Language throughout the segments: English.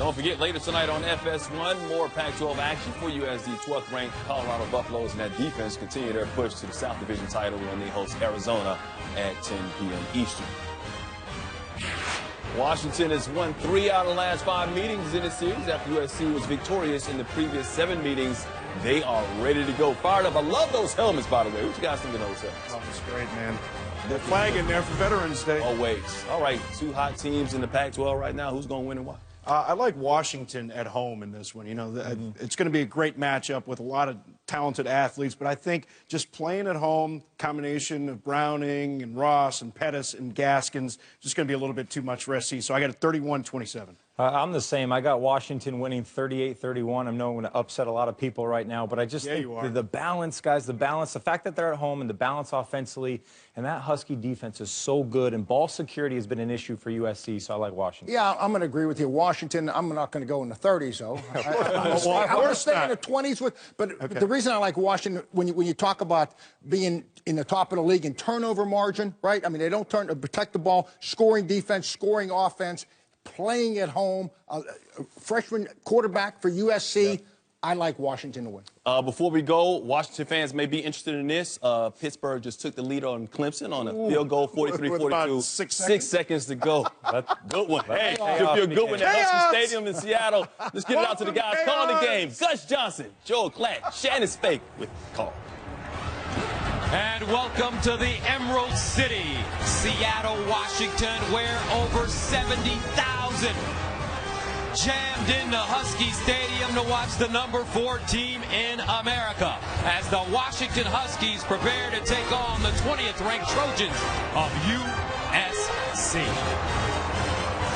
Don't forget, later tonight on FS1, more Pac-12 action for USC 12th-ranked Colorado Buffaloes, and that defense continue their push to the South Division title when they host Arizona at 10 p.m. Eastern. Washington has won 3 out of the last 5 meetings in the series after USC was victorious in the previous 7 meetings. They are ready to go. Fired up. I love those helmets, by the way. What you guys think of those helmets? Oh, it's great, man. The flag in there for Veterans Day. Always. All right, 2 hot teams in the Pac-12 right now. Who's going to win and why? I like Washington at home in this one. You know, it's going to be a great matchup with a lot of talented athletes, but I think just playing at home, combination of Browning and Ross and Pettis and Gaskins, just going to be a little bit too much for SC. So I got a 31-27. I'm the same. I got Washington winning 38-31. I know I'm going to upset a lot of people right now, but I just think the balance, guys, the balance, the fact that they're at home and the balance offensively, and that Husky defense is so good, and ball security has been an issue for USC, so I like Washington. Yeah, I'm going to agree with you. Washington, I'm not going to go in the 30s, though. I want to stay in the 20s. But the reason I like Washington, when you talk about being in the top of the league in turnover margin, right? I mean, they don't protect the ball, scoring defense, scoring offense, playing at home, freshman quarterback for USC. Yep. I like Washington to win. Before we go, Washington fans may be interested in this. Pittsburgh just took the lead on Clemson on a field goal, 43-42. 6 seconds to go. Good one. Hey, should be a good one at Husky Stadium in Seattle. Let's get it out to the guys calling the game. Gus Johnson, Joel Klatt, Shannon Spake with the call. And welcome to the Emerald City, Seattle, Washington, where over 70,000 jammed into Husky Stadium to watch the number 4 team in America as the Washington Huskies prepare to take on the 20th ranked Trojans of USC.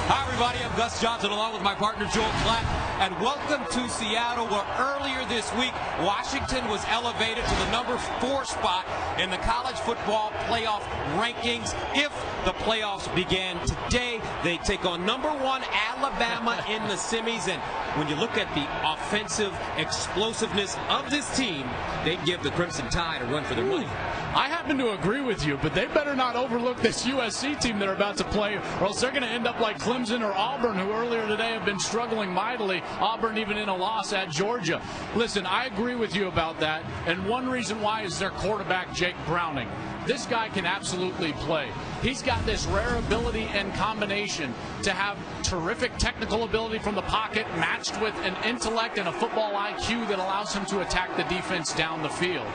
Hi, everybody. I'm Gus Johnson along with my partner Joel Klatt, and welcome to Seattle, where earlier this week Washington was elevated to the number 4 spot in the college football playoff rankings. If the playoffs began today, they take on number 1 Alabama in the semis, and when you look at the offensive explosiveness of this team, they give the Crimson Tide a run for their money. I happen to agree with you, but they better not overlook this USC team they're about to play, or else they're going to end up like Clemson or Auburn, who earlier today have been struggling mightily. Auburn even in a loss at Georgia. Listen, I agree with you about that, and one reason why is their quarterback, Jake Browning. This guy can absolutely play. He's got this rare ability and combination to have terrific technical ability from the pocket matched with an intellect and a football IQ that allows him to attack the defense down the field.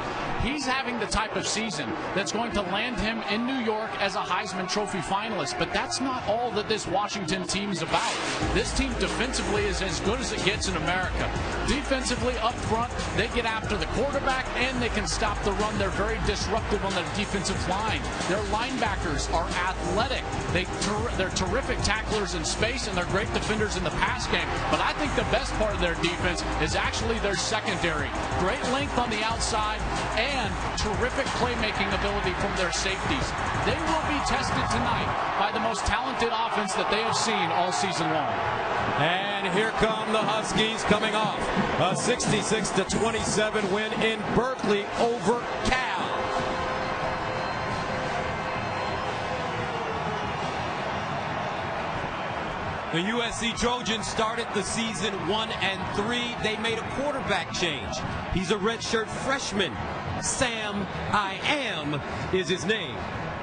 He's having the type of season that's going to land him in New York as a Heisman Trophy finalist, but that's not all that this Washington team's about. This team defensively is as good as it gets in America. Defensively up front, they get after the quarterback and they can stop the run. They're very disruptive on the defensive line. Their linebackers are athletic. They're terrific tacklers in space, and they're great defenders in the pass game. But I think the best part of their defense is actually their secondary. Great length on the outside and terrific playmaking ability from their safeties. They will be tested tonight by the most talented offense that they have seen all season long. And here come the Huskies coming off a 66-27 win in Berkeley over Cal. The USC Trojans started the season 1-3. They made a quarterback change. He's a redshirt freshman. Sam I Am is his name.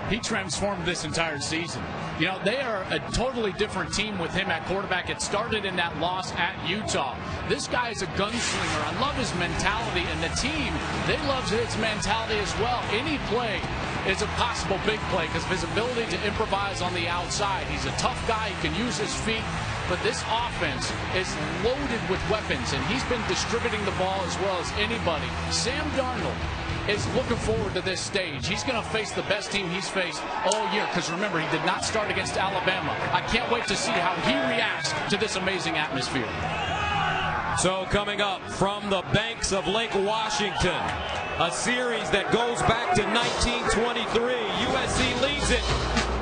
He transformed this entire season. You know, they are a totally different team with him at quarterback. It started in that loss at Utah. This guy is a gunslinger. I love his mentality, and the team, they love his mentality as well. Any play is a possible big play because of his ability to improvise on the outside. He's a tough guy. He can use his feet. But this offense is loaded with weapons, and he's been distributing the ball as well as anybody. Sam Darnold is looking forward to this stage. He's going to face the best team he's faced all year because, remember, he did not start against Alabama. I can't wait to see how he reacts to this amazing atmosphere. So coming up from the banks of Lake Washington, a series that goes back to 1923. USC leads it,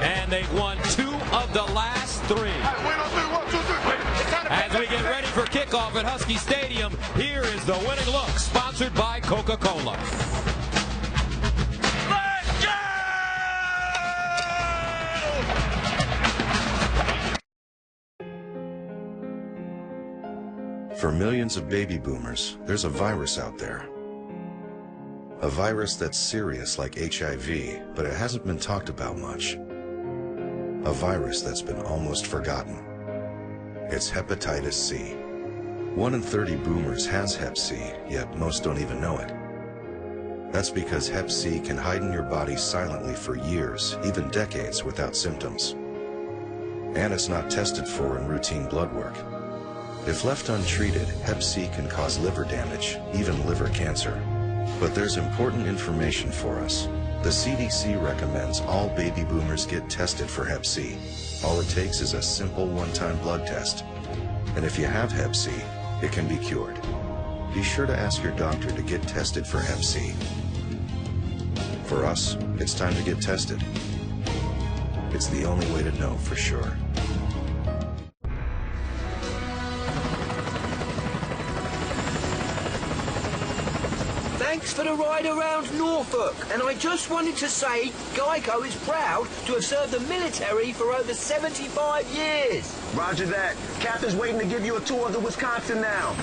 and they've won 2 of the last 3. As we get ready for kickoff at Husky Stadium, here is the winning look, sponsored by Coca-Cola. millions of baby boomers, there's a virus out there. A virus that's serious like HIV, but it hasn't been talked about much. A virus that's been almost forgotten. It's hepatitis C. 1 in 30 boomers has Hep C, yet most don't even know it. That's because Hep C can hide in your body silently for years, even decades, without symptoms. And it's not tested for in routine blood work. If left untreated, Hep C can cause liver damage, even liver cancer. But there's important information for us. The CDC recommends all baby boomers get tested for Hep C. All it takes is a simple one-time blood test. And if you have Hep C, it can be cured. Be sure to ask your doctor to get tested for Hep C. For us, it's time to get tested. It's the only way to know for sure. Thanks for the ride around Norfolk, and I just wanted to say Geico is proud to have served the military for over 75 years. Roger that. Captain's waiting to give you a tour of the Wisconsin now.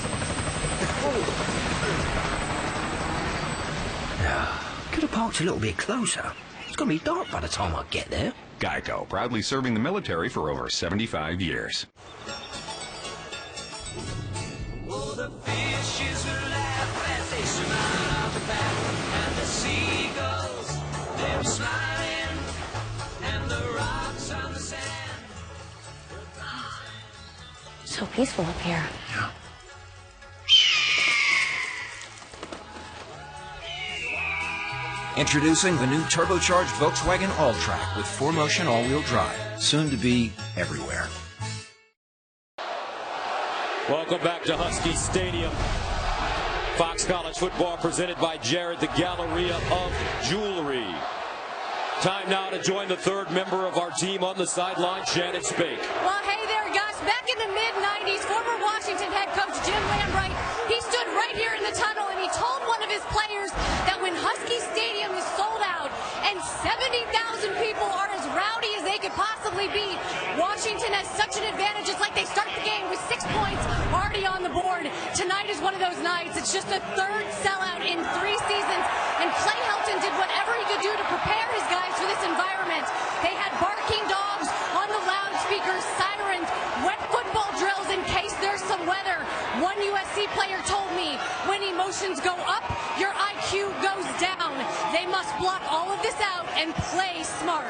Could have parked a little bit closer. It's going to be dark by the time I get there. Geico, proudly serving the military for over 75 years. Oh, the fishes will laugh as they swim out of the back, and the seagulls, they're smiling, and the rocks on the sand. So peaceful up here. Yeah. Introducing the new turbocharged Volkswagen All-Track with 4Motion all-wheel drive, soon to be everywhere. Welcome back to Husky Stadium. Fox College football presented by Jared, the Galleria of Jewelry. Time now to join the third member of our team on the sideline, Shannon Spake. Well, hey there, guys. Back in the mid-90s, former Washington head coach Jim Lambright, he stood right here in the tunnel and he told one of his players that when Husky Stadium is sold out and 70,000 people are as rowdy as they could possibly be, Washington has such an advantage. It's like they start the game with 6 points already on the board. Tonight is one of those nights. It's just the third sellout in 3 seasons, and Clay Helton did whatever he could do to prepare his guys for this environment. They had barking dogs on the loudspeakers, sirens, wet football drills in case there's some weather. One USC player told me, when emotions go up, your IQ goes down. They must block all of this out and play smart.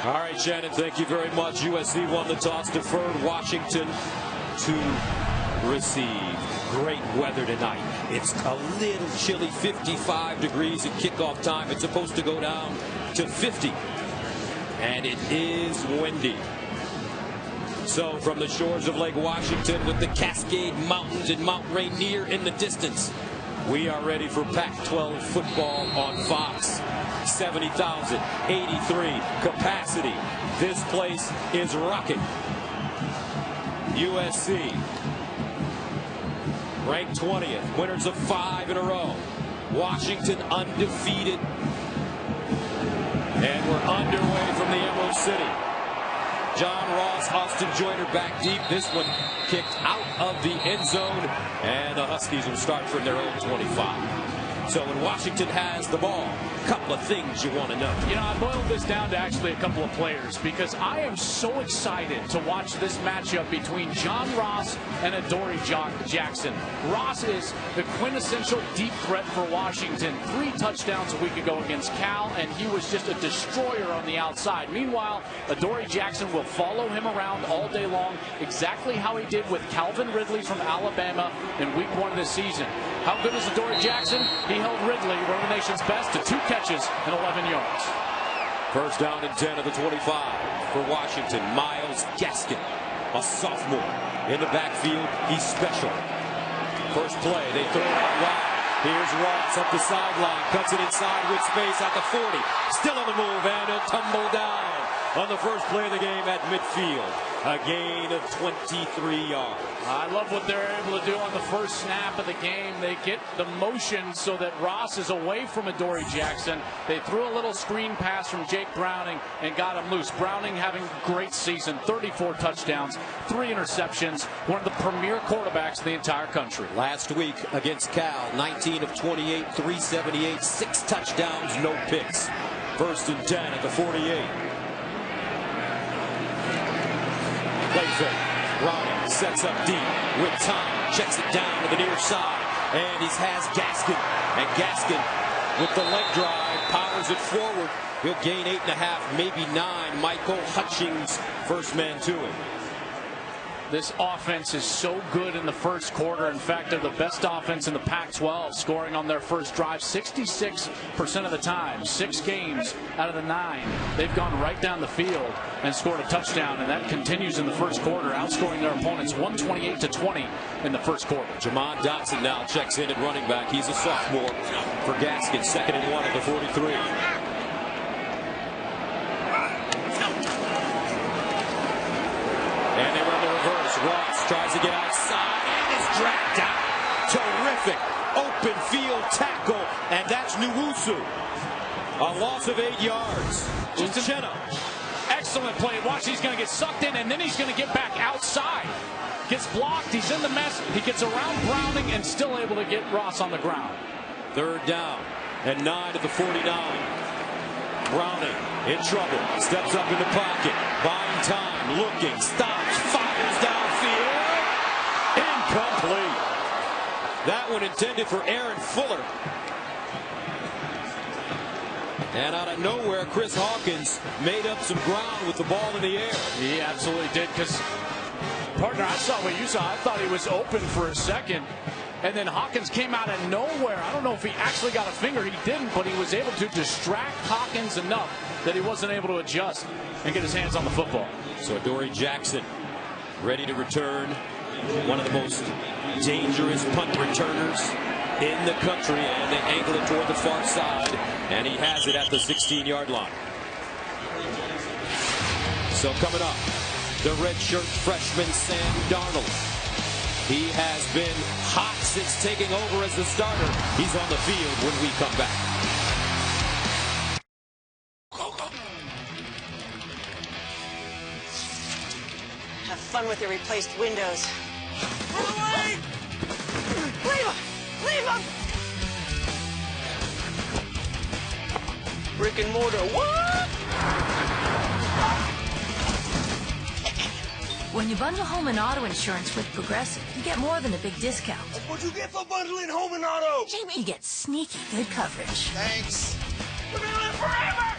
All right, Shannon, thank you very much. USC won the toss, deferred Washington to receive. Great weather tonight. It's a little chilly, 55 degrees at kickoff time. It's supposed to go down to 50, and it is windy. So from the shores of Lake Washington with the Cascade Mountains and Mount Rainier in the distance, we are ready for Pac-12 football on Fox. 70,000, 83 capacity. This place is rocking. USC ranked 20th, winners of 5 in a row. Washington undefeated. And we're underway from the Emerald City. John Ross, Austin Joyner back deep. This one kicked out of the end zone. And the Huskies will start from their own 25. So when Washington has the ball, a couple of things you want to know. You know, I boiled this down to actually a couple of players because I am so excited to watch this matchup between John Ross and Adoree Jackson. Ross is the quintessential deep threat for Washington. 3 touchdowns a week ago against Cal, and he was just a destroyer on the outside. Meanwhile, Adoree Jackson will follow him around all day long, exactly how he did with Calvin Ridley from Alabama in week 1 of the season. How good is Adoree Jackson? He held Ridley, one of the nation's best, to 2 catches and 11 yards. First down and 10 of the 25 for Washington. Myles Gaskin, a sophomore in the backfield. He's special. First play, they throw it out wide. Here's Ross up the sideline, cuts it inside with space at the 40. Still on the move, and a tumble down on the first play of the game at midfield. A gain of 23 yards. I love what they're able to do on the first snap of the game. They get the motion so that Ross is away from Adoree Jackson. They threw a little screen pass from Jake Browning and got him loose. Browning having a great season, 34 touchdowns, 3 interceptions, one of the premier quarterbacks in the entire country. Last week against Cal, 19 of 28, 378, 6 touchdowns, no picks. 1st and 10 at the 48. Play fake. Browning sets up deep with time. Checks it down to the near side. And he has Gaskin. And Gaskin with the leg drive powers it forward. He'll gain 8.5, maybe 9. Michael Hutchings, first man to him. This offense is so good in the first quarter. In fact, they're the best offense in the Pac-12, scoring on their first drive 66% of the time. 6 games out of the 9. They've gone right down the field and scored a touchdown, and that continues in the first quarter, outscoring their opponents 128-20 in the first quarter. Jamon Dotson now checks in at running back. He's a sophomore for Gaskin, 2nd and 1 at the 43. And they run the reverse. Ross tries to get outside and is dragged out. Terrific open field tackle, and that's Nwosu. A loss of 8 yards. Uchenna. Excellent play. Watch, he's going to get sucked in, and then he's going to get back outside. Gets blocked. He's in the mess. He gets around Browning and still able to get Ross on the ground. 3rd down and 9 at the 49. Browning in trouble, steps up in the pocket, buying time, looking, stops, fires downfield, incomplete. That one intended for Aaron Fuller. And out of nowhere, Chris Hawkins made up some ground with the ball in the air. He absolutely did, because, partner, I saw what you saw. I thought he was open for a second. And then Hawkins came out of nowhere. I don't know if he actually got a finger. He didn't, but he was able to distract Hawkins enough that he wasn't able to adjust and get his hands on the football. So Adoree Jackson ready to return. One of the most dangerous punt returners in the country. And they angle it toward the far side. And he has it at the 16-yard line. So coming up, the redshirt freshman Sam Darnold. He has been hot since taking over as the starter. He's on the field when we come back. Have fun with your replaced windows. Away! Leave him! Leave him! Brick and mortar, what? When you bundle home and auto insurance with Progressive, you get more than a big discount. What'd you get for bundling home and auto? Jamie, you get sneaky good coverage. Thanks. We're gonna live forever!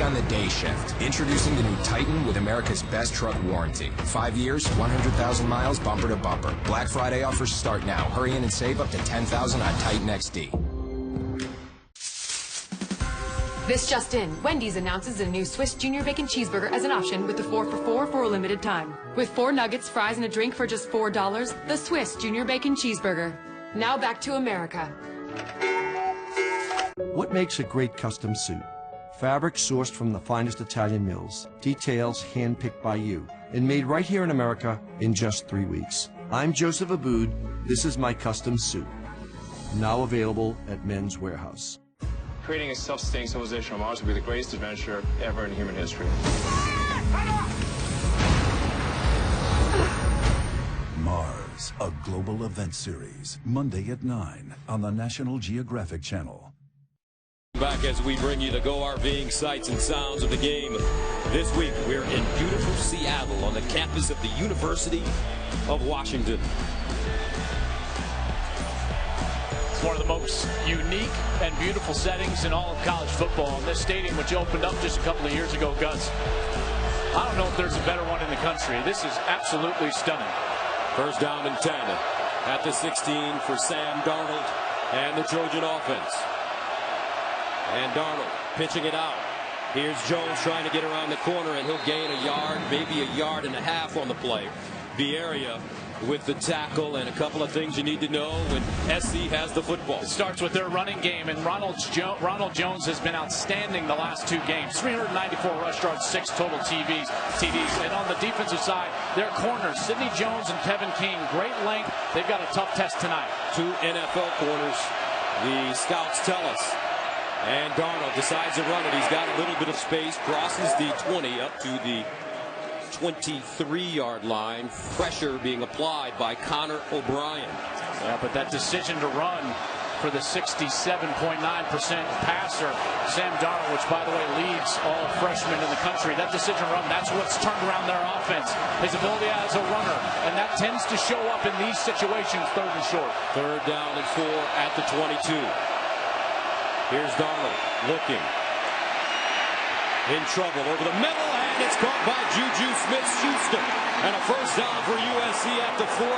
On the day shift. Introducing the new Titan with America's best truck warranty. 5 years, 100,000 miles, bumper to bumper. Black Friday offers start now. Hurry in and save up to $10,000 on Titan XD. This just in, Wendy's announces a new Swiss Junior Bacon Cheeseburger as an option with the 4 for $4 for a limited time. With 4 nuggets, fries, and a drink for just $4, the Swiss Junior Bacon Cheeseburger. Now back to America. What makes a great custom suit? Fabric sourced from the finest Italian mills, details hand-picked by you, and made right here in America in just 3 weeks. I'm Joseph Aboud. This is my custom suit. Now available at Men's Warehouse. Creating a self-sustaining civilization on Mars would be the greatest adventure ever in human history. Mars, a global event series, Monday at 9 on the National Geographic Channel. Back as we bring you the Go RVing sights and sounds of the game. This week, we're in beautiful Seattle on the campus of the University of Washington. It's one of the most unique and beautiful settings in all of college football. And this stadium, which opened up just a couple of years ago, Gus, I don't know if there's a better one in the country. This is absolutely stunning. First down and 10 at the 16 for Sam Darnold and the Trojan offense. And Darnold pitching it out. Here's Jones trying to get around the corner, and he'll gain a yard, maybe a yard and a half on the play. Vieira with the tackle, and a couple of things you need to know when SC has the football. It starts with their running game, and Ronald Jones has been outstanding the last 2 games. 394 rush yards, 6 total TDs. And on the defensive side, their corners, Sidney Jones and Kevin King, great length. They've got a tough test tonight. 2 NFL corners, the scouts tell us. And Darnold decides to run it. He's got a little bit of space, crosses the 20 up to the 23-yard line. Pressure being applied by Connor O'Brien. Yeah, but that decision to run for the 67.9% passer, Sam Darnold, which, by the way, leads all freshmen in the country. That decision to run, that's what's turned around their offense. His ability as a runner, and that tends to show up in these situations, 3rd and short. 3rd down and 4 at the 22. Here's Darnold looking. In trouble over the middle, and it's caught by Juju Smith-Schuster. And a first down for USC at the 40.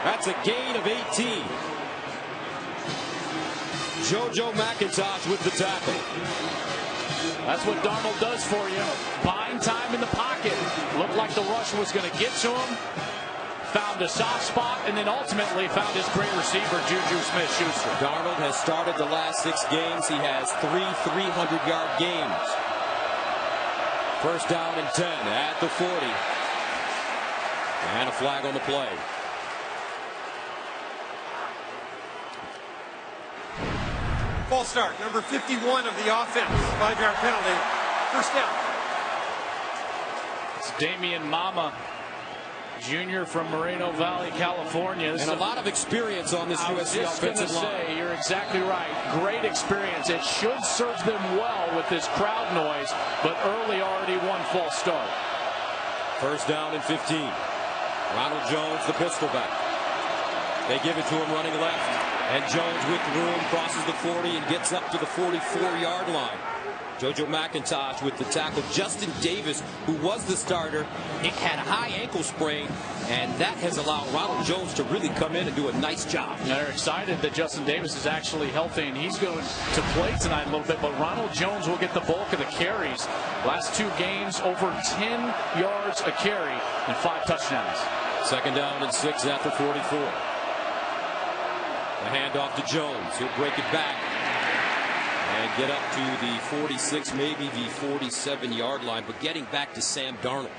That's a gain of 18. JoJo McIntosh with the tackle. That's what Darnold does for you. Buying time in the pocket. Looked like the rush was going to get to him. Found a soft spot, and then ultimately found his great receiver, Juju Smith-Schuster. Darnold has started the last 6 games. He has 3 300-yard games. First down and 10 at the 40. And a flag on the play. False start, number 51 of the offense. 5-yard penalty. First down. It's Damian Mama, Jr. from Moreno Valley, California. And a lot of experience on this USC offensive line. You're exactly right. Great experience. It should serve them well with this crowd noise, but early already 1 false start. First down and 15. Ronald Jones, the pistol back. They give it to him running left. And Jones with room crosses the 40 and gets up to the 44-yard line. JoJo McIntosh with the tackle. Justin Davis, who was the starter, had a high ankle sprain, and that has allowed Ronald Jones to really come in and do a nice job. They're excited that Justin Davis is actually healthy, and he's going to play tonight a little bit, but Ronald Jones will get the bulk of the carries. Last 2 games, over 10 yards a carry and 5 touchdowns. Second down and 6 at the 44. The handoff to Jones. He'll break it back and get up to the 46, maybe the 47-yard line, but getting back to Sam Darnold,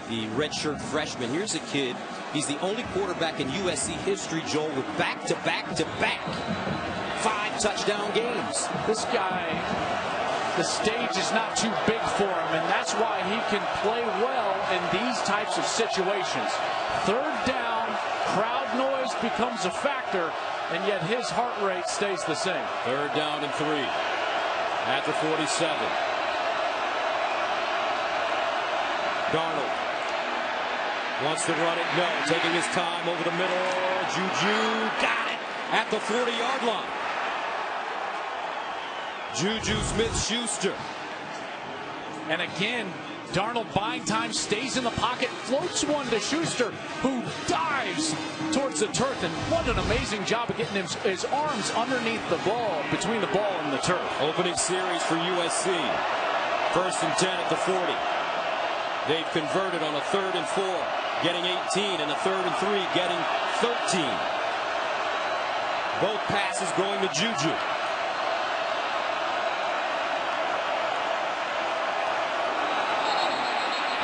the redshirt freshman. Here's a kid. He's the only quarterback in USC history, Joel, with back-to-back-to-back 5 touchdown games. This guy, the stage is not too big for him, and that's why he can play well in these types of situations. 3rd down, crowd noise becomes a factor, and yet his heart rate stays the same. 3rd down and 3 at the 47. Darnold wants to run it. No, taking his time over the middle. Juju got it at the 40-yard line. Juju Smith-Schuster. And again, Darnold buying time, stays in the pocket, floats one to Schuster, who dives towards the turf. And what an amazing job of getting his arms underneath the ball, between the ball and the turf. Opening series for USC. 1st and 10 at the 40. They've converted on a 3rd and 4, getting 18, and a 3rd and 3, getting 13. Both passes going to Juju.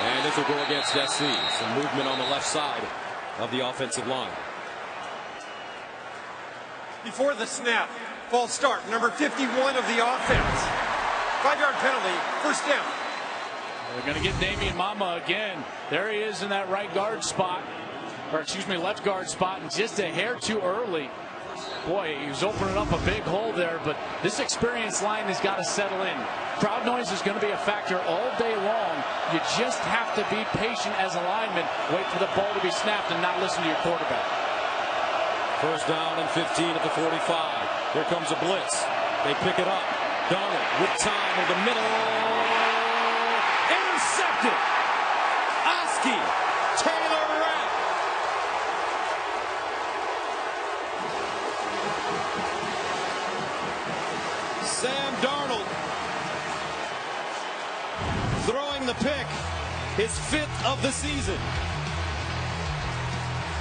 And this will go against SC. Some movement on the left side of the offensive line. Before the snap, false start, number 51 of the offense. 5-yard penalty, first down. They're going to get Damian Mama again. There he is in that right guard spot, or excuse me, left guard spot, and just a hair too early. Boy, he was opening up a big hole there, but this experienced line has got to settle in. Crowd noise is going to be a factor all day long. You just have to be patient as a lineman. Wait for the ball to be snapped and not listen to your quarterback. First down and 15 at the 45. Here comes a blitz. They pick it up. Donald with time in the middle. Intercepted. Oski. Taylor Rapp. Sam Darnold throwing the pick, his 5th of the season.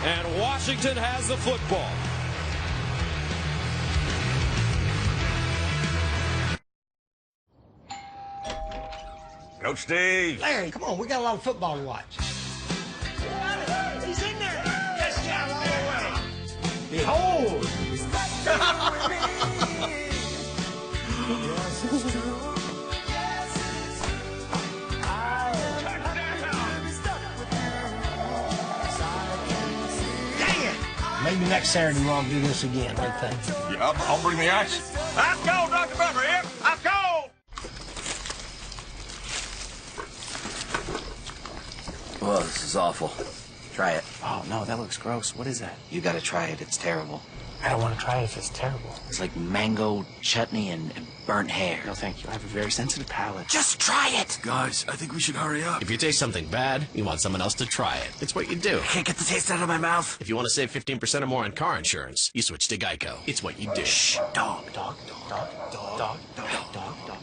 And Washington has the football. Coach Steve. Larry, come on, we got a lot of football to watch. He's in there. Yes, John. Behold. Maybe next Saturday we'll do this again. What do you think? Yeah, I'll bring the ice. Let's go, Dr. Pepper here. Let's go. Oh, this is awful. Try it. Oh, no, that looks gross. What is that? You gotta try it. It's terrible. I don't want to try it if it's terrible. It's like mango chutney and burnt hair. No, thank you. I have a very sensitive palate. Just try it! Guys, I think we should hurry up. If you taste something bad, you want someone else to try it. It's what you do. I can't get the taste out of my mouth. If you want to save 15% or more on car insurance, you switch to Geico. It's what you do. Shh. Dog, dog, dog, dog, dog, dog, dog, dog, dog.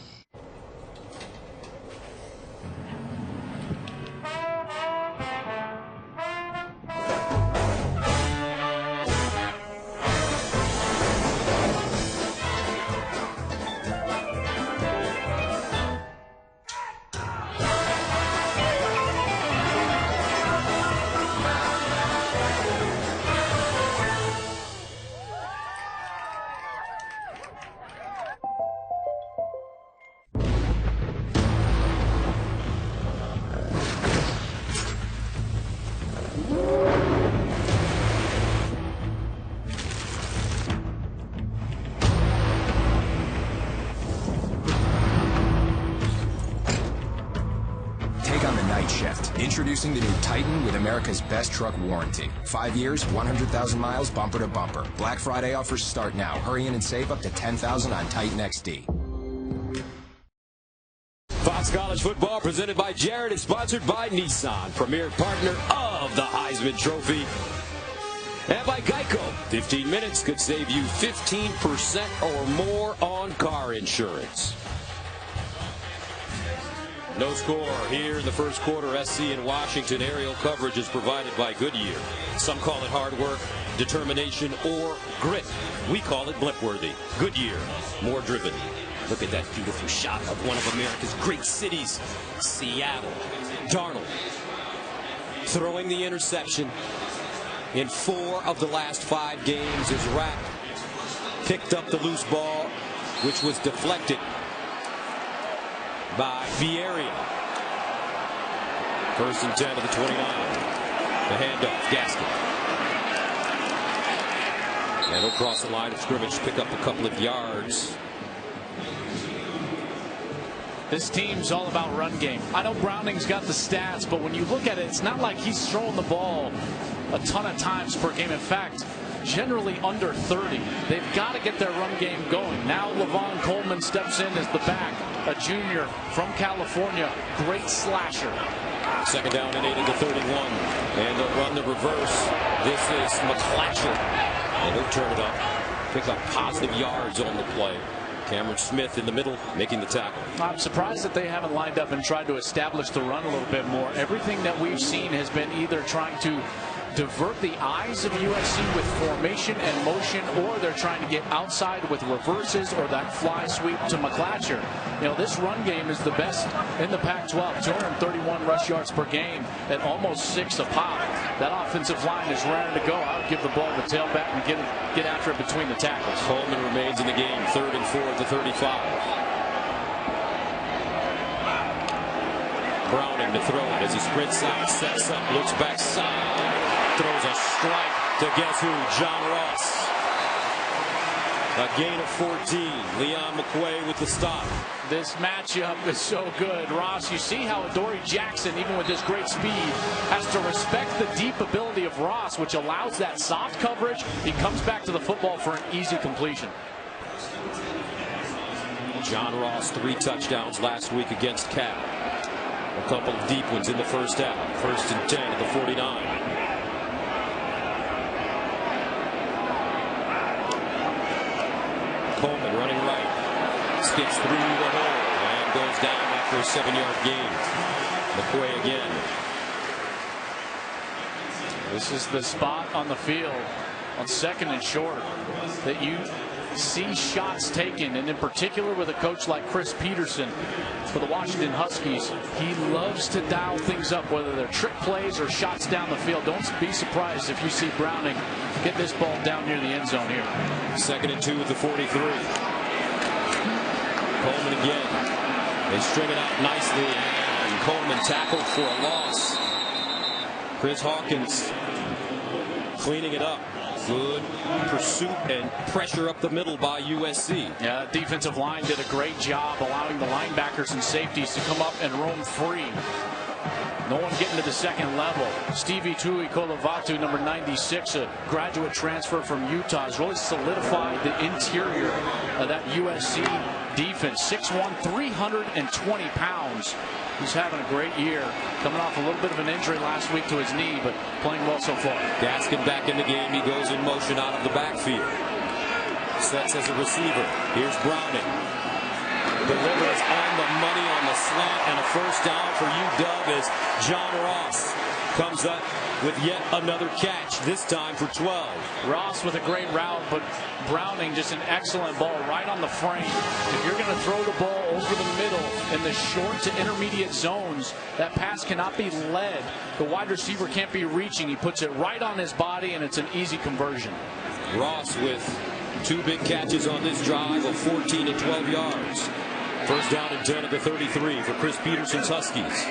Introducing the new Titan with America's best truck warranty. 5 years, 100,000 miles, bumper to bumper. Black Friday offers start now. Hurry in and save up to $10,000 on Titan XD. Fox College football presented by Jared and sponsored by Nissan, premier partner of the Heisman Trophy. And by Geico, 15 minutes could save you 15% or more on car insurance. No score here in the first quarter. SC in Washington. Aerial coverage is provided by Goodyear. Some call it hard work, determination, or grit. We call it blip-worthy. Goodyear, more driven. Look at that beautiful shot of one of America's great cities, Seattle. Darnold throwing the interception in 4 of the last 5 games as Rapp picked up the loose ball, which was deflected by Vieira. First and 10 to the 29. The handoff, Gaskin. And he'll cross the line of scrimmage, pick up a couple of yards. This team's all about run game. I know Browning's got the stats, but when you look at it, it's not like he's throwing the ball a ton of times per game. In fact, generally under 30. They've got to get their run game going. Now Levon Coleman steps in as the back, a junior from California, great slasher. Second down and 8 into 31, and they'll run the reverse. This is McClatcher, and he'll turn it up, pick up positive yards on the play. Cameron Smith in the middle, making the tackle. I'm surprised that they haven't lined up and tried to establish the run a little bit more. Everything that we've seen has been either trying to divert the eyes of USC with formation and motion, or they're trying to get outside with reverses or that fly sweep to McClatcher. You know, this run game is the best in the Pac-12. 231 rush yards per game at almost 6 a pop. That offensive line is raring to go. I would give the ball to the tailback and get after it between the tackles. Coleman remains in the game, 3rd and 4 at the 35. Browning to throw it as he sprints out, sets up, looks backside, throws a strike to guess who? John Ross. A gain of 14. Leon McQuay with the stop. This matchup is so good. Ross, you see how Adoree Jackson, even with his great speed, has to respect the deep ability of Ross, which allows that soft coverage. He comes back to the football for an easy completion. John Ross, 3 touchdowns last week against Cal. A couple of deep ones in the first half. 1st and 10 at the 49. Coleman running right. Skips through the hole and goes down after a 7-yard gain. McQuay again. This is the spot on the field on 2nd and short that you see shots taken, and in particular with a coach like Chris Peterson for the Washington Huskies, he loves to dial things up, whether they're trick plays or shots down the field. Don't be surprised if you see Browning get this ball down near the end zone here. 2nd and 2 at the 43. Coleman again. They string it out nicely, and Coleman tackled for a loss. Chris Hawkins cleaning it up. Good pursuit and pressure up the middle by USC. Yeah, the defensive line did a great job allowing the linebackers and safeties to come up and roam free. No one getting to the second level. Stevie Tuikolovatu, number 96, a graduate transfer from Utah, has really solidified the interior of that USC defense. 6'1", 320 pounds. He's having a great year. Coming off a little bit of an injury last week to his knee, but playing well so far. Gaskin back in the game. He goes in motion out of the backfield. Sets as a receiver. Here's Browning. Delivers on the money on the slant, and a first down for UW as John Ross comes up with yet another catch, this time for 12. Ross with a great route, but Browning just an excellent ball right on the frame. If you're going to throw the ball over the middle in the short to intermediate zones, that pass cannot be led. The wide receiver can't be reaching. He puts it right on his body, and it's an easy conversion. Ross with 2 big catches on this drive of 14 and 12 yards. First down and 10 at the 33 for Chris Peterson's Huskies.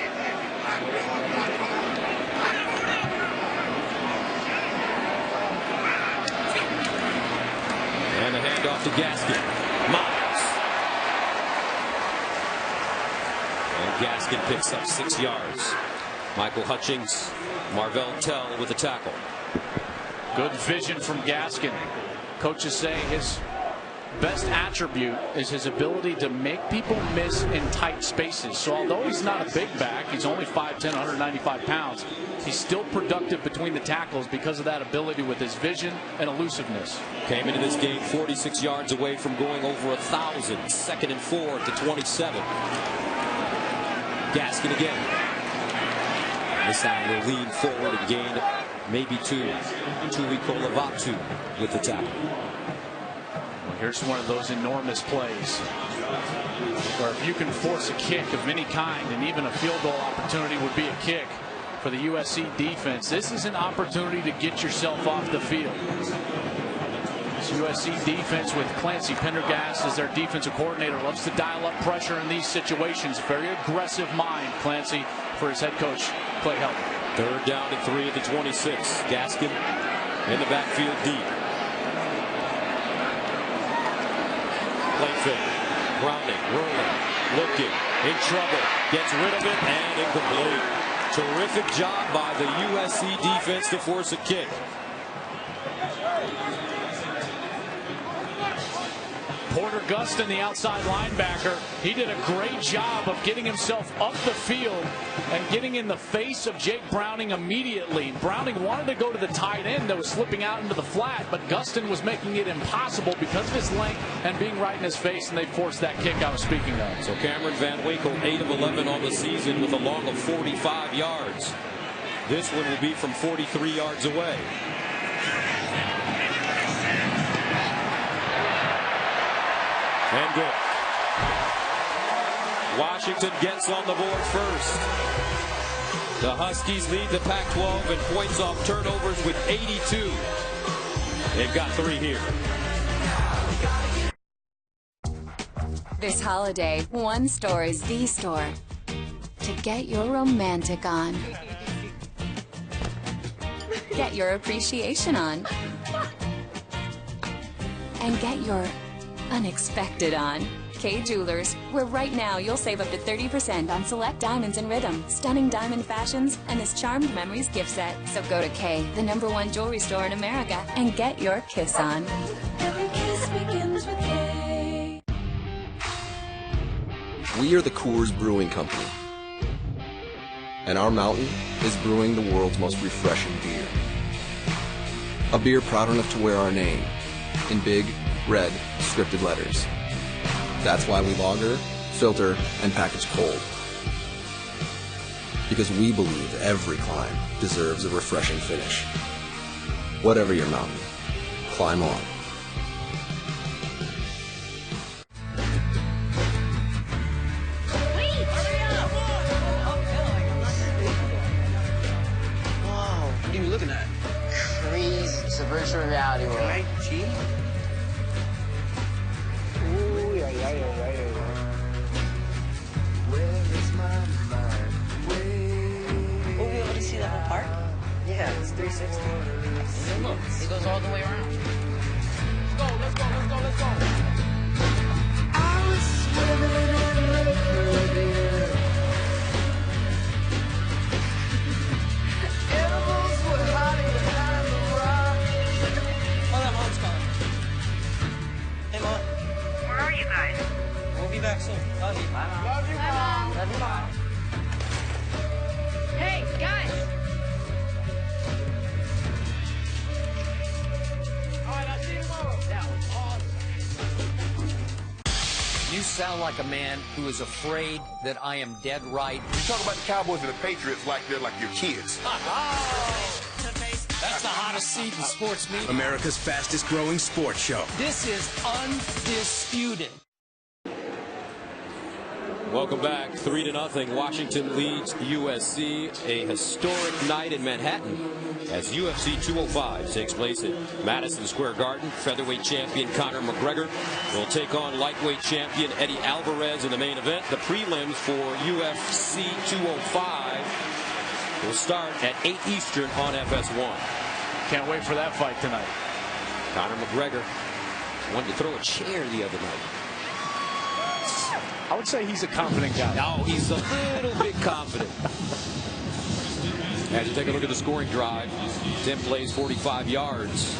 And the handoff to Gaskin. Miles. And Gaskin picks up 6 yards. Michael Hutchings, Marvell Tell with the tackle. Good vision from Gaskin. Coaches say his best attribute is his ability to make people miss in tight spaces. So although he's not a big back, he's only 5'10", 195 pounds, he's still productive between the tackles because of that ability with his vision and elusiveness. Came into this game 46 yards away from going over 1,000. 2nd and 4 at the 27. Gaskin again. This time will lean forward and gain maybe 2. Tuikolovatu with the tackle. Here's one of those enormous plays where if you can force a kick of any kind, and even a field goal opportunity would be a kick for the USC defense, this is an opportunity to get yourself off the field. This USC defense with Clancy Pendergast as their defensive coordinator loves to dial up pressure in these situations. Very aggressive mind, Clancy, for his head coach, Clay Helton. 3rd down and 3 at the 26. Gaskin in the backfield deep. Play fake. Browning, rolling, looking, in trouble, gets rid of it, and incomplete. Terrific job by the USC defense to force a kick. Porter Gustin, the outside linebacker, he did a great job of getting himself up the field and getting in the face of Jake Browning immediately. Browning wanted to go to the tight end that was slipping out into the flat, but Gustin was making it impossible because of his length and being right in his face, and they forced that kick I was speaking of. So Cameron Van Winkle, 8 of 11 on the season with a long of 45 yards. This one will be from 43 yards away. And good. Washington gets on the board first. The Huskies lead the Pac-12 in points off turnovers with 82. They've got 3 here. This holiday, one store is the store to get your romantic on. Get your appreciation on. and get your unexpected on. K Jewelers, where right now you'll save up to 30% on select diamonds and rhythm, stunning diamond fashions, and this Charmed Memories gift set. So go to K, the #1 jewelry store in America, and get your kiss on. Every kiss begins with K. We are the Coors Brewing Company, and our mountain is brewing the world's most refreshing beer. A beer proud enough to wear our name in big, red, scripted letters. That's why we lager, filter, and package cold. Because we believe every climb deserves a refreshing finish. Whatever your mountain, climb on. Wow, what are you looking at? Crazy. It's a virtual reality world. Right, G? We'll be able to see the whole park? Yeah, it's 360. And look, it goes all the way around. Let's go, let's go, let's go, let's go. I was swimming in Lake Meridian. Animals were hiding behind the rock. Oh, that mom's calling. Hey, Mom. Where are you guys? We'll be back soon. Love you. Bye, Mom. Love you, Mom. Love you, Mom. Hey, guys! All right, I'll see you tomorrow. That was awesome. You sound like a man who is afraid that I am dead right. You talk about the Cowboys and the Patriots like they're like your kids. That's the hottest seat in sports media. America's fastest growing sports show. This is undisputed. Welcome back. 3-0. Washington leads USC. A historic night in Manhattan as UFC 205 takes place at Madison Square Garden. Featherweight champion Conor McGregor will take on lightweight champion Eddie Alvarez in the main event. The prelims for UFC 205 will start at 8 Eastern on FS1. Can't wait for that fight tonight. Conor McGregor wanted to throw a chair the other night. I would say he's a confident guy. Oh, he's a little bit confident. As you take a look at the scoring drive, Tim plays 45 yards,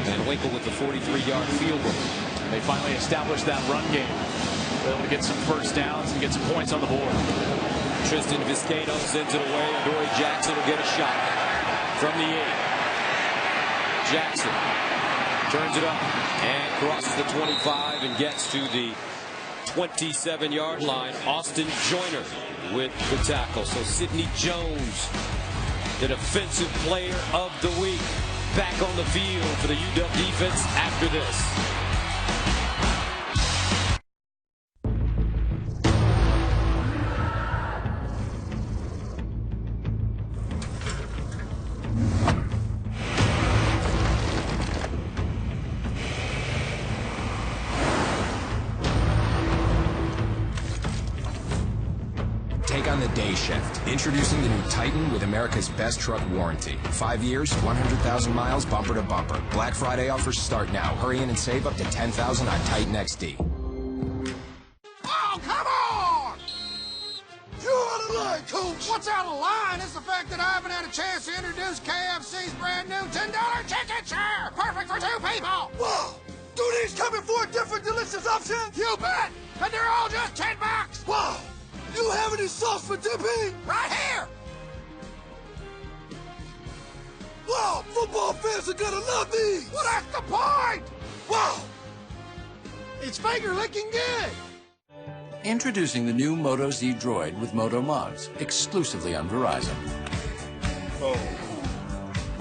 and Winkle with the 43-yard field goal. They finally established that run game. They're able to get some first downs and get some points on the board. Tristan Vizcaino sends it away. Adoree Jackson will get a shot from the 8. Jackson turns it up and crosses the 25 and gets to the 27-yard line. Austin Joyner with the tackle. So Sidney Jones, the defensive player of the week, back on the field for the UW defense after this. Take on the day shift. Introducing the new Titan with America's best truck warranty. 5 years, 100,000 miles, bumper to bumper. Black Friday offers start now. Hurry in and save up to $10,000 on Titan XD. Oh, come on! You're out of line, Coach. What's out of line is the fact that I haven't had a chance to introduce KFC's brand new $10 chicken share. Perfect for 2 people. Whoa! Do these come in 4 different delicious options? You bet! And they're all just $10. Wow! You have any sauce for dipping? Right here! Wow, football fans are gonna love these! Well, that's the point! Wow! It's finger-licking good! Introducing the new Moto Z Droid with Moto Mods, exclusively on Verizon. Oh.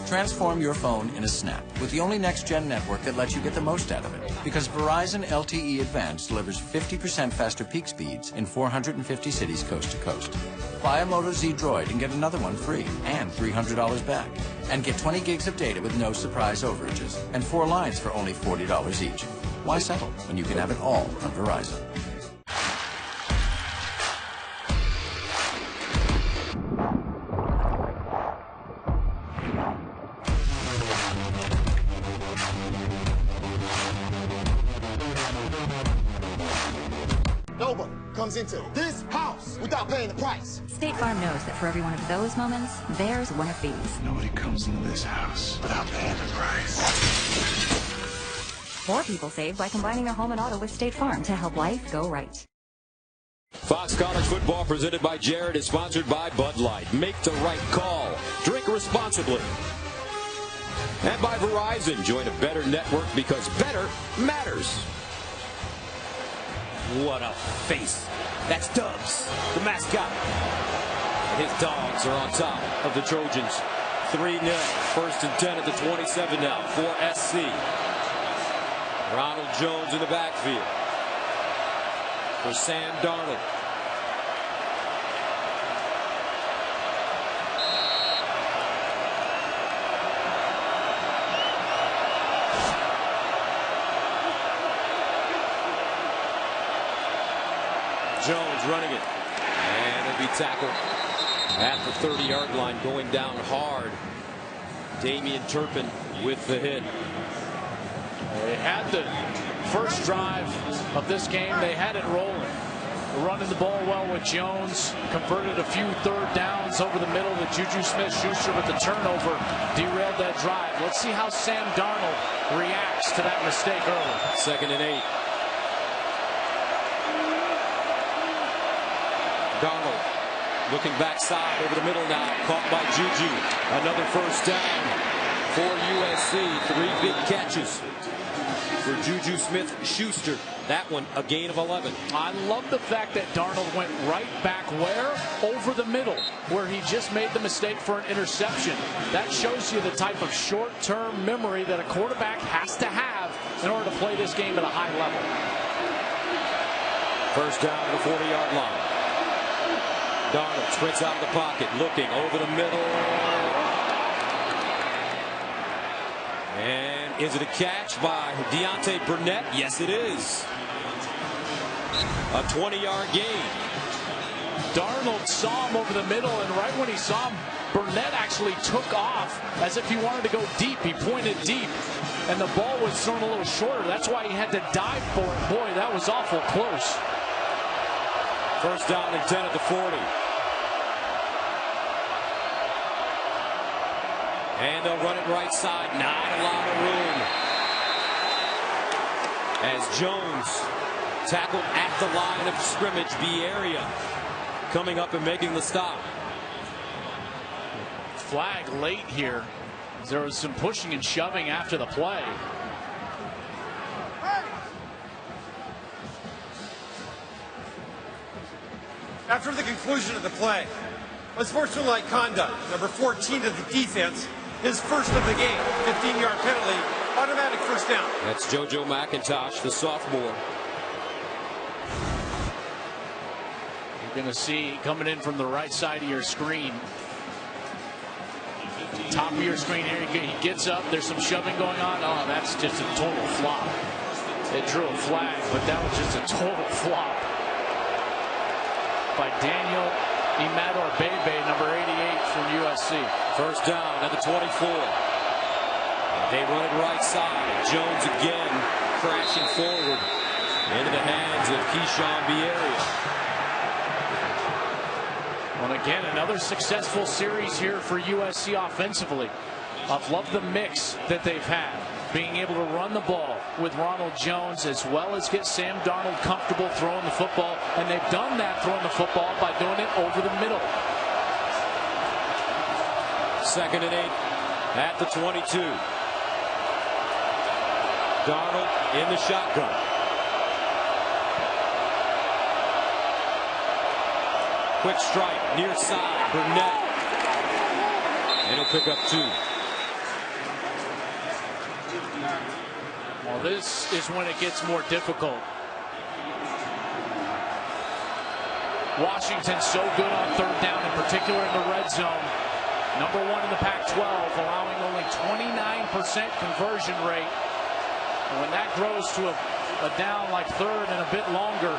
Transform your phone in a snap with the only next-gen network that lets you get the most out of it. Because Verizon LTE Advanced delivers 50% faster peak speeds in 450 cities coast to coast. Buy a Moto Z Droid and get another one free and $300 back. And get 20 gigs of data with no surprise overages and 4 lines for only $40 each. Why settle when you can have it all on Verizon? nobody comes into this house without paying the price. State Farm knows that for every one of those moments, there's one of these. Nobody comes into this house without paying the price. More people save by combining their home and auto with State Farm to help life go right. Fox College Football presented by Jared is sponsored by Bud Light. Make the right call. Drink responsibly. And by Verizon. Join a better network because better matters. What a face. That's Dubs, the mascot. His dogs are on top of the Trojans. 3-0. 1st and 10 at the 27 now for SC. Ronald Jones in the backfield for Sam Darnold. Jones running it, and it'll be tackled at the 30-yard line, going down hard. Damian Turpin with the hit. They had the first drive of this game. They had it rolling. Running the ball well with Jones. Converted a few third downs over the middle to Juju Smith-Schuster with the turnover. Derailed that drive. Let's see how Sam Darnold reacts to that mistake early. 2nd and 8. Darnold looking backside over the middle now. Caught by Juju. Another first down for USC. 3 big catches for Juju Smith-Schuster. That one a gain of 11. I love the fact that Darnold went right back where? Over the middle, where he just made the mistake for an interception. That shows you the type of short-term memory that a quarterback has to have in order to play this game at a high level. First down at the 40-yard line. Darnold sprints out of the pocket, looking over the middle. And is it a catch by Deontay Burnett? Yes, it is. A 20-yard gain. Darnold saw him over the middle, and right when he saw him, Burnett actually took off as if he wanted to go deep. He pointed deep, and the ball was thrown a little shorter. That's why he had to dive for it. Boy, that was awful close. First down and 10 at the 40. And they'll run it right side. Not a lot of room. As Jones tackled at the line of scrimmage, B area coming up and making the stop. Flag late here. There was some pushing and shoving after the play. After the conclusion of the play, unsportsmanlike conduct, number 14 of the defense, his first of the game, 15-yard penalty, automatic first down. That's JoJo McIntosh, the sophomore. You're going to see coming in from the right side of your screen. Top of your screen here, he gets up, there's some shoving going on. Oh, that's just a total flop. It drew a flag, but that was just a total flop by Daniel Imador-Bebe, number 88 from USC. First down at the 24. They run it right side. Jones again crashing forward into the hands of Keyshawn Bierria. Well, again, another successful series here for USC offensively. I've loved the mix that they've had, being able to run the ball with Ronald Jones as well as get Sam Darnold comfortable throwing the football, and they've done that throwing the football by doing it over the middle. 2nd and 8 at the 22. Darnold in the shotgun. Quick strike near side. Burnett. And he'll pick up 2. Well, this is when it gets more difficult. Washington's so good on third down, in particular in the red zone. Number 1 in the Pac-12, allowing only 29% conversion rate. And when that grows to a down like third and a bit longer,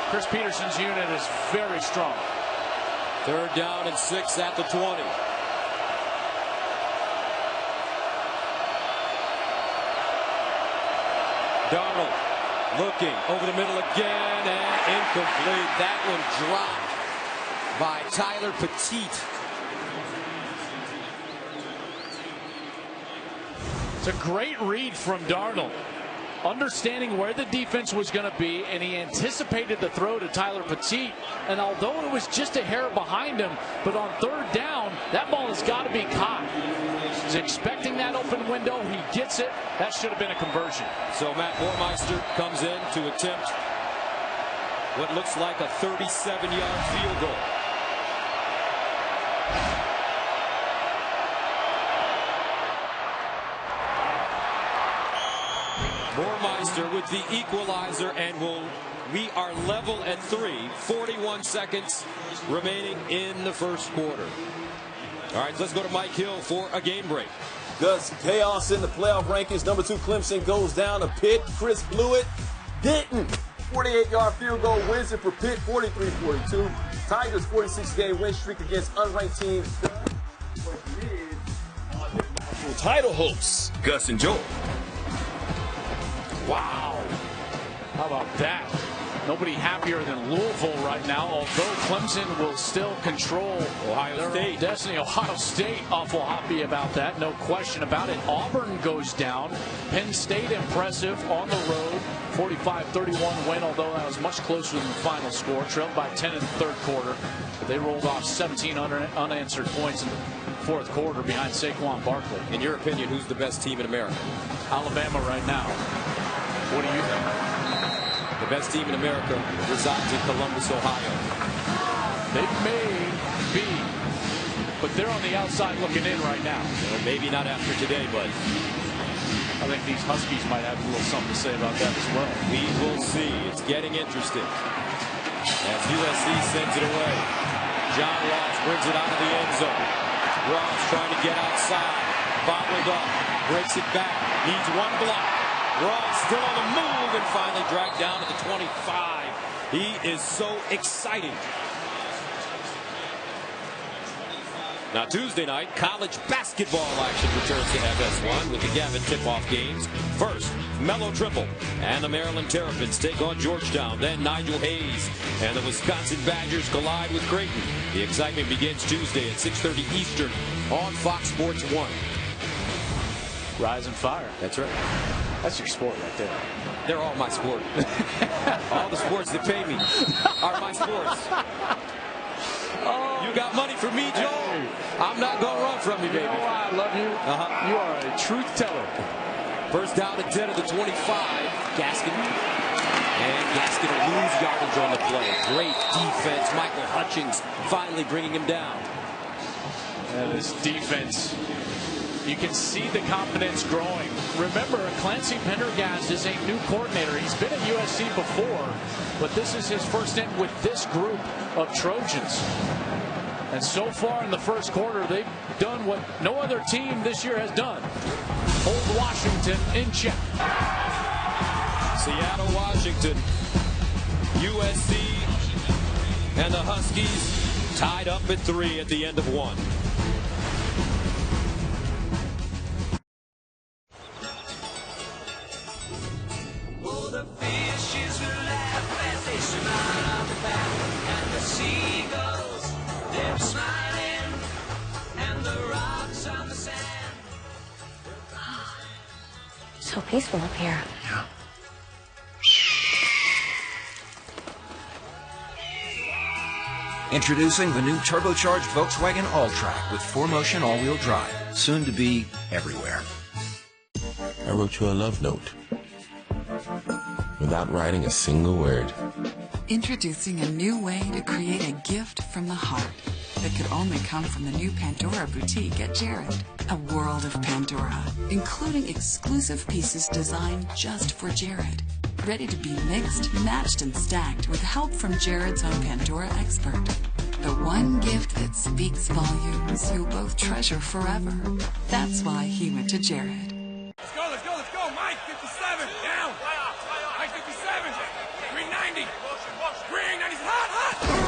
Chris Peterson's unit is very strong. Third down and 6 at the 20. Darnold Looking over the middle again and incomplete. That one dropped by Tyler Petit. It's a great read from Darnold, understanding where the defense was going to be, and he anticipated the throw to Tyler Petit. And although it was just a hair behind him, but on third down, that ball has got to be caught. He's expecting that open window. He gets it. That should have been a conversion. So Matt Bormeister comes in to attempt what looks like a 37-yard field goal. Bormeister with the equalizer, and we are level at 3. 41 seconds remaining in the first quarter. All right, let's go to Mike Hill for a game break. Gus, chaos in the playoff rankings. Number 2 Clemson goes down to Pitt. Chris Blewett didn't. 48-yard field goal wins it for Pitt, 43-42. Tigers' 46-game win streak against unranked teams. Title hopes, Gus and Joel. Wow. How about that? Nobody happier than Louisville right now, although Clemson will still control Ohio State destiny. Ohio State awful happy about that, no question about it. Auburn goes down. Penn State impressive on the road, 45-31 win, although that was much closer than the final score. Trailed by 10 in the third quarter. They rolled off 17 unanswered points in the fourth quarter behind Saquon Barkley. In your opinion, who's the best team in America? Alabama right now. What do you think? The best team in America resides in Columbus, Ohio. They may be, but they're on the outside looking in right now. Well, maybe not after today, but I think these Huskies might have a little something to say about that as well. We will see. It's getting interesting as USC sends it away. John Ross brings it out of the end zone. Ross trying to get outside, bobbled up, breaks it back, needs one block. Ross still on the move and finally dragged down to the 25. He is so exciting. Now Tuesday night, college basketball action returns to FS1 with the Gavin tip-off games. First, Mellow Triple and the Maryland Terrapins take on Georgetown. Then Nigel Hayes and the Wisconsin Badgers collide with Creighton. The excitement begins Tuesday at 6:30 Eastern on Fox Sports 1. Rise and fire. That's right. That's your sport right there. They're all my sport. All the sports that pay me are my sports. You got money for me, Joe? Hey. I'm not going to run from you, baby. You know why I love you? You are a truth teller. First down and 10 of the 25. Gaskin. And Gaskin will lose yardage on the play. Great defense. Michael Hutchings finally bringing him down. And this defense, you can see the confidence growing. Remember, Clancy Pendergast is a new coordinator. He's been at USC before, but this is his first stint with this group of Trojans. And so far in the first quarter, they've done what no other team this year has done. Hold Washington in check. Seattle, Washington, USC, and the Huskies tied up at 3 at the end of 1. So peaceful up here. Yeah. Introducing the new turbocharged Volkswagen All-Track with 4Motion all-wheel drive, soon to be everywhere. I wrote you a love note without writing a single word. Introducing a new way to create a gift from the heart that could only come from the new Pandora boutique at Jared. A world of Pandora, including exclusive pieces designed just for Jared. Ready to be mixed, matched, and stacked with help from Jared's own Pandora expert. The one gift that speaks volumes you'll both treasure forever. That's why he went to Jared. Let's go, let's go, let's go. Mike, 57, down. Mike, 57, 390. 390's hot, hot.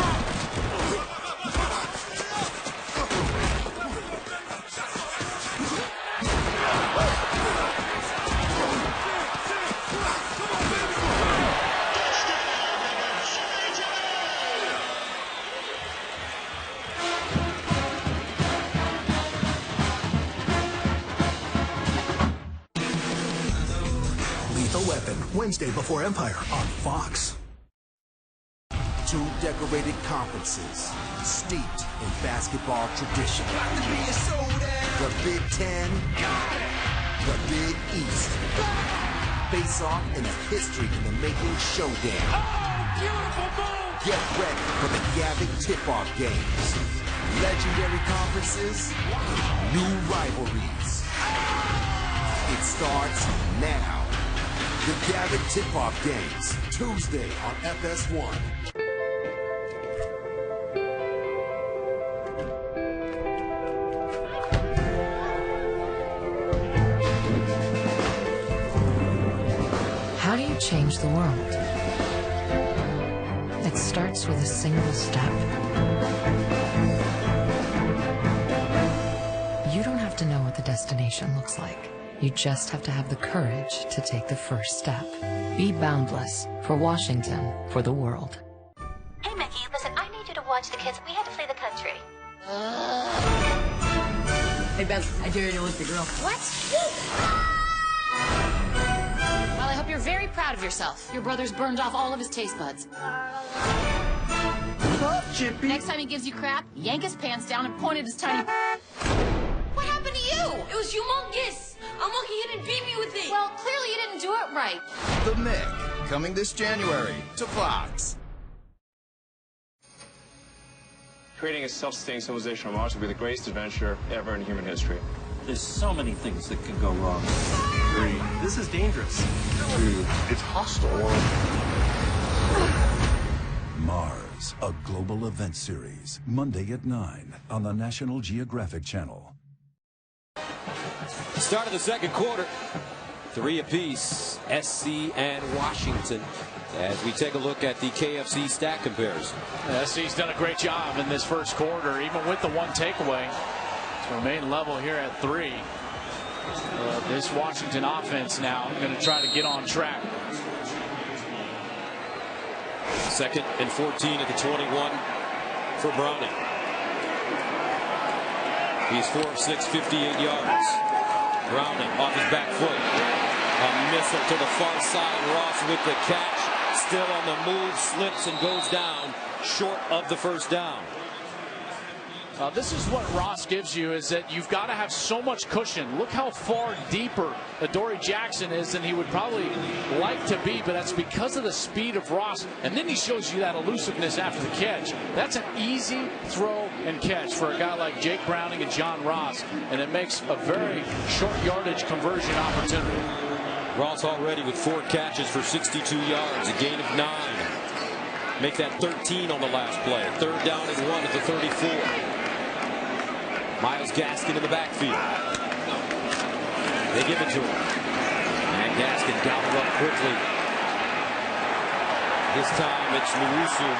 Lethal Weapon, Wednesday before Empire on Fox. Two decorated conferences, steeped in basketball tradition. The Big Ten, the Big East. Face off in a history-in-the-making showdown. Oh, beautiful move! Get ready for the Gavitt tip-off games. Legendary conferences, new rivalries. It starts now. The Gavitt tip-off games, Tuesday on FS1. How do you change the world? It starts with a single step. You don't have to know what the destination looks like. You just have to have the courage to take the first step. Be boundless for Washington, for the world. Hey, Mickey, listen, I need you to watch the kids. We had to flee the country. Hey, Beth, I dare you to lick the girl. What? Well, I hope you're very proud of yourself. Your brother's burned off all of his taste buds. Up, Chippy. Next time he gives you crap, yank his pants down and point at his tiny... What happened to you? It was humongous. I'm lucky he didn't beat me with it. Well, clearly you didn't do it right. The Mick, coming this January to Fox. Creating a self-sustaining civilization on Mars would be the greatest adventure ever in human history. There's so many things that can go wrong. 3, this is dangerous. 2, it's hostile. Mars, a global event series, Monday at 9 on the National Geographic Channel. Start of the second quarter. 3 apiece, SC and Washington. As we take a look at the KFC stat comparison. SC's done a great job in this first quarter, even with the one takeaway. To remain level here at 3. This Washington offense now going to try to get on track. 2nd and 14 at the 21 for Browning. He's 4 of 6, 58 yards. Browning off his back foot. A missile to the far side. Ross with the catch. Still on the move, slips and goes down short of the first down. This is what Ross gives you, is that you've got to have so much cushion. Look how far deeper Adoree Jackson is than he would probably like to be, but that's because of the speed of Ross. And then he shows you that elusiveness after the catch. That's an easy throw and catch for a guy like Jake Browning and John Ross, and it makes a very short yardage conversion opportunity. Ross already with 4 catches for 62 yards, a gain of 9. Make that 13 on the last play. 3rd down and 1 at the 34. Myles Gaskin in the backfield. They give it to him. And Gaskin galloped up quickly. This time it's Luusu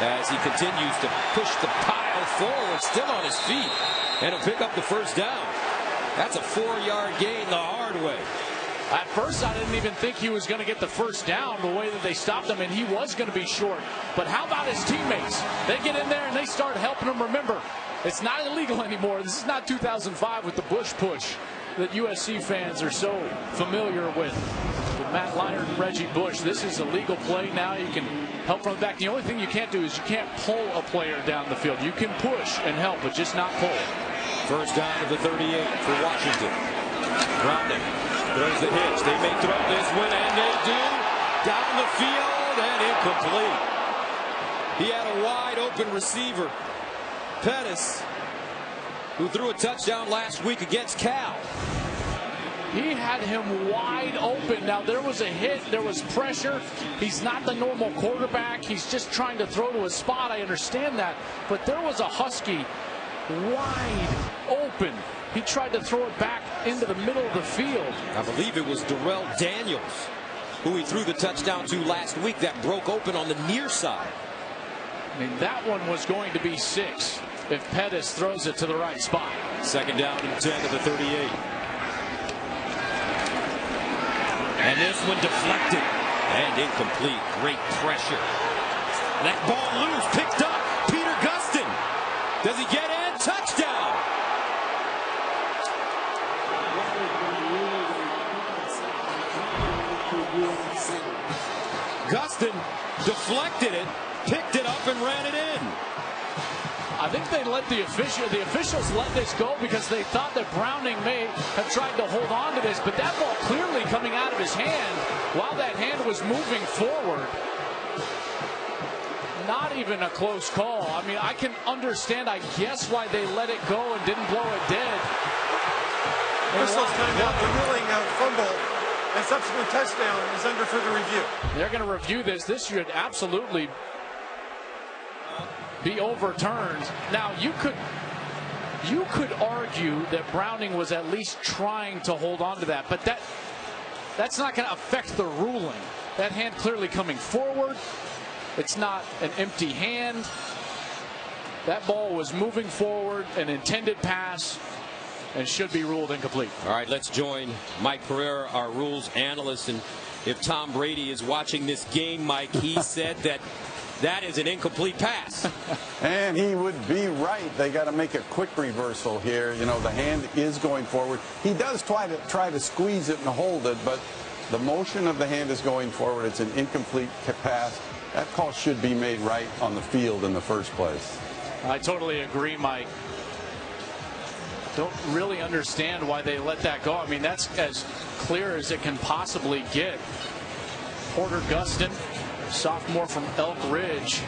as he continues to push the pile forward, still on his feet. And he'll pick up the first down. That's a 4-yard gain the hard way. At first, I didn't even think he was going to get the first down the way that they stopped him, and he was going to be short. But how about his teammates? They get in there and they start helping him. Remember, it's not illegal anymore. This is not 2005 with the Bush push that USC fans are so familiar with Matt Leinart and Reggie Bush. This is a legal play now. You can help from the back. The only thing you can't do is you can't pull a player down the field. You can push and help, but just not pull. First down of the 38 for Washington. Browning throws the hitch. They may throw this one, and they do. Down the field and incomplete. He had a wide open receiver, Pettis, who threw a touchdown last week against Cal. He had him wide open. Now, there was a hit. There was pressure. He's not the normal quarterback. He's just trying to throw to a spot. I understand that. But there was a Husky wide open. He tried to throw it back into the middle of the field. I believe it was Darrell Daniels who he threw the touchdown to last week that broke open on the near side. I mean, that one was going to be 6 if Pettis throws it to the right spot. 2nd down and 10 to the 38. And this one deflected and incomplete. Great pressure. That ball loose, picked up. Peter Gustin. Does he get in? Touchdown. Gustin deflected it, picked it up, and ran it in. I think they let the officials let this go because they thought that Browning may have tried to hold on to this, but that ball clearly coming out of his hand while that hand was moving forward. Not even a close call. I mean, I can understand, I guess, why they let it go and didn't blow it dead. Whistle's timeout. The ruling of fumble and subsequent touchdown is under further review. They're going to review this. This should absolutely be overturned. Now, you could argue that Browning was at least trying to hold on to that, but that's not going to affect the ruling. That hand clearly coming forward. It's not an empty hand. That ball was moving forward, an intended pass, and should be ruled incomplete. All right, let's join Mike Pereira, our rules analyst. And if Tom Brady is watching this game, Mike, he said that is an incomplete pass. And he would be right. They got to make a quick reversal here. You know, the hand is going forward. He does try to squeeze it and hold it, but the motion of the hand is going forward. It's an incomplete pass. That call should be made right on the field in the first place. I totally agree, Mike. Don't really understand why they let that go. I mean, that's as clear as it can possibly get. Porter Gustin, sophomore from Elk Ridge,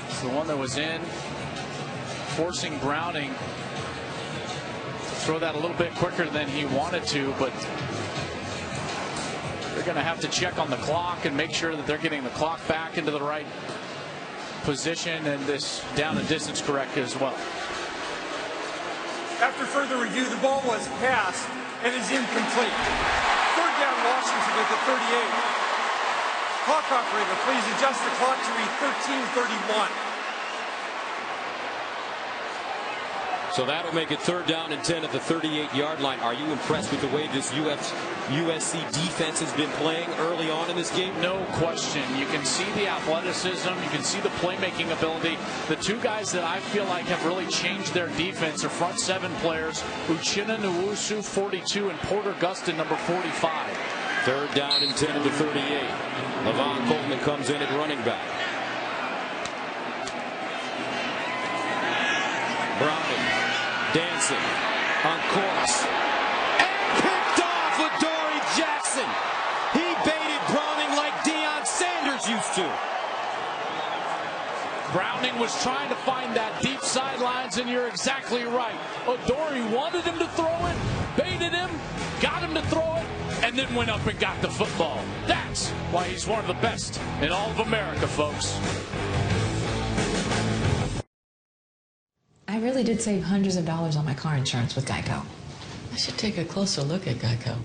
is the one that was in, forcing Browning to throw that a little bit quicker than he wanted to, but they're going to have to check on the clock and make sure that they're getting the clock back into the right position, and this down and distance correct as well. After further review, the ball was passed and is incomplete. Third down, Washington at the 38. Clock operator, please adjust the clock to read 13:31. So that'll make it third down and 10 at the 38-yard line. Are you impressed with the way this USC defense has been playing early on in this game? No question. You can see the athleticism. You can see the playmaking ability. The two guys that I feel like have really changed their defense are front seven players, Uchenna Nwosu, 42, and Porter Gustin, number 45. Third down and 10 at the 38. Levon Coleman comes in at running back. Browning dancing on course and picked off with Dory Jackson. He baited Browning like Deion Sanders used to. Browning was trying to find that deep sidelines, and you're exactly right. O'Dory wanted him to throw it, baited him, got him to throw it, and then went up and got the football. That's why he's one of the best in all of America, folks. I really did save hundreds of dollars on my car insurance with Geico. I should take a closer look at Geico.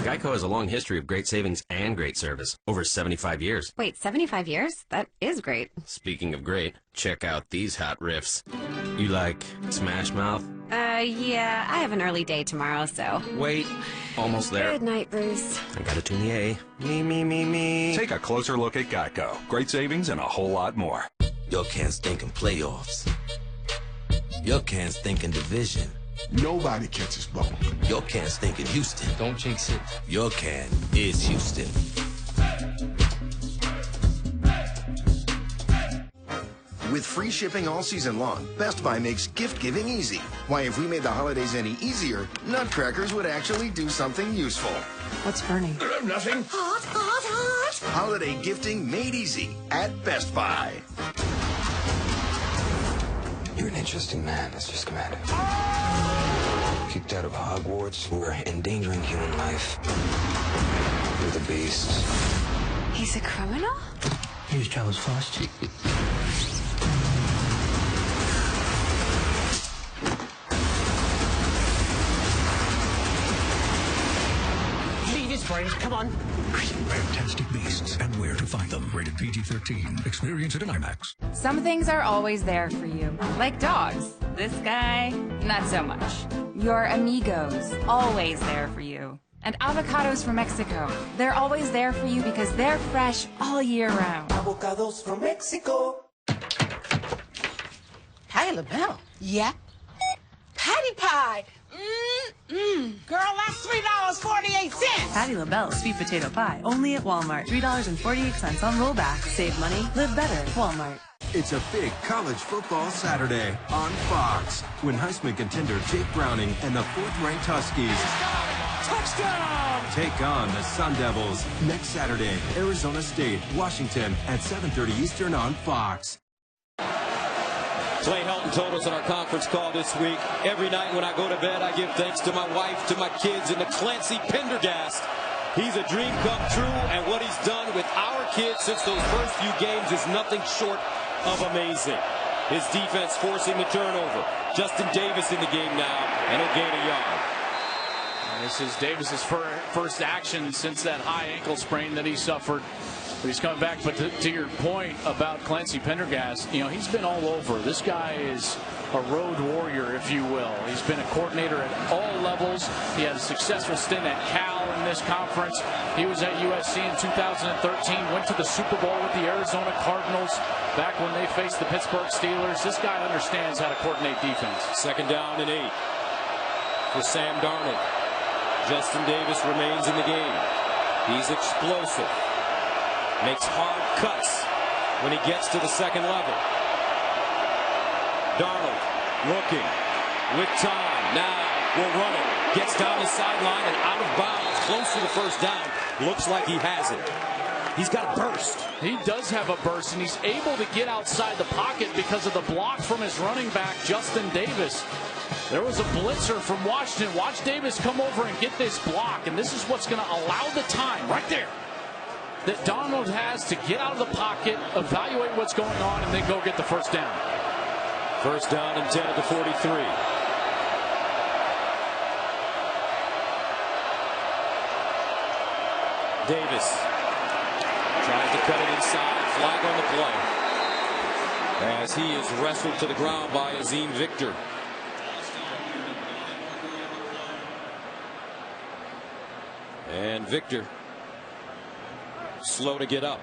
Geico has a long history of great savings and great service. Over 75 years. Wait, 75 years? That is great. Speaking of great, check out these hot riffs. You like Smash Mouth? Yeah, I have an early day tomorrow, so. Wait, almost there. Good night, Bruce. I gotta tune the A. Me. Take a closer look at Geico. Great savings and a whole lot more. Your Can's thinking playoffs. Your Can's thinking division. Nobody catches ball. Your Can's thinking Houston. Don't jinx it. Your Can is Houston. With free shipping all season long, Best Buy makes gift giving easy. Why, if we made the holidays any easier, Nutcrackers would actually do something useful. What's burning? Nothing. Hot. Holiday gifting made easy at Best Buy. You're an interesting man, Mr. Scamander. Kicked out of Hogwarts, we're endangering human life. You're the beast. He's a criminal? His job was fast. Leave his brains, come on. Fantastic Beasts and Where to Find Them. Rated PG-13. Experience it in IMAX. Some things are always there for you, like dogs. This guy, not so much. Your amigos, always there for you. And avocados from Mexico, they're always there for you because they're fresh all year round. Avocados from Mexico. Hey, LaBelle. Yeah? Patty pie. Girl, that's $3 for Patti LaBelle sweet potato pie, only at Walmart. $3.48 on rollback. Save money, live better. Walmart. It's a big college football Saturday on Fox when Heisman contender Jake Browning and the 4th-ranked Huskies Touchdown! take on the Sun Devils next Saturday. Arizona State, Washington at 7:30 Eastern on Fox. Clay Helton told us on our conference call this week, every night when I go to bed, I give thanks to my wife, to my kids, and to Clancy Pendergast. He's a dream come true, and what he's done with our kids since those first few games is nothing short of amazing. His defense forcing the turnover. Justin Davis in the game now, and he'll gain a yard. This is Davis's first action since that high ankle sprain that he suffered. But he's coming back. But to your point about Clancy Pendergast, you know, he's been all over. This guy is a road warrior, if you will. He's been a coordinator at all levels. He had a successful stint at Cal in this conference. He was at USC in 2013, went to the Super Bowl with the Arizona Cardinals back when they faced the Pittsburgh Steelers. This guy understands how to coordinate defense. 2nd down and 8 for Sam Darnold. Justin Davis remains in the game. He's explosive. Makes hard cuts when he gets to the second level. Darnold looking with time. Now will run it. Gets down the sideline and out of bounds. Close to the first down. Looks like he has it. He's got a burst. He does have a burst, and he's able to get outside the pocket because of the block from his running back, Justin Davis. There was a blitzer from Washington. Watch Davis come over and get this block, and this is what's going to allow the time right there that Donald has to get out of the pocket, evaluate what's going on, and then go get the first down. First down and 10 at the 43. Davis tries to cut it inside. Flag on the play as he is wrestled to the ground by Azim Victor. And Victor slow to get up.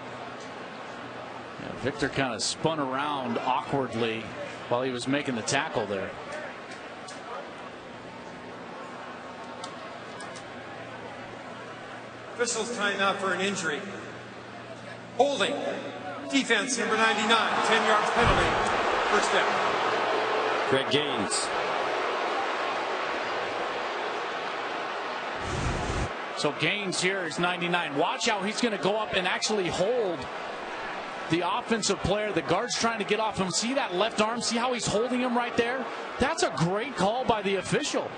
Yeah, Victor kind of spun around awkwardly while he was making the tackle there. Officials time out for an injury. Holding. Defense number 99. 10 yards penalty. First down. Greg Gaines. So Gaines here is 99. Watch how he's going to go up and actually hold the offensive player. The guard's trying to get off him. See that left arm? See how he's holding him right there? That's a great call by the official.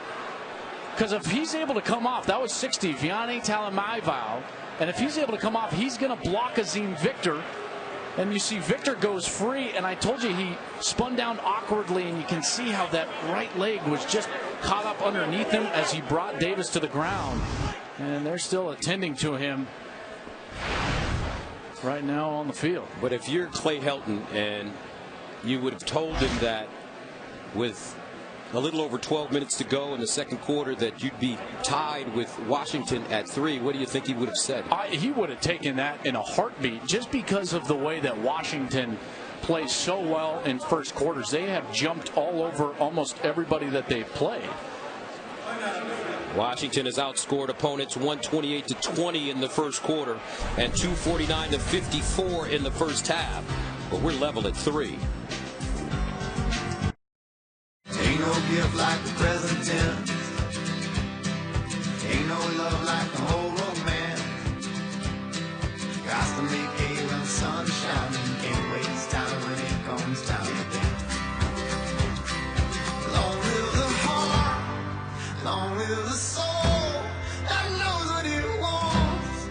Because if he's able to come off, that was 60, Vianney Talamaival. And if he's able to come off, he's going to block Azim Victor. And you see Victor goes free, and I told you he spun down awkwardly, and you can see how that right leg was just caught up underneath him as he brought Davis to the ground. And they're still attending to him right now on the field. But if you're Clay Helton and you would have told him that with a little over 12 minutes to go in the second quarter that you'd be tied with Washington at 3, what do you think he would have said? He would have taken that in a heartbeat just because of the way that Washington plays so well in first quarters. They have jumped all over almost everybody that they've played. Washington has outscored opponents 128-20 in the first quarter and 249-54 in the first half. But we're level at 3. Ain't no gift like the present tense. Ain't no love like the whole romance. Got to make hay when the sun's shining. Can't waste time when it comes time to dance. Long live the heart, long live the soul that knows what it wants.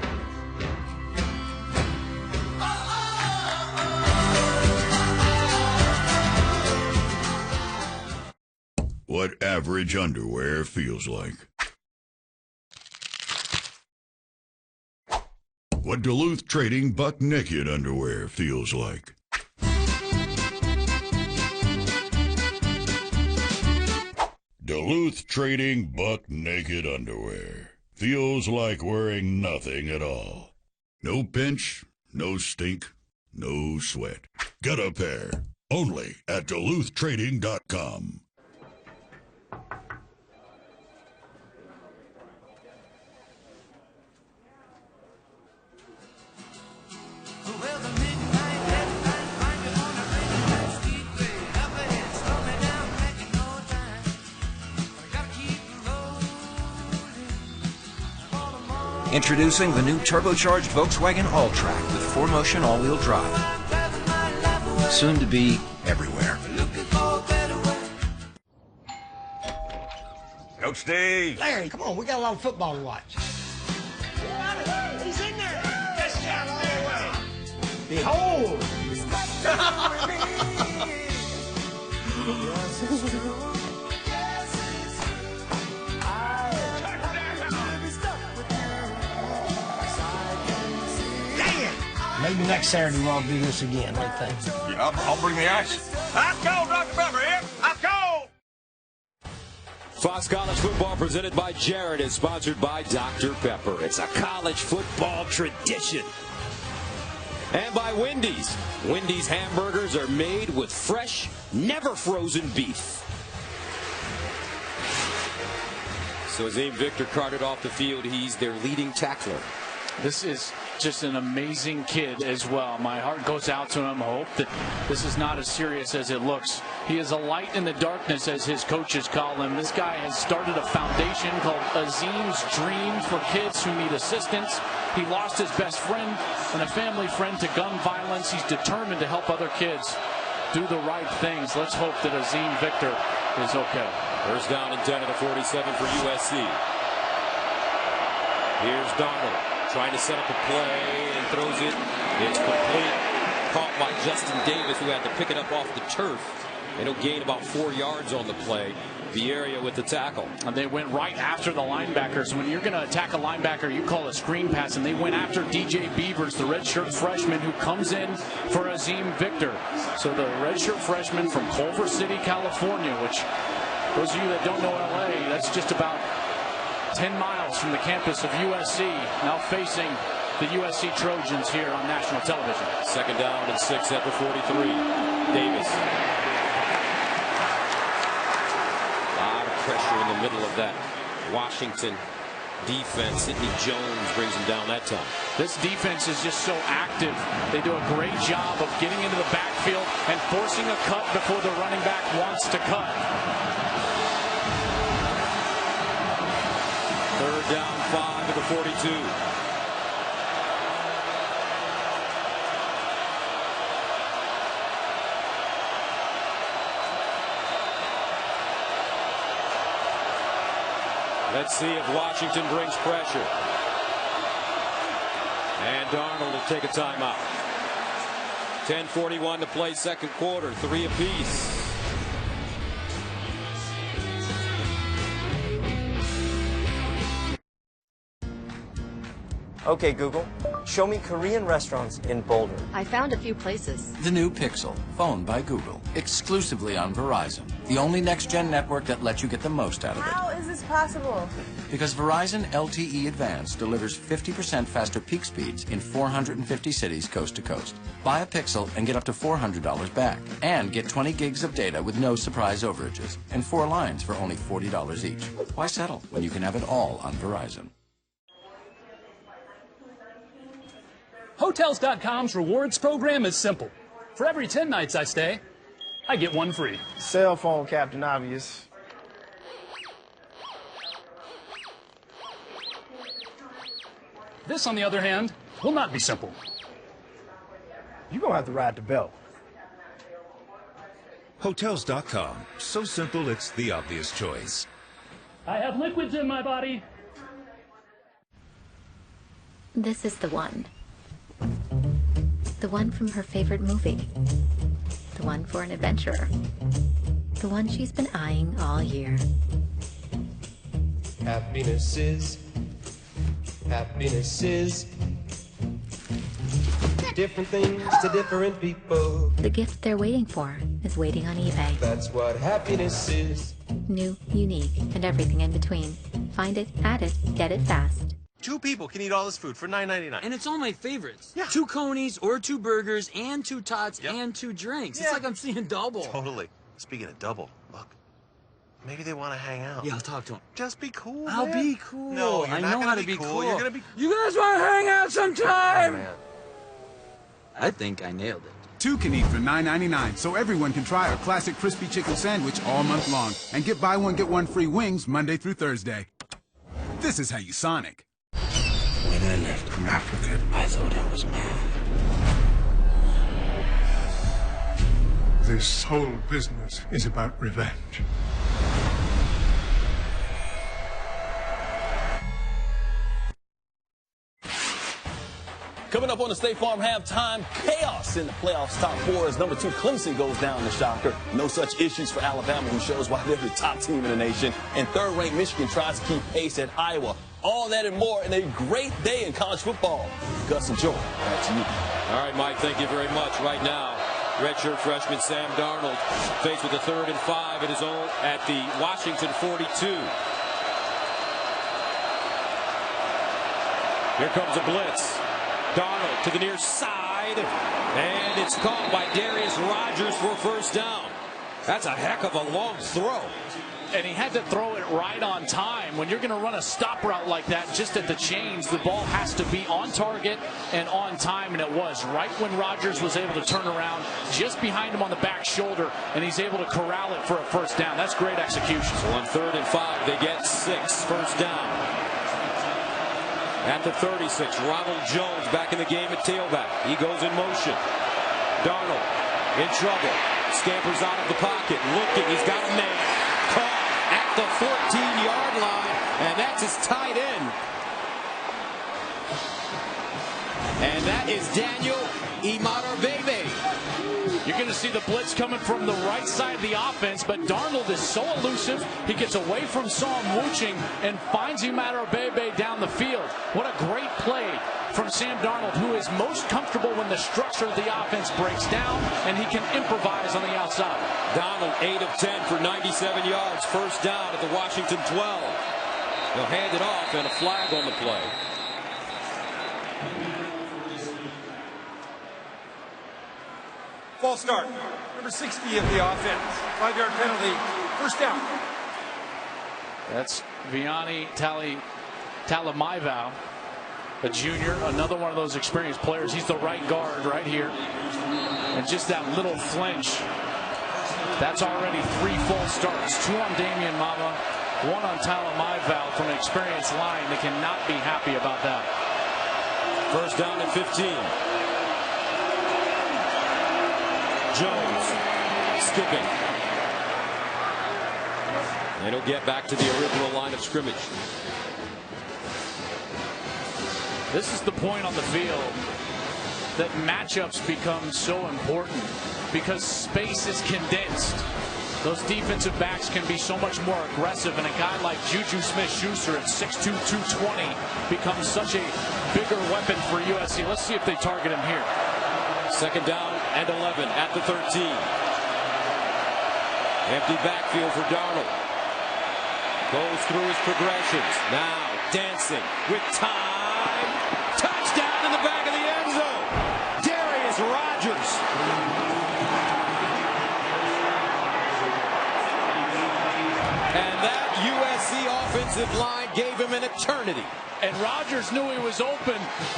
What average underwear feels like. What Duluth Trading Buck Naked underwear feels like. Duluth Trading Buck Naked underwear feels like wearing nothing at all. No pinch, no stink, no sweat. Get a pair only at DuluthTrading.com. Introducing the new turbocharged Volkswagen All-Track with 4Motion all-wheel drive. Soon to be everywhere. Coach Steve. Larry, come on, we got a lot of football to watch. He's in there. Just out of the way. Behold! Maybe next Saturday we'll do this again, I think. Yeah, I'll bring the ice. Let's go, Dr. Pepper here. Let's go. Fox College Football presented by Jared is sponsored by Dr. Pepper. It's a college football tradition. And by Wendy's. Wendy's hamburgers are made with fresh, never frozen beef. So Azim Victor carted off the field. He's their leading tackler. This is just an amazing kid as well. My heart goes out to him. I hope that this is not as serious as it looks. He is a light in the darkness, as his coaches call him. This guy has started a foundation called Azim's Dream for kids who need assistance. He lost his best friend and a family friend to gun violence. He's determined to help other kids do the right things. Let's hope that Azim Victor is okay. First down and 10 at the 47 for USC. Here's Donald. Trying to set up a play and throws it. It's complete. Caught by Justin Davis, who had to pick it up off the turf. And he'll gain about 4 yards on the play. The area with the tackle. And they went right after the linebackers. When you're going to attack a linebacker, you call a screen pass. And they went after DJ Beavers, the redshirt freshman who comes in for Azim Victor. So the redshirt freshman from Culver City, California, which those of you that don't know LA, that's just about 10 miles from the campus of USC, now facing the USC Trojans here on national television. Second down and 6 at the 43. Davis. A lot of pressure in the middle of that Washington defense. Sidney Jones brings him down that time. This defense is just so active. They do a great job of getting into the backfield and forcing a cut before the running back wants to cut. Third down, 5 at the 42. Let's see if Washington brings pressure. And Darnold will take a timeout. 10:41 to play, second quarter, 3 apiece. Okay, Google, show me Korean restaurants in Boulder. I found a few places. The new Pixel, phone by Google, exclusively on Verizon. The only next-gen network that lets you get the most out of it. How is this possible? Because Verizon LTE Advanced delivers 50% faster peak speeds in 450 cities coast to coast. Buy a Pixel and get up to $400 back. And get 20 gigs of data with no surprise overages. And 4 lines for only $40 each. Why settle when you can have it all on Verizon? Hotels.com's rewards program is simple. For every 10 nights I stay, I get 1 free. Cell phone, Captain Obvious. This, on the other hand, will not be simple. You're going to have to ride the belt. Hotels.com. So simple, it's the obvious choice. I have liquids in my body. This is the one. The one from her favorite movie. The one for an adventurer. The one she's been eyeing all year. Happiness is different things to different people. The gift they're waiting for is waiting on eBay. That's what happiness is. New, unique, and everything in between. Find it, add it, get it fast. 2 people can eat all this food for $9.99. And it's all my favorites. Yeah. 2 conies or 2 burgers and 2 tots and 2 drinks. Yeah. It's like I'm seeing double. Totally. Speaking of double, look. Maybe they want to hang out. Yeah, I'll talk to them. Just be cool, I'll man. be cool. No, you're I not know gonna how to be cool. You're gonna be. You guys want to hang out sometime? Oh, man. I think I nailed it. 2 can eat for $9.99, so everyone can try our classic crispy chicken sandwich all month long and get buy one, get one free wings Monday through Thursday. This is how you Sonic. When I left Africa, I thought I was mad. This whole business is about revenge. Coming up on the State Farm halftime, chaos in the playoffs. Top four as number 2 Clemson goes down the shocker. No such issues for Alabama, who shows why they're the top team in the nation. And third-ranked Michigan tries to keep pace at Iowa. All that and more in a great day in college football. Gus and Joe, back to you. All right, Mike, thank you very much. Right now, redshirt freshman Sam Darnold faced with a 3rd and 5 at his own at the Washington 42. Here comes a blitz. Darnold to the near side, and it's caught by Darius Rogers for a first down. That's a heck of a long throw. And he had to throw it right on time. When you're going to run a stop route like that, just at the chains, the ball has to be on target and on time, and it was. Right when Rodgers was able to turn around, just behind him on the back shoulder, and he's able to corral it for a first down. That's great execution. So on 3rd and 5, they get 6, first down. At the 36, Ronald Jones back in the game at tailback. He goes in motion. Darnold in trouble. Scampers out of the pocket. Looking. He's got a man. Caught at the 14-yard line. And that's his tight end. And that is Daniel Imadarbebe. You're going to see the blitz coming from the right side of the offense, but Darnold is so elusive. He gets away from Psalm Wuching and finds Imadarbebe down the field. What a great play from Sam Darnold, who is most comfortable when the structure of the offense breaks down and he can improvise on the outside. Darnold 8 of 10 for 97 yards. First down at the Washington 12. They'll hand it off and a flag on the play. False start. Number 60 of the offense. 5-yard penalty. First down. That's Vianney Talamaiva, a junior, another one of those experienced players. He's the right guard right here. And just that little flinch. That's already 3 false starts. 2 on Damian Mama, 1 on Talamaiva from an experienced line. They cannot be happy about that. First down at 15. Jones skipping. And he'll get back to the original line of scrimmage. This is the point on the field that matchups become so important because space is condensed. Those defensive backs can be so much more aggressive, and a guy like Juju Smith-Schuster at 6'2", 220 becomes such a bigger weapon for USC. Let's see if they target him here. Second down and 11 at the 13. Empty backfield for Darnold. Goes through his progressions. Now dancing with time. Touchdown in the back of the end zone. Darius Rogers. And that USC offensive line gave him an eternity. And Rodgers knew he was open.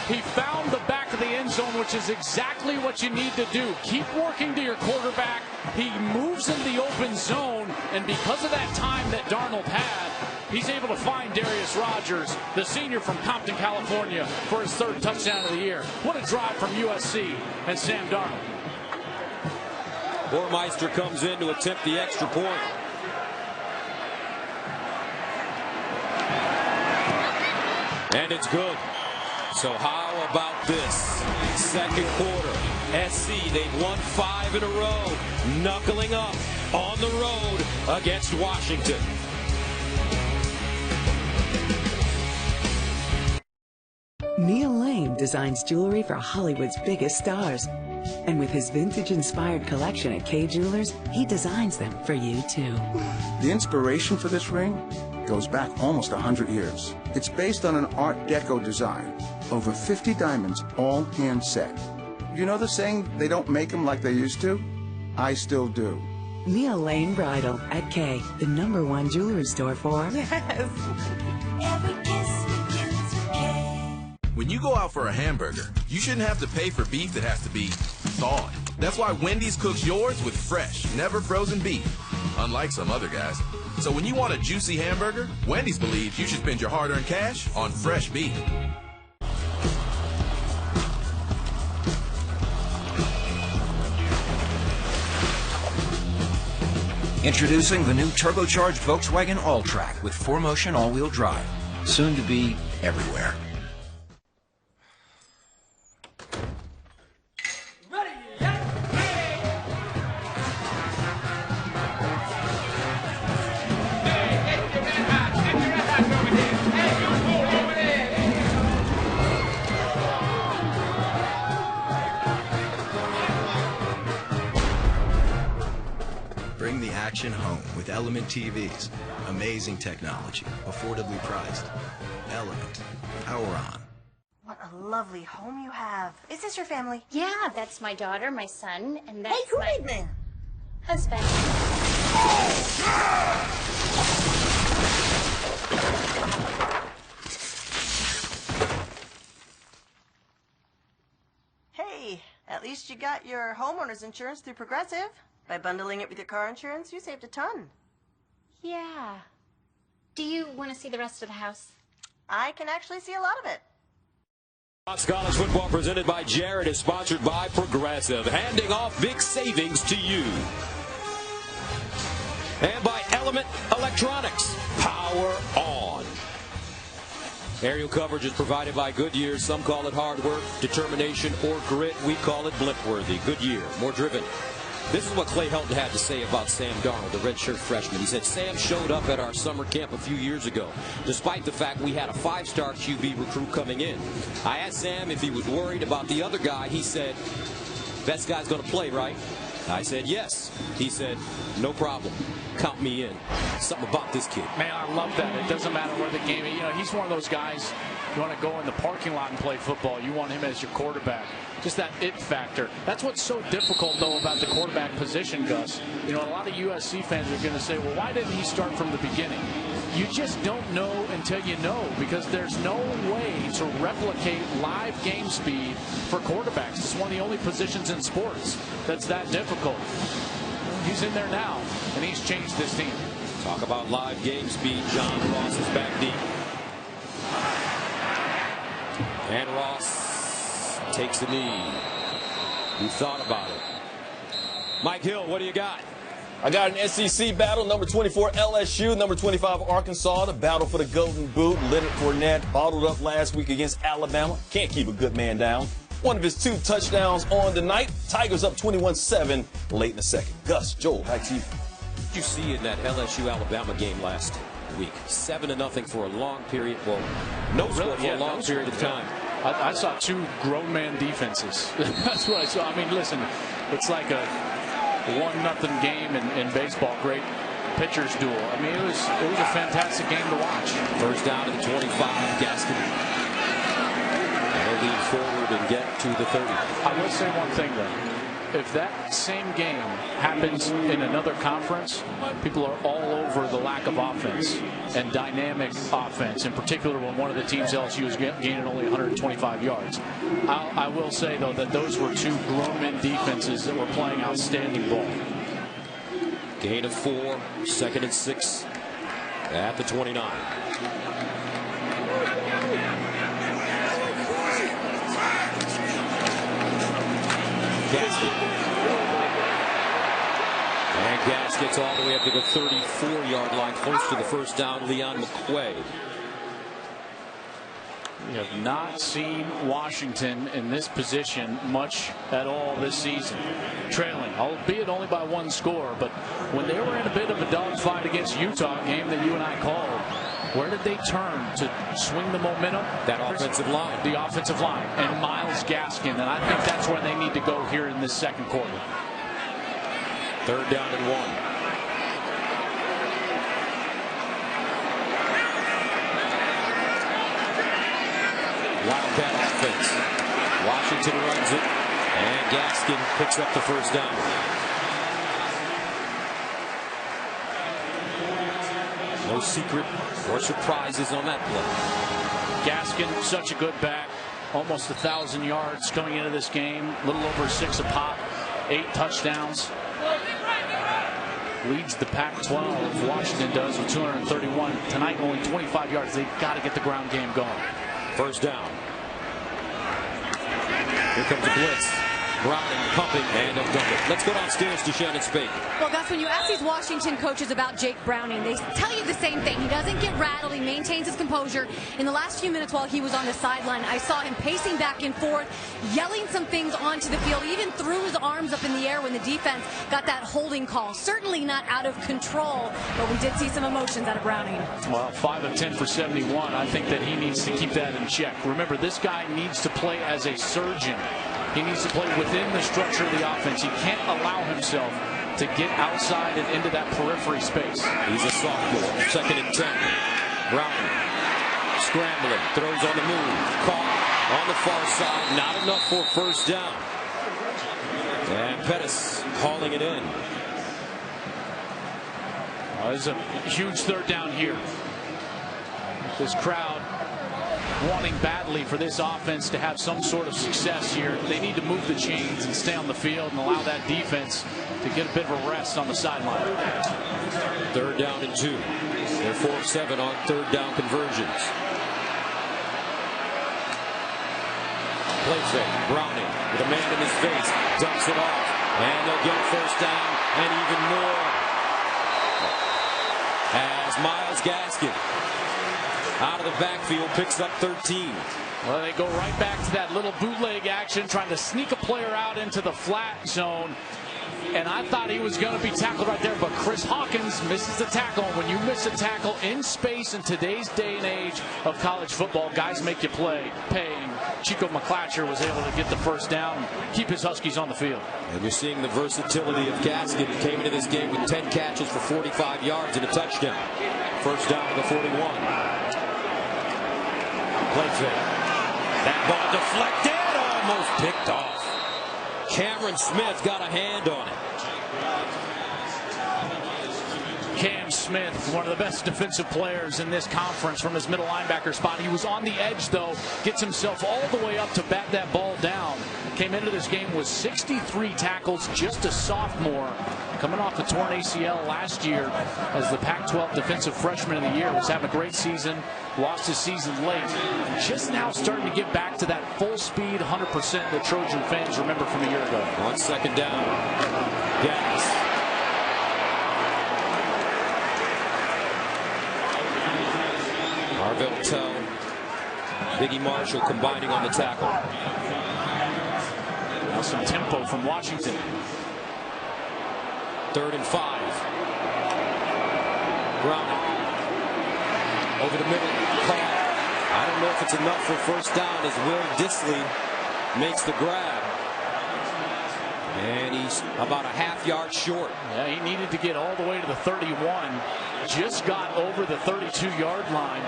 He found the back of the end zone, which is exactly what you need to do. Keep working to your quarterback. He moves in the open zone, and because of that time that Darnold had, he's able to find Darius Rogers, the senior from Compton, California, for his 3rd touchdown of the year. What a drive from USC and Sam Darnold. Bormeister comes in to attempt the extra point. And it's good. So how about this? Second quarter. SC, they've won 5 in a row. Knuckling up on the road against Washington. Neil Lane designs jewelry for Hollywood's biggest stars. And with his vintage-inspired collection at Kay Jewelers, he designs them for you, too. The inspiration for this ring goes back almost 100 years. It's based on an Art Deco design. Over 50 diamonds, all hand set. You know the saying, they don't make them like they used to? I still do. Neil Lane Bridal at Kay, the #1 jewelry store for... Yes! Every kiss begins with Kay. When you go out for a hamburger, you shouldn't have to pay for beef that has to be thawed. That's why Wendy's cooks yours with fresh, never frozen beef, unlike some other guys. So when you want a juicy hamburger, Wendy's believes you should spend your hard-earned cash on fresh beef. Introducing the new turbocharged Volkswagen All-Track with 4Motion all-wheel drive. Soon to be everywhere. Bring the action home with Element TVs. Amazing technology, affordably priced. Element. Power on. What a lovely home you have. Is this your family? Yeah, that's my daughter, my son, and that's Hey, who my made them? husband. Hey, at least you got your homeowner's insurance through Progressive. By bundling it with your car insurance, you saved a ton. Yeah. Do you want to see the rest of the house? I can actually see a lot of it. College football presented by Jared is sponsored by Progressive, handing off big savings to you. And by Element Electronics, power on. Aerial coverage is provided by Goodyear. Some call it hard work, determination, or grit. We call it blimp-worthy. Goodyear, more driven. This is what Clay Helton had to say about Sam Darnold, the redshirt freshman. He said, Sam showed up at our summer camp a few years ago, despite the fact we had a 5-star QB recruit coming in. I asked Sam if he was worried about the other guy. He said, best guy's going to play, right? I said, yes. He said, no problem. Count me in. Something about this kid. Man, I love that. It doesn't matter where the game is. You know, he's one of those guys, you want to go in the parking lot and play football. You want him as your quarterback. Just that it factor. That's what's so difficult, though, about the quarterback position, Gus. You know, a lot of USC fans are going to say, well, why didn't he start from the beginning? You just don't know until you know, because there's no way to replicate live game speed for quarterbacks. It's one of the only positions in sports that's that difficult. He's in there now, and he's changed this team. Talk about live game speed. John Ross is back deep. And Ross takes a knee. He thought about it. Mike Hill, what do you got? I got an SEC battle. Number 24 LSU, number 25 Arkansas. The battle for the Golden Boot. Leonard Fournette bottled up last week against Alabama. Can't keep a good man down. One of his 2 touchdowns on the night. Tigers up 21-7 late in the second. Gus, Joel, back to you. What did you see in that LSU-Alabama game last week? 7-0 for a long period. Well, no score for a long period of time. I saw 2 grown man defenses. That's what I saw. I mean, listen, it's like a 1-0 game in baseball. Great pitchers duel. I mean, it was a fantastic game to watch. First down to the 25. Gaston. They'll lean forward and get to the 30. I will say one thing, though. If that same game happens in another conference, people are all over the lack of offense and dynamic offense, in particular when one of the teams LSU is gaining only 125 yards. I will say, though, that those were 2 grown men defenses that were playing outstanding ball. Gain of 4, 2nd and 6 at the 29. Gaston. And Gas gets all the way up to the 34-yard line, close to the first down. Leon McQuay. We have not seen Washington in this position much at all this season. Trailing, albeit only by 1 score, but when they were in a bit of a dogfight against Utah, a game that you and I called, where did they turn to swing the momentum? That offensive line. The offensive line. And Myles Gaskin. And I think that's where they need to go here in this second quarter. 3rd down and 1. Wildcat offense. Washington runs it. And Gaskin picks up the first down. No secret or surprises on that play. Gaskin, such a good back. Almost 1,000 yards coming into this game. A little over 6 a pop. 8 touchdowns. Leads the Pac-12. Washington does with 231. Tonight only 25 yards. They've got to get the ground game going. First down. Here comes a blitz. Browning pumping, and they'll dump it. Let's go downstairs to Shannon Spake. Well, Gus, when you ask these Washington coaches about Jake Browning, they tell you the same thing. He doesn't get rattled. He maintains his composure. In the last few minutes while he was on the sideline, I saw him pacing back and forth, yelling some things onto the field. He even threw his arms up in the air when the defense got that holding call. Certainly not out of control, but we did see some emotions out of Browning. Well, 5 of 10 for 71. I think that he needs to keep that in check. Remember, this guy needs to play as a surgeon. He needs to play within the structure of the offense. He can't allow himself to get outside and into that periphery space. He's a sophomore. 2nd and 10. Browning scrambling, throws on the move, caught on the far side, not enough for first down. And Pettis hauling it in. There's a huge 3rd down here. This crowd wanting badly for this offense to have some sort of success here. They need to move the chains and stay on the field and allow that defense to get a bit of a rest on the sideline. 3rd down and 2. They're 4 of 7 on 3rd down conversions. Play fake. Browning with a man in his face. Dumps it off. And they'll get a first down and even more. As Myles Gaskin out of the backfield picks up 13. Well, they go right back to that little bootleg action, trying to sneak a player out into the flat zone. And I thought he was going to be tackled right there, but Chris Hawkins misses the tackle. When you miss a tackle in space in today's day and age of college football, guys make you pay. And Chico McClatcher was able to get the first down and keep his Huskies on the field. And you're seeing the versatility of Gaskin. He came into this game with 10 catches for 45 yards and a touchdown. First down to the 41. Play fake. That ball deflected, almost picked off. Cameron Smith got a hand on it. Cam Smith, one of the best defensive players in this conference from his middle linebacker spot. He was on the edge, though, gets himself all the way up to bat that ball down. Came into this game with 63 tackles, just a sophomore, coming off the torn ACL last year as the Pac-12 Defensive Freshman of the Year. Was having a great season, lost his season late. Just now starting to get back to that full speed 100% that Trojan fans remember from a year ago. On 2nd down, Gas. Arvell Tell, Biggie Marshall combining on the tackle. Now some tempo from Washington. 3rd and 5. Browning over the middle, caught. I don't know if it's enough for first down as Will Dissly makes the grab. And he's about a half-yard short. Yeah, he needed to get all the way to the 31. Just got over the 32-yard line.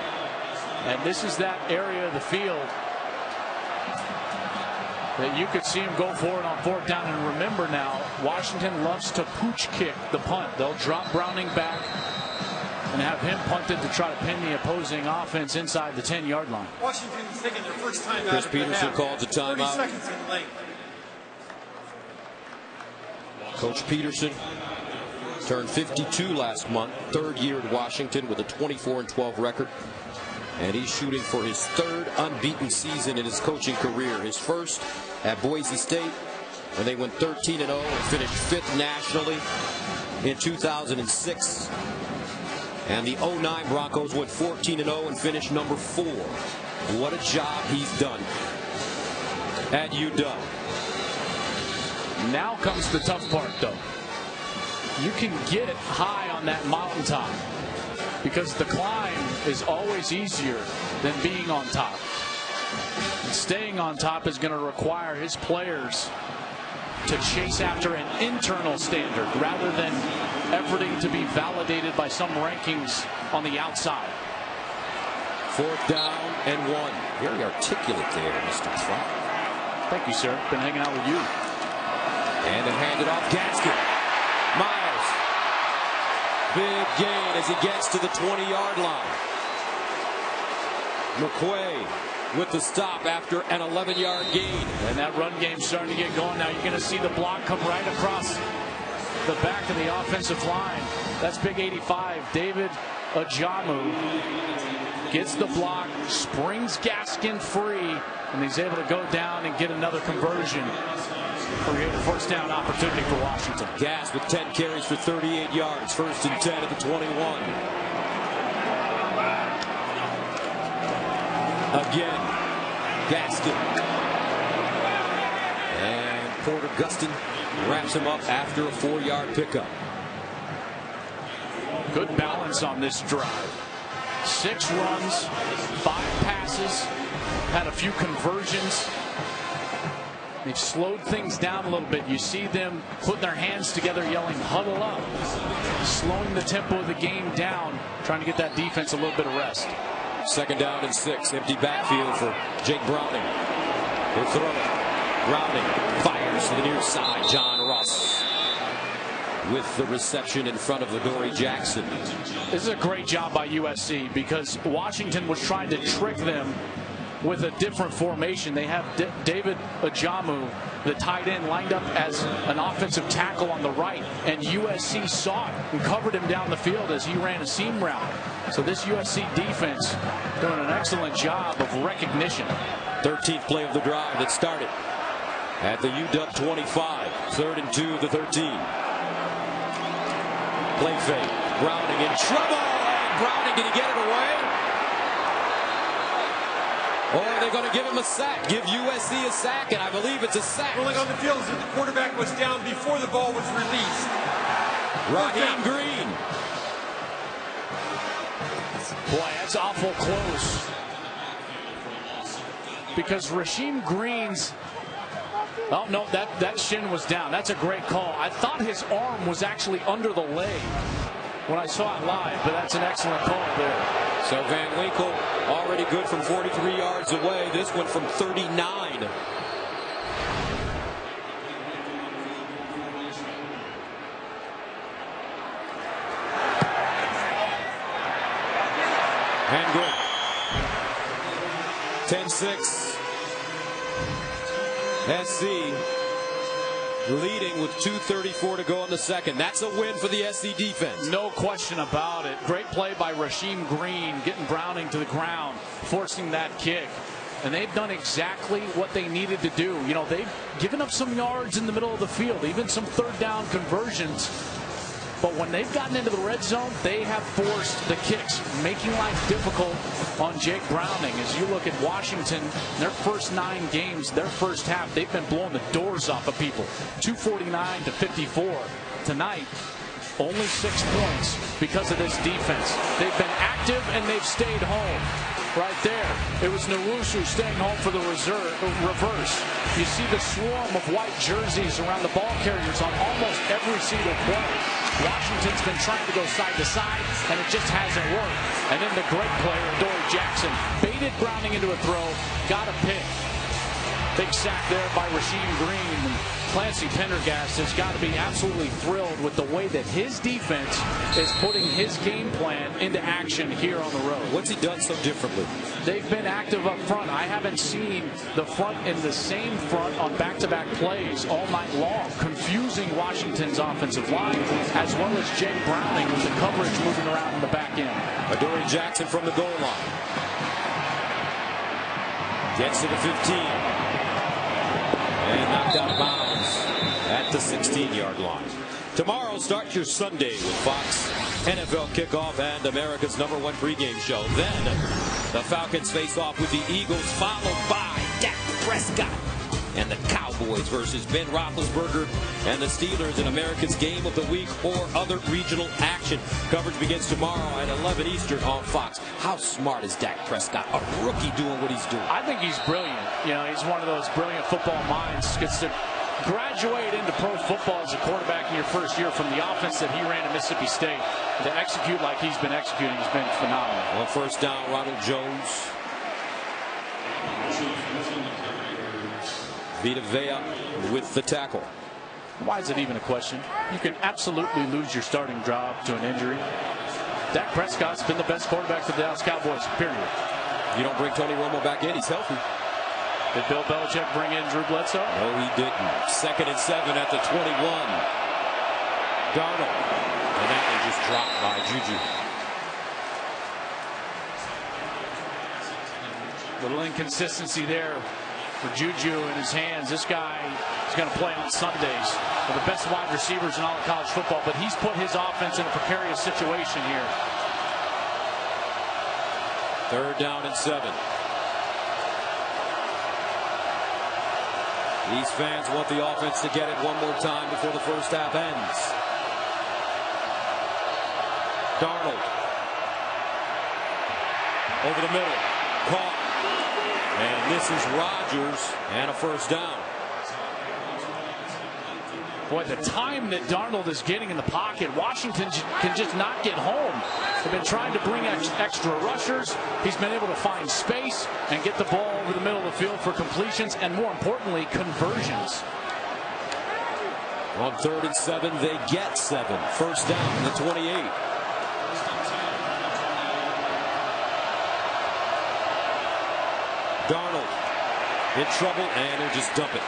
And this is that area of the field that you could see him go for it on 4th down. And remember now, Washington loves to pooch kick the punt. They'll drop Browning back and have him punted to try to pin the opposing offense inside the 10-yard line. Washington's taking their first time out. Chris Peterson calls a timeout. 30 seconds in late. Coach Peterson turned 52 last month, 3rd year at Washington with a 24-12 record. And he's shooting for his 3rd unbeaten season in his coaching career. His first at Boise State, when they went 13-0 and finished 5th nationally in 2006. And the 09 Broncos went 14-0 and finished number 4. What a job he's done at UW. Now comes the tough part, though. You can get high on that mountaintop because the climb is always easier than being on top. And staying on top is going to require his players to chase after an internal standard rather than efforting to be validated by some rankings on the outside. 4th down and 1. Very articulate there, Mr. Trump. Thank you, sir. Been hanging out with you. And then handed off Gaskin. Myles. Big gain as he gets to the 20-yard line. McQuay with the stop after an 11-yard gain. And that run game's starting to get going now. You're going to see the block come right across the back of the offensive line. That's big 85, David Ajamu. gets the block, springs Gaskin free, and he's able to go down and get another conversion. Create a first down opportunity for Washington. Gas with 10 carries for 38 yards. 1st and 10 at the 21. Again, Gaskin. And Porter Gustin wraps him up after a 4-yard pickup. Good balance on this drive. 6 runs, 5 passes, had a few conversions. They've slowed things down a little bit. You see them putting their hands together yelling, huddle up. Slowing the tempo of the game down, trying to get that defense a little bit of rest. 2nd down and 6. Empty backfield for Jake Browning. He'll throw it. Browning fires to the near side. John Ross with the reception in front of Adoree Jackson. This is a great job by USC because Washington was trying to trick them with a different formation. They have David Ajamu, the tight end, lined up as an offensive tackle on the right, and USC saw it and covered him down the field as he ran a seam route. So this USC defense doing an excellent job of recognition. 13th play of the drive that started at the UW 25. 3rd and 2 of the 13. Play fake. Browning in trouble. Browning, did he get it away? Or are they going to give him a sack? Give USC a sack, and I believe it's a sack. Ruling on the field is that the quarterback was down before the ball was released. Raheem Green. Boy, that's awful close. Because Rasheem Green's... Oh, no, that shin was down. That's a great call. I thought his arm was actually under the leg when I saw it live, but that's an excellent call there. So Van Winkle already good from 43 yards away. This one from 39. And good. 10-6. SC leading with 2:34 to go in the second. That's a win for the SC defense. No question about it. Great play by Rasheem Green, getting Browning to the ground, forcing that kick. And they've done exactly what they needed to do. You know, they've given up some yards in the middle of the field, even some 3rd down conversions. But when they've gotten into the red zone, they have forced the kicks, making life difficult on Jake Browning. As you look at Washington, their first 9 games, their first half, they've been blowing the doors off of people. 249-54. Tonight, only 6 points because of this defense. They've been active and they've stayed home. Right there, it was Nwosu staying home for the reverse. You see the swarm of white jerseys around the ball carriers on almost every single play. Washington's been trying to go side to side, and it just hasn't worked. And then the great player, Adoree Jackson, baited Browning into a throw, got a pick. Big sack there by Rasheem Green. And Clancy Pendergast has got to be absolutely thrilled with the way that his defense is putting his game plan into action here on the road. What's he done so differently? They've been active up front. I haven't seen the front in the same front on back-to-back plays all night long, confusing Washington's offensive line, as well as Jake Browning with the coverage moving around in the back end. Adoree Jackson from the goal line. Gets to the 15. And knocked out of bounds at the 16-yard line. Tomorrow, start your Sunday with Fox NFL Kickoff and America's #1 pregame show. Then, the Falcons face off with the Eagles, followed by Dak Prescott and the Cowboys versus Ben Roethlisberger and the Steelers in America's Game of the Week or other regional action. Coverage begins tomorrow at 11 Eastern on Fox. How smart is Dak Prescott? A rookie doing what he's doing. I think he's brilliant. You know, he's one of those brilliant football minds. Gets to graduate into pro football as a quarterback in your first year from the offense that he ran at Mississippi State. To execute like he's been executing has been phenomenal. On 1st down, Ronald Jones. Vita Vea with the tackle. Why is it even a question? You can absolutely lose your starting job to an injury. Dak Prescott's been the best quarterback for the Dallas Cowboys, period. You don't bring Tony Romo back in, he's healthy. Did Bill Belichick bring in Drew Bledsoe? No, he didn't. 2nd and 7 at the 21. Darnold. And that one just dropped by Juju. Little inconsistency there for Juju in his hands. This guy is going to play on Sundays. One of the best wide receivers in all of college football, but he's put his offense in a precarious situation here. 3rd down and 7. These fans want the offense to get it one more time before the first half ends. Darnold. Over the middle. Caught. And this is Rodgers and a first down. Boy, the time that Darnold is getting in the pocket, Washington can just not get home. They've been trying to bring extra rushers. He's been able to find space and get the ball over the middle of the field for completions and, more importantly, conversions. On 3rd and 7, they get 7. First down, the 28. Darnold in trouble, and they'll just dump it.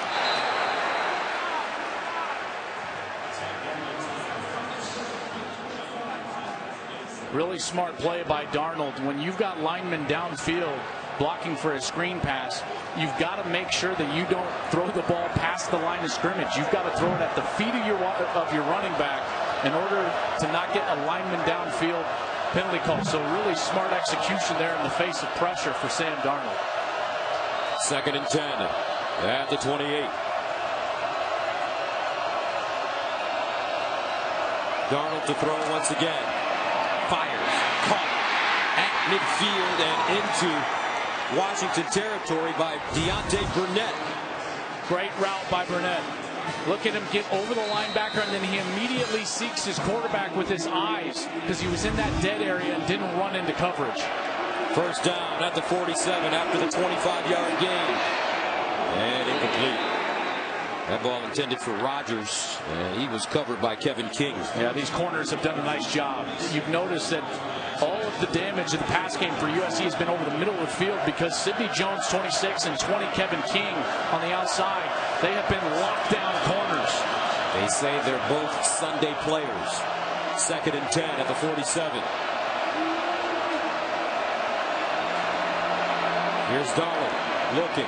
Really smart play by Darnold. When you've got linemen downfield blocking for a screen pass, you've got to make sure that you don't throw the ball past the line of scrimmage. You've got to throw it at the feet of your running back in order to not get a lineman downfield penalty call. So really smart execution there in the face of pressure for Sam Darnold. 2nd and 10 at the 28. Darnold to throw once again. Fires. Caught at midfield and into Washington territory by Deontay Burnett. Great route by Burnett. Look at him get over the linebacker, and then he immediately seeks his quarterback with his eyes because he was in that dead area and didn't run into coverage. First down at the 47 after the 25-yard gain. And incomplete. That ball intended for Rodgers, and he was covered by Kevin King. Yeah, these corners have done a nice job. You've noticed that all of the damage of the pass game for USC has been over the middle of the field because Sidney Jones, 26, and 20 Kevin King on the outside. They have been locked down corners. They say they're both Sunday players. 2nd and 10 at the 47. Here's Darnold looking.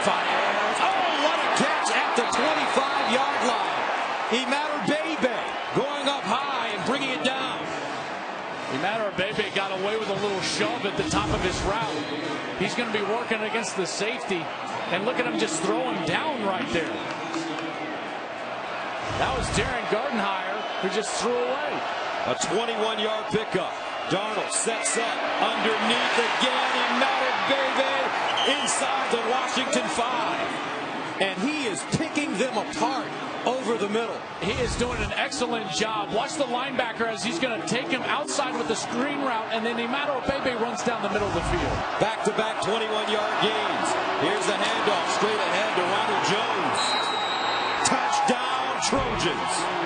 Fires. Oh, what a catch at the 25-yard line. Imatorbhebhe going up high and bringing it down. Imatorbhebhe got away with a little shove at the top of his route. He's going to be working against the safety. And look at him just throw him down right there. That was Darren Gardenhire who just threw away. A 21-yard pickup. Darnold sets up underneath again. Imatorbhebhe inside the Washington 5. And he is picking them apart over the middle. He is doing an excellent job. Watch the linebacker as he's going to take him outside with the screen route, and then Imatorbhebhe runs down the middle of the field. Back-to-back 21-yard gains. Here's the handoff straight ahead to Ronald Jones. Touchdown, Trojans.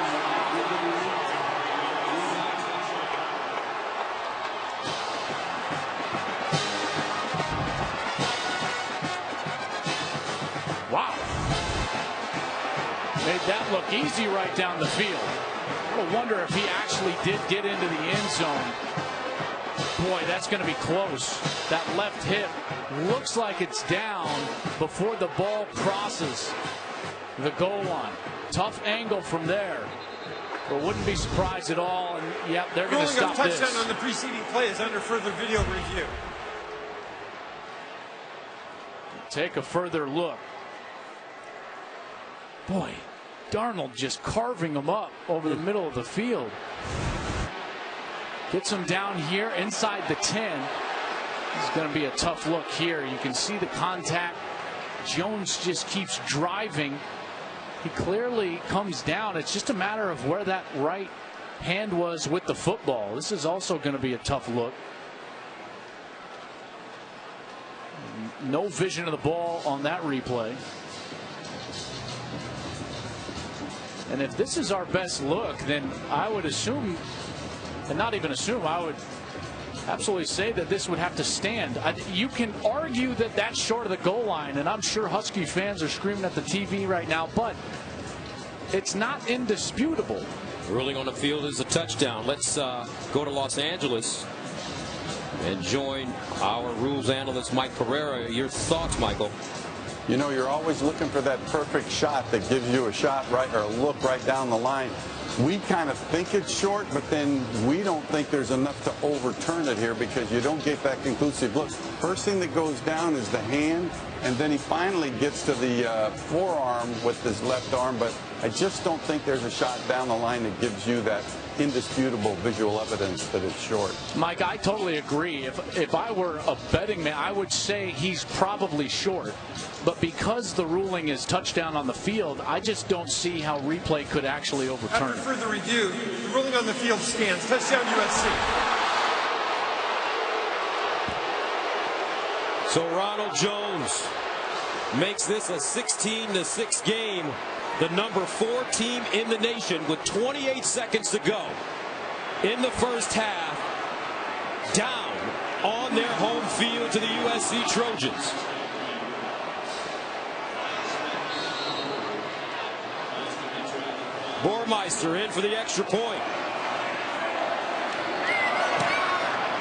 Made that look easy right down the field. I wonder if he actually did get into the end zone. Boy, that's going to be close. That left hip looks like it's down before the ball crosses the goal line. Tough angle from there. But wouldn't be surprised at all. And yep, they're going to stop this. Touchdown on the preceding play is under further video review. Take a further look. Boy, Darnold just carving him up over the middle of the field. Gets him down here inside the 10. This is going to be a tough look here. You can see the contact. Jones just keeps driving. He clearly comes down. It's just a matter of where that right hand was with the football. This is also going to be a tough look. No vision of the ball on that replay. And if this is our best look, then I would assume, and not even assume, I would absolutely say that this would have to stand. You can argue that that's short of the goal line, and I'm sure Husky fans are screaming at the TV right now, but it's not indisputable. Ruling on the field is a touchdown. Let's go to Los Angeles. And join our rules analyst, Mike Pereira. Your thoughts, Michael? You know, you're always looking for that perfect shot that gives you a shot right or a look right down the line. We kind of think it's short, but then we don't think there's enough to overturn it here because you don't get that conclusive look. First thing that goes down is the hand, and then he finally gets to the forearm with his left arm, but I just don't think there's a shot down the line that gives you that indisputable visual evidence that it's short. Mike, I totally agree. If I were a betting man, I would say he's probably short. But because the ruling is touchdown on the field, I just don't see how replay could actually overturn it. After further review, the ruling on the field stands. Touchdown USC. So Ronald Jones makes this a 16-6 game. The number 4 team in the nation with 28 seconds to go in the first half, down on their home field to the USC Trojans. Bormeister in for the extra point.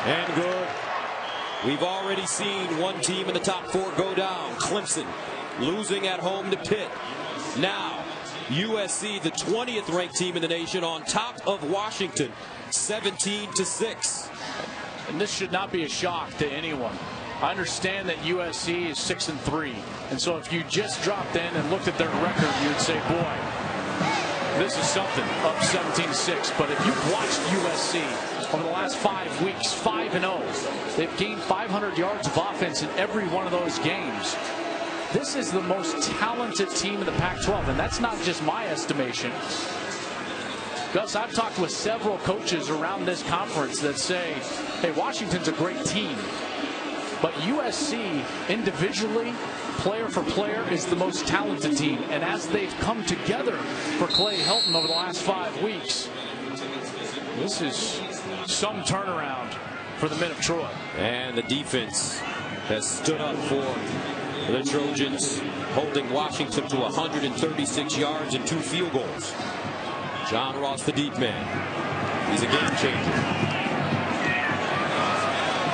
And good. We've already seen one team in the top 4 go down. Clemson losing at home to Pitt. Now, USC, the 20th ranked team in the nation, on top of Washington, 17-6. And this should not be a shock to anyone. I understand that USC is 6-3, and so if you just dropped in and looked at their record, you'd say, boy, this is something, up 17-6. But if you've watched USC over the last 5 weeks, 5-0, they've gained 500 yards of offense in every one of those games. This is the most talented team in the Pac-12, and that's not just my estimation. Gus, I've talked with several coaches around this conference that say, hey, Washington's a great team, but USC individually, player for player, is the most talented team. And as they've come together for Clay Helton over the last 5 weeks, this is some turnaround for the men of Troy. And the defense has stood up for the Trojans, holding Washington to 136 yards and 2 field goals. John Ross, the deep man. He's a game changer.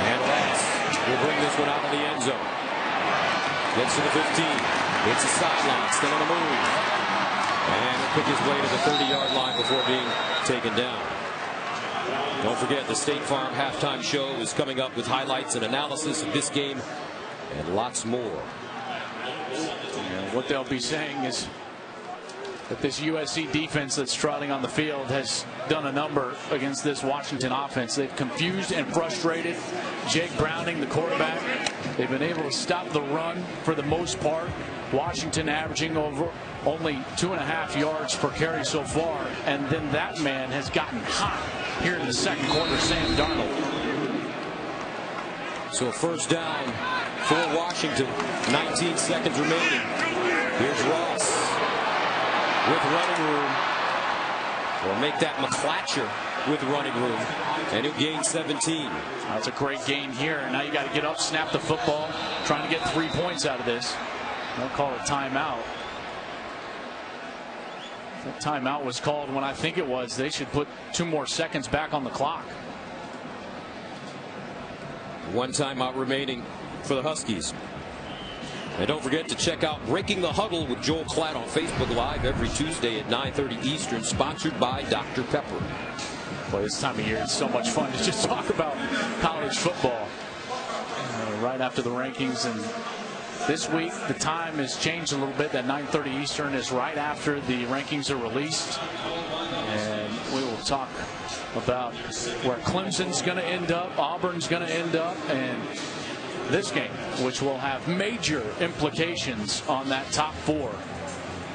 And Ross will bring this one out of the end zone. Gets to the 15. It's a sideline, still on the move. And he'll pick his way to the 30-yard line before being taken down. Don't forget, the State Farm halftime show is coming up with highlights and analysis of this game and lots more. And what they'll be saying is that this USC defense that's trotting on the field has done a number against this Washington offense. They've confused and frustrated Jake Browning, the quarterback. They've been able to stop the run for the most part. Washington averaging over only 2.5 yards per carry so far. And then that man has gotten hot here in the second quarter, Sam Darnold. So first down for Washington, 19 seconds remaining. Here's Ross with running room. Or make that McClatcher with running room. And he'll gain 17. That's a great gain here. Now you got to get up, snap the football, trying to get 3 points out of this. They'll call it timeout. That timeout was called when I think it was. They should put 2 more seconds back on the clock. 1 timeout remaining for the Huskies. And don't forget to check out Breaking the Huddle with Joel Klatt on Facebook Live every Tuesday at 9:30 Eastern, sponsored by Dr. Pepper. Boy, this time of year it's so much fun to just talk about college football right after the rankings. And this week the time has changed a little bit. That 9:30 Eastern is right after the rankings are released, and we will talk about where Clemson's going to end up, Auburn's going to end up, and this game, which will have major implications on that top 4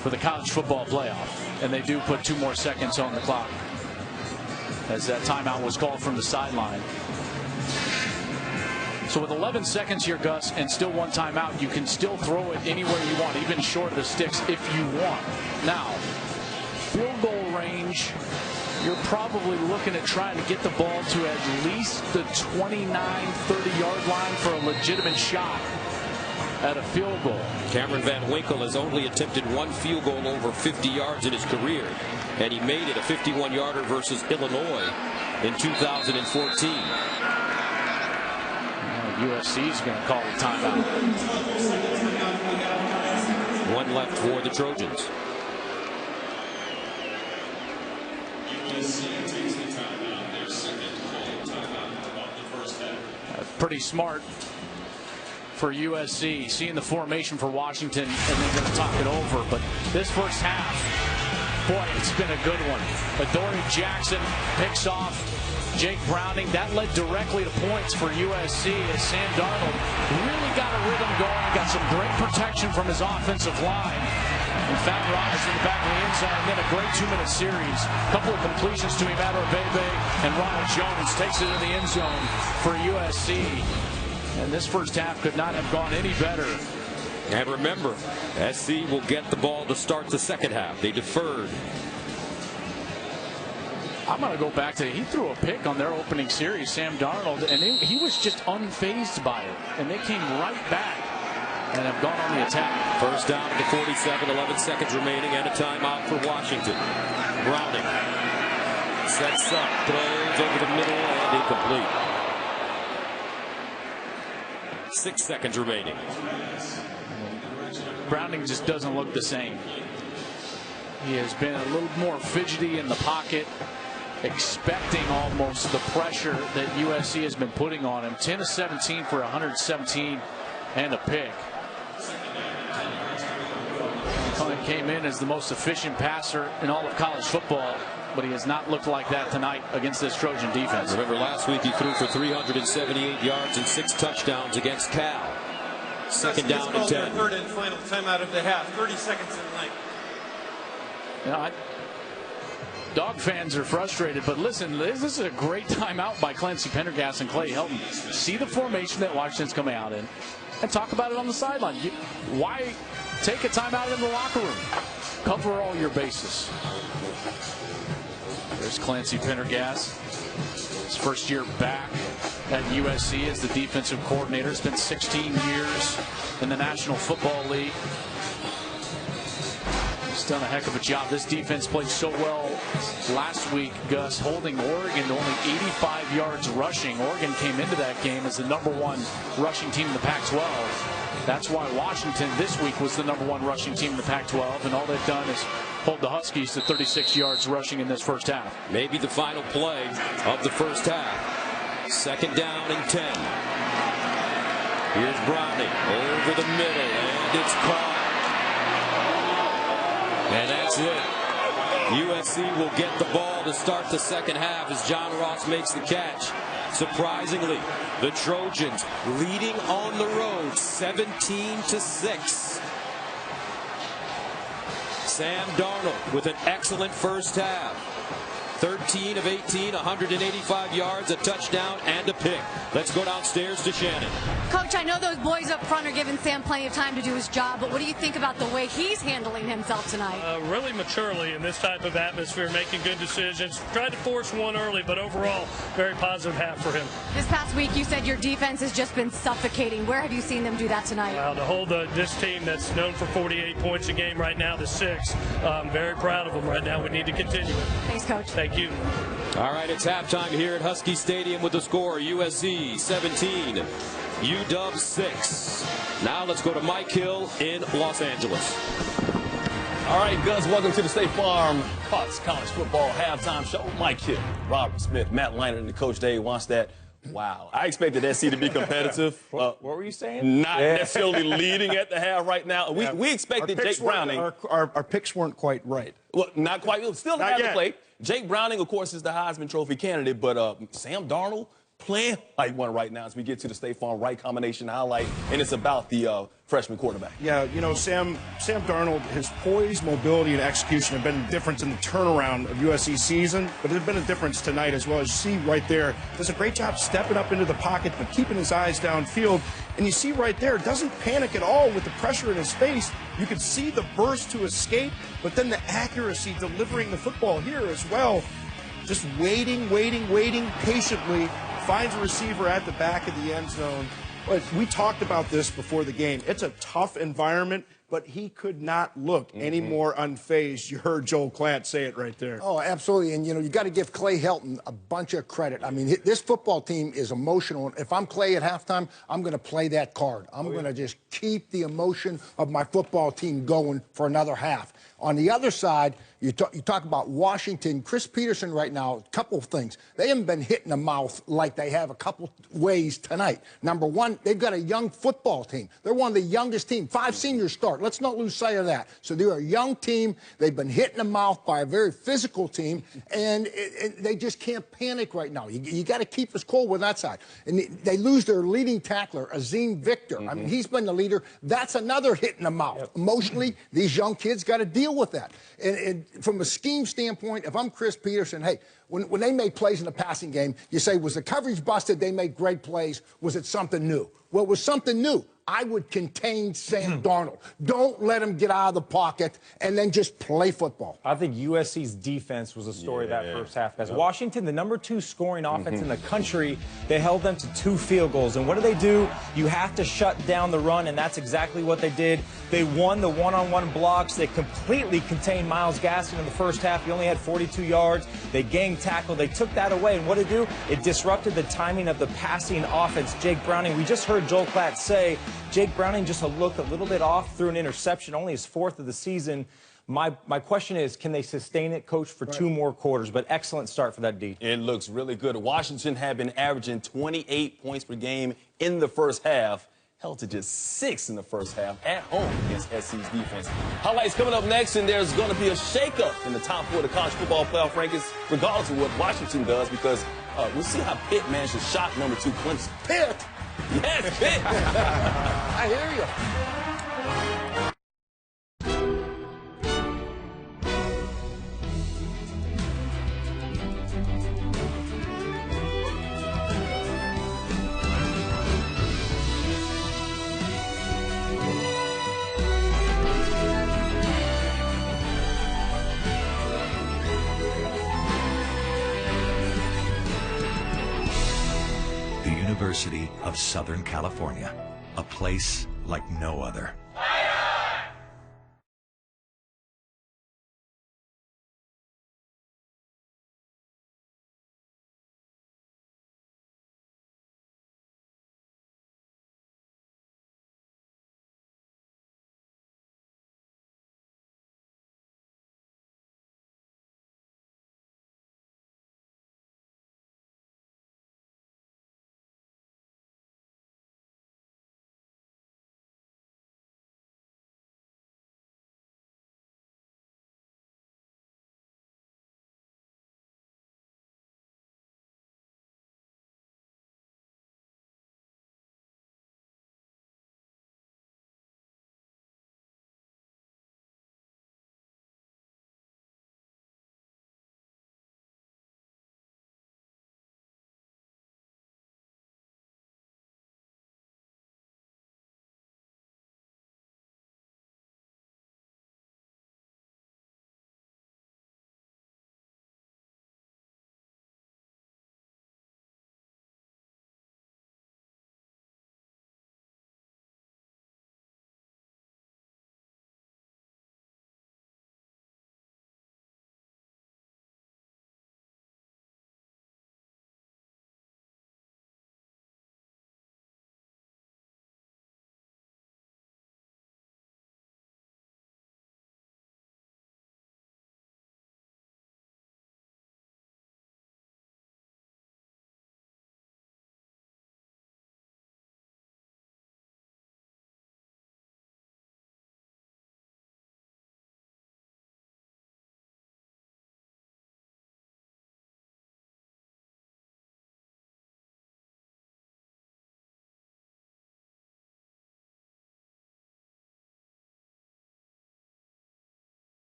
for the college football playoff. And they do put 2 more seconds on the clock as that timeout was called from the sideline. So with 11 seconds here, Gus, and still 1 timeout, you can still throw it anywhere you want, even short of the sticks if you want. Now, field goal range, you're probably looking at trying to get the ball to at least the 29, 30-yard line for a legitimate shot at a field goal. Cameron Van Winkle has only attempted 1 field goal over 50 yards in his career, and he made it a 51-yarder versus Illinois in 2014. USC is going to call a timeout. One left for the Trojans. Pretty smart for USC, seeing the formation for Washington, and then going to talk it over. But this first half, boy, it's been a good one. Adoree Jackson picks off Jake Browning. That led directly to points for USC as Sam Darnold really got a rhythm going, got some great protection from his offensive line, and found Rodgers in the back of the end zone, and then a great 2-minute series. A couple of completions to Emmanuel Bebe, and Ronald Jones takes it in the end zone for USC. And this first half could not have gone any better. And remember, SC will get the ball to start the second half. They deferred. I'm going to go back to, he threw a pick on their opening series, Sam Darnold, and he was just unfazed by it. And they came right back and have gone on the attack. First down at the 47, 11 seconds remaining, and a timeout for Washington. Browning sets up, throws over the middle, and incomplete. 6 seconds remaining. Browning just doesn't look the same. He has been a little more fidgety in the pocket, expecting almost the pressure that USC has been putting on him. 10 of 17 for 117 and a pick. He came in as the most efficient passer in all of college football, but he has not looked like that tonight against this Trojan defense. Remember last week he threw for 378 yards and 6 touchdowns against Cal. Second down and 10. Third and final timeout of the half. 30 seconds in length. You know, Dog fans are frustrated, but listen, this is a great timeout by Clancy Pendergast and Clay Helton. See the formation that Washington's coming out in and talk about it on the sideline. Why take a timeout in the locker room? Cover all your bases. There's Clancy Pendergast. His first year back at USC as the defensive coordinator. It's been 16 years in the National Football League. He's done a heck of a job. This defense played so well last week, Gus, holding Oregon to only 85 yards rushing. Oregon came into that game as the #1 rushing team in the Pac-12. That's why Washington this week was the #1 rushing team in the Pac-12, and all they've done is hold the Huskies to 36 yards rushing in this first half. Maybe the final play of the first half. Second down and 10. Here's Browning over the middle, and it's caught. And that's it. USC will get the ball to start the second half as John Ross makes the catch. Surprisingly, the Trojans leading on the road 17-6. Sam Darnold with an excellent first half. 13 of 18, 185 yards, a touchdown, and a pick. Let's go downstairs to Shannon. Coach, I know those boys up front are giving Sam plenty of time to do his job, but what do you think about the way he's handling himself tonight? Really maturely in this type of atmosphere, making good decisions. Tried to force one early, but overall, very positive half for him. This past week, you said your defense has just been suffocating. Where have you seen them do that tonight? Well, to hold this team that's known for 48 points a game right now to 6, I'm very proud of them right now. We need to continue it. Thanks, Coach. Thank you. All right, it's halftime here at Husky Stadium with the score USC 17, UW 6. Now let's go to Mike Hill in Los Angeles. All right, Gus, welcome to the State Farm Fox College Football Halftime Show. Mike Hill, Robert Smith, Matt Leinart, and Coach Dave wants that. Wow. I expected SC to be competitive. What were you saying? Not necessarily leading at the half right now. We expected Jake Browning. Our picks weren't quite right. Well, not quite. Still not to play. Jake Browning, of course, is the Heisman Trophy candidate, but Sam Darnold playing like one right now as we get to the State Farm right combination highlight, and it's about the freshman quarterback. Yeah, you know, Sam Darnold, his poise, mobility, and execution have been the difference in the turnaround of USC season, but there's been a difference tonight as well. As you see right there, does a great job stepping up into the pocket, but keeping his eyes downfield. And you see right there, doesn't panic at all with the pressure in his face. You can see the burst to escape, but then the accuracy delivering the football here as well. Just waiting patiently. Finds a receiver at the back of the end zone. But we talked about this before the game. It's a tough environment, but he could not look any more unfazed. You heard Joel Klatt say it right there. Oh, absolutely. And, you know, you got to give Clay Helton a bunch of credit. I mean, this football team is emotional. If I'm Clay at halftime, I'm going to play that card. I'm going to just keep the emotion of my football team going for another half. On the other side, you talk about Washington. Chris Peterson right now, a couple of things. They haven't been hit in the mouth like they have a couple ways tonight. Number one, they've got a young football team. They're one of the youngest teams. 5 seniors start. Let's not lose sight of that. So they're a young team. They've been hit in the mouth by a very physical team, and they just can't panic right now. You got to keep us cool with that side. And they lose their leading tackler, Azim Victor. I mean, he's been the leader. That's another hit in the mouth. Emotionally, these young kids got to deal with that. And from a scheme standpoint, if I'm Chris Peterson, hey, when they make plays in the passing game, you say, was the coverage busted? They made great plays. Was it something new? Well, it was something new. I would contain Sam Darnold. Don't let him get out of the pocket and then just play football. I think USC's defense was a story of that first half. As Washington, the #2 scoring offense in the country, they held them to 2 field goals. And what do? You have to shut down the run, and that's exactly what they did. They won the one-on-one blocks. They completely contained Myles Gaskin in the first half. He only had 42 yards. They gang tackled. They took that away. And what did it do? It disrupted the timing of the passing offense. Jake Browning, we just heard Joel Klatt say, Jake Browning just looked a little bit off, threw an interception, only his 4th of the season. My question is, can they sustain it, Coach, for 2 more quarters? But excellent start for that D. It looks really good. Washington had been averaging 28 points per game in the first half, held to just 6 in the first half at home against SC's defense. Highlights coming up next, and there's going to be a shakeup in the top 4 of the college football playoff rankings, regardless of what Washington does, because we'll see how Pitt managed to shock #2 Clemson. Pitt! Yes, Pitt! I hear you. University of Southern California, a place like no other.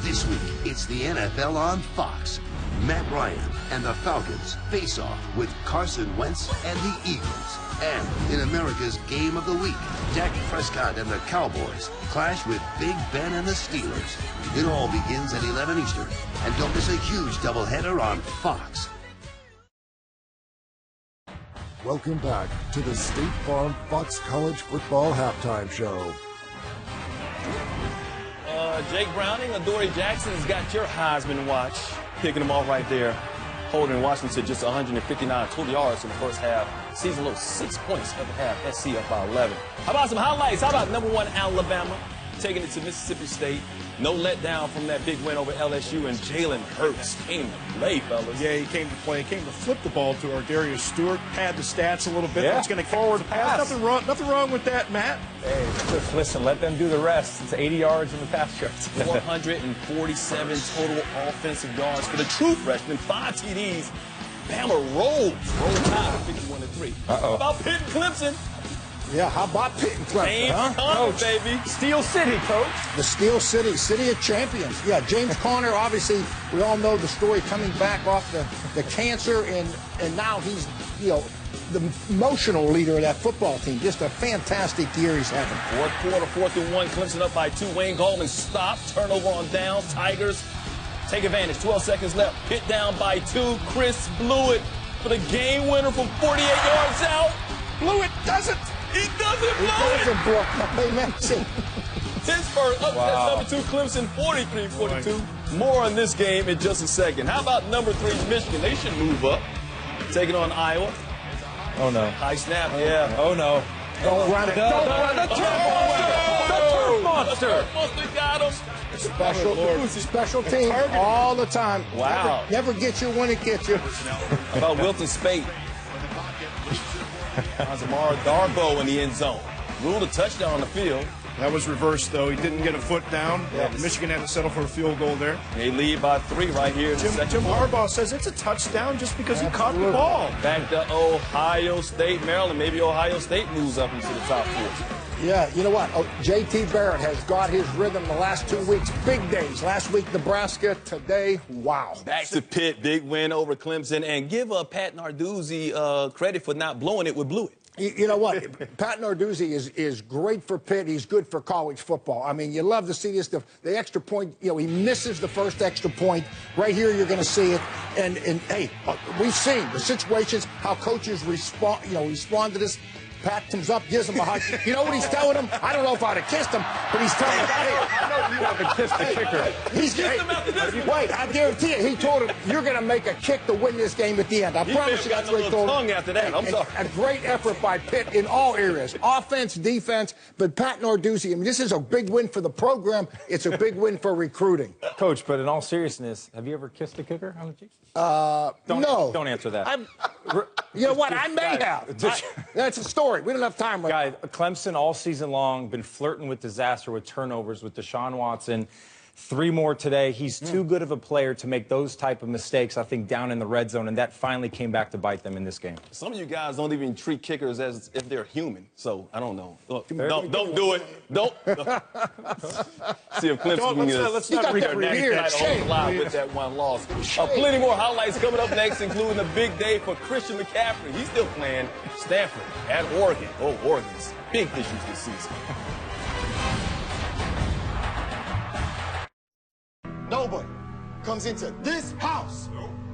This week, it's the NFL on Fox. Matt Ryan and the Falcons face off with Carson Wentz and the Eagles. And in America's Game of the Week, Dak Prescott and the Cowboys clash with Big Ben and the Steelers. It all begins at 11 Eastern. And don't miss a huge doubleheader on Fox. Welcome back to the State Farm Fox College Football Halftime Show. Jake Browning, Adoree Jackson has got your Heisman watch. Picking them off right there. Holding Washington just 159 total yards in the first half. Season low 6 points at the half. SC up by 11. How about some highlights? How about #1 Alabama taking it to Mississippi State? No letdown from that big win over LSU, and Jalen Hurts came to play, fellas. Yeah, he came to play. He came to flip the ball to Ardarius Stewart, pad the stats a little bit. Yeah. That's going to forward pass. Nothing wrong with that, Matt. Hey, just listen, let them do the rest. It's 80 yards in the pass yards. 447 total offensive yards for the true freshman. 5 TDs. Bama rolled Tide 51-3. Uh-oh. About Pitt and Clemson. Yeah, how about Pitt and Clemson, huh? Coach, baby. Steel City, Coach. The Steel City, City of Champions. Yeah, James Conner, obviously, we all know the story coming back off the cancer, and now he's, the emotional leader of that football team. Just a fantastic year he's having. Fourth quarter, 4th and 1, Clemson up by 2. Wayne Gallman stopped, turnover on down. Tigers take advantage. 12 seconds left. Pitt down by 2. Chris blew it for the game winner from 48 yards out. Blew it, doesn't. He doesn't blow it. Pittsburgh up at #2, Clemson 43-42. More on this game in just a second. How about #3 Michigan? They should move up. Taking on Iowa. Oh, no. High snap, yeah. Oh, no. Don't run it. Don't run it. The turf monster. The turf monster got him. Special team all the time. Wow. Never get you when it gets you. How about Wilton Spate? Azamar Darbo in the end zone. Ruled a touchdown on the field. That was reversed, though. He didn't get a foot down. Michigan had to settle for a field goal there. They lead by 3 right here in the second Jim quarter. Harbaugh says it's a touchdown just because he caught the ball. Back to Ohio State, Maryland. Maybe Ohio State moves up into the top 4. Yeah, you know what? J.T. Barrett has got his rhythm the last 2 weeks. Big days. Last week, Nebraska. Today, wow. Back to Pitt. Big win over Clemson. And give Pat Narduzzi credit for not blowing it with Blue It. You know what? Pat Narduzzi is great for Pitt. He's good for college football. I mean, you love to see this. The extra point, he misses the first extra point. Right here, you're going to see it. And hey, we've seen the situations, how coaches respond to this. Pat comes up, gives him a hug. You know what he's telling him? I don't know if I'd have kissed him, but he's telling him, hey, I know you haven't kissed the kicker. Wait, I guarantee you, he told him, you're going to make a kick to win this game at the end. I promise you that's what he told him. After that. I'm sorry. A great effort by Pitt in all areas, offense, defense. But Pat Narduzzi, I mean, this is a big win for the program. It's a big win for recruiting. Coach, but in all seriousness, have you ever kissed a kicker on the cheek? No. Don't answer that. You know what? I may have. That's a story. We don't have time right now. Clemson all season long been flirting with disaster with turnovers with Deshaun Watson. 3 more today. He's too good of a player to make those type of mistakes, I think, down in the red zone, and that finally came back to bite them in this game. Some of you guys don't even treat kickers as if they're human, so I don't know. Look, don't do it. Don't. See if Clemson can get let's not read live with that one loss. Plenty more highlights coming up next, including a big day for Christian McCaffrey. He's still playing Stanford at Oregon. Oh, Oregon's big issues this season. Nobody comes into this house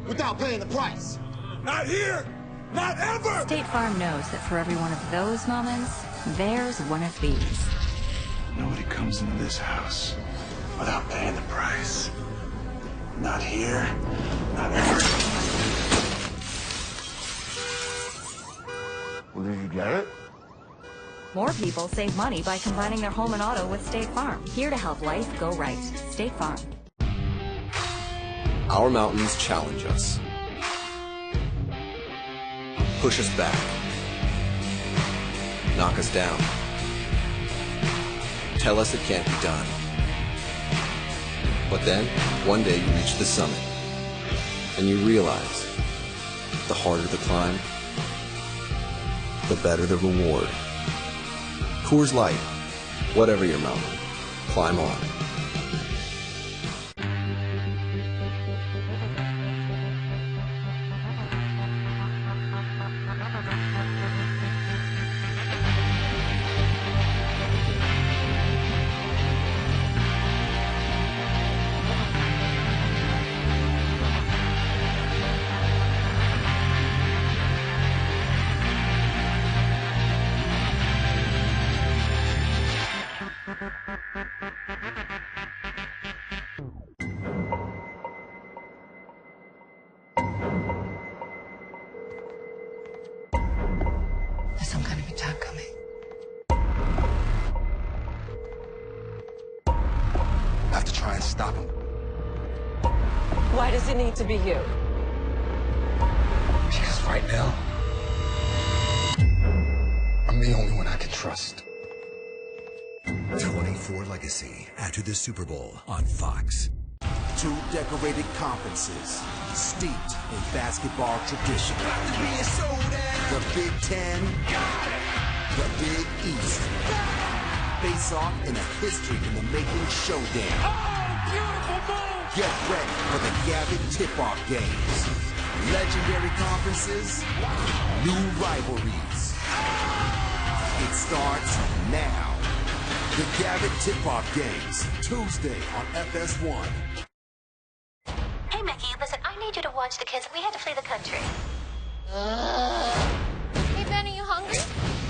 without paying the price. Not here! Not ever! State Farm knows that for every one of those moments, there's one of these. Nobody comes into this house without paying the price. Not here, not ever. Well, did you get it? More people save money by combining their home and auto with State Farm. Here to help life go right. State Farm. Our mountains challenge us, push us back, knock us down, tell us it can't be done. But then, one day you reach the summit, and you realize the harder the climb, the better the reward. Coors Light, whatever your mountain, climb on. try and stop him. Why does it need to be you? Because right now, I'm the only one I can trust. 24 Legacy after the Super Bowl on Fox. Two decorated conferences steeped in basketball tradition. The Big Ten, the Big East. Face off in a history in the making showdown. Oh, beautiful move! Get ready for the Gavitt tip-off games. Legendary conferences, new rivalries. It starts now. The Gavitt tip-off games, Tuesday on FS1. Hey, Mickey, listen, I need you to watch the kids. We had to flee the country. Hey, Ben, are you hungry?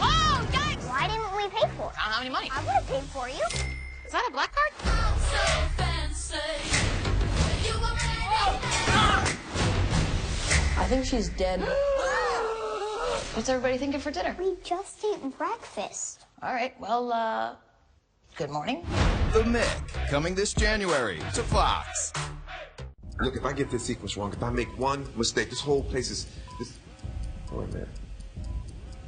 Oh, yikes! Why didn't we pay for it? I don't have any money. I would have paid for you. Is that a black card? I think she's dead. What's everybody thinking for dinner? We just ate breakfast. All right, well, good morning. The Meg, coming this January to Fox. Look, if I get this sequence wrong, if I make one mistake, this whole place is... Wait a minute.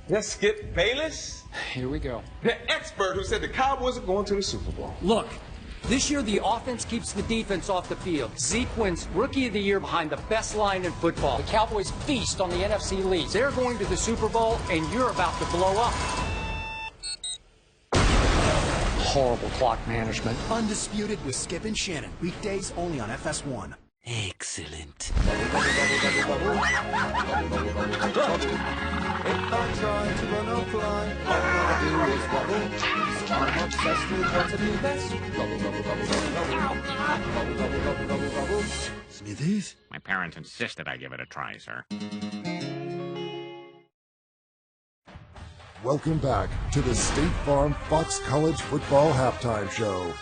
Yes, Skip Bayless? Here we go. The expert who said the Cowboys are going to the Super Bowl. Look, this year the offense keeps the defense off the field. Zeke wins Rookie of the Year behind the best line in football. The Cowboys feast on the NFC lead. They're going to the Super Bowl, and you're about to blow up. Horrible clock management. Undisputed with Skip and Shannon. Weekdays only on FS1. Excellent. If I try to run a fly, all I do is bubble. I'm obsessed with how to be best. Bubble, bubble, bubble, bubble, bubble, bubble, bubble, bubble, bubble. Smithers? My parents insisted I give it a try, sir. Welcome back to the State Farm Fox College Football Halftime Show.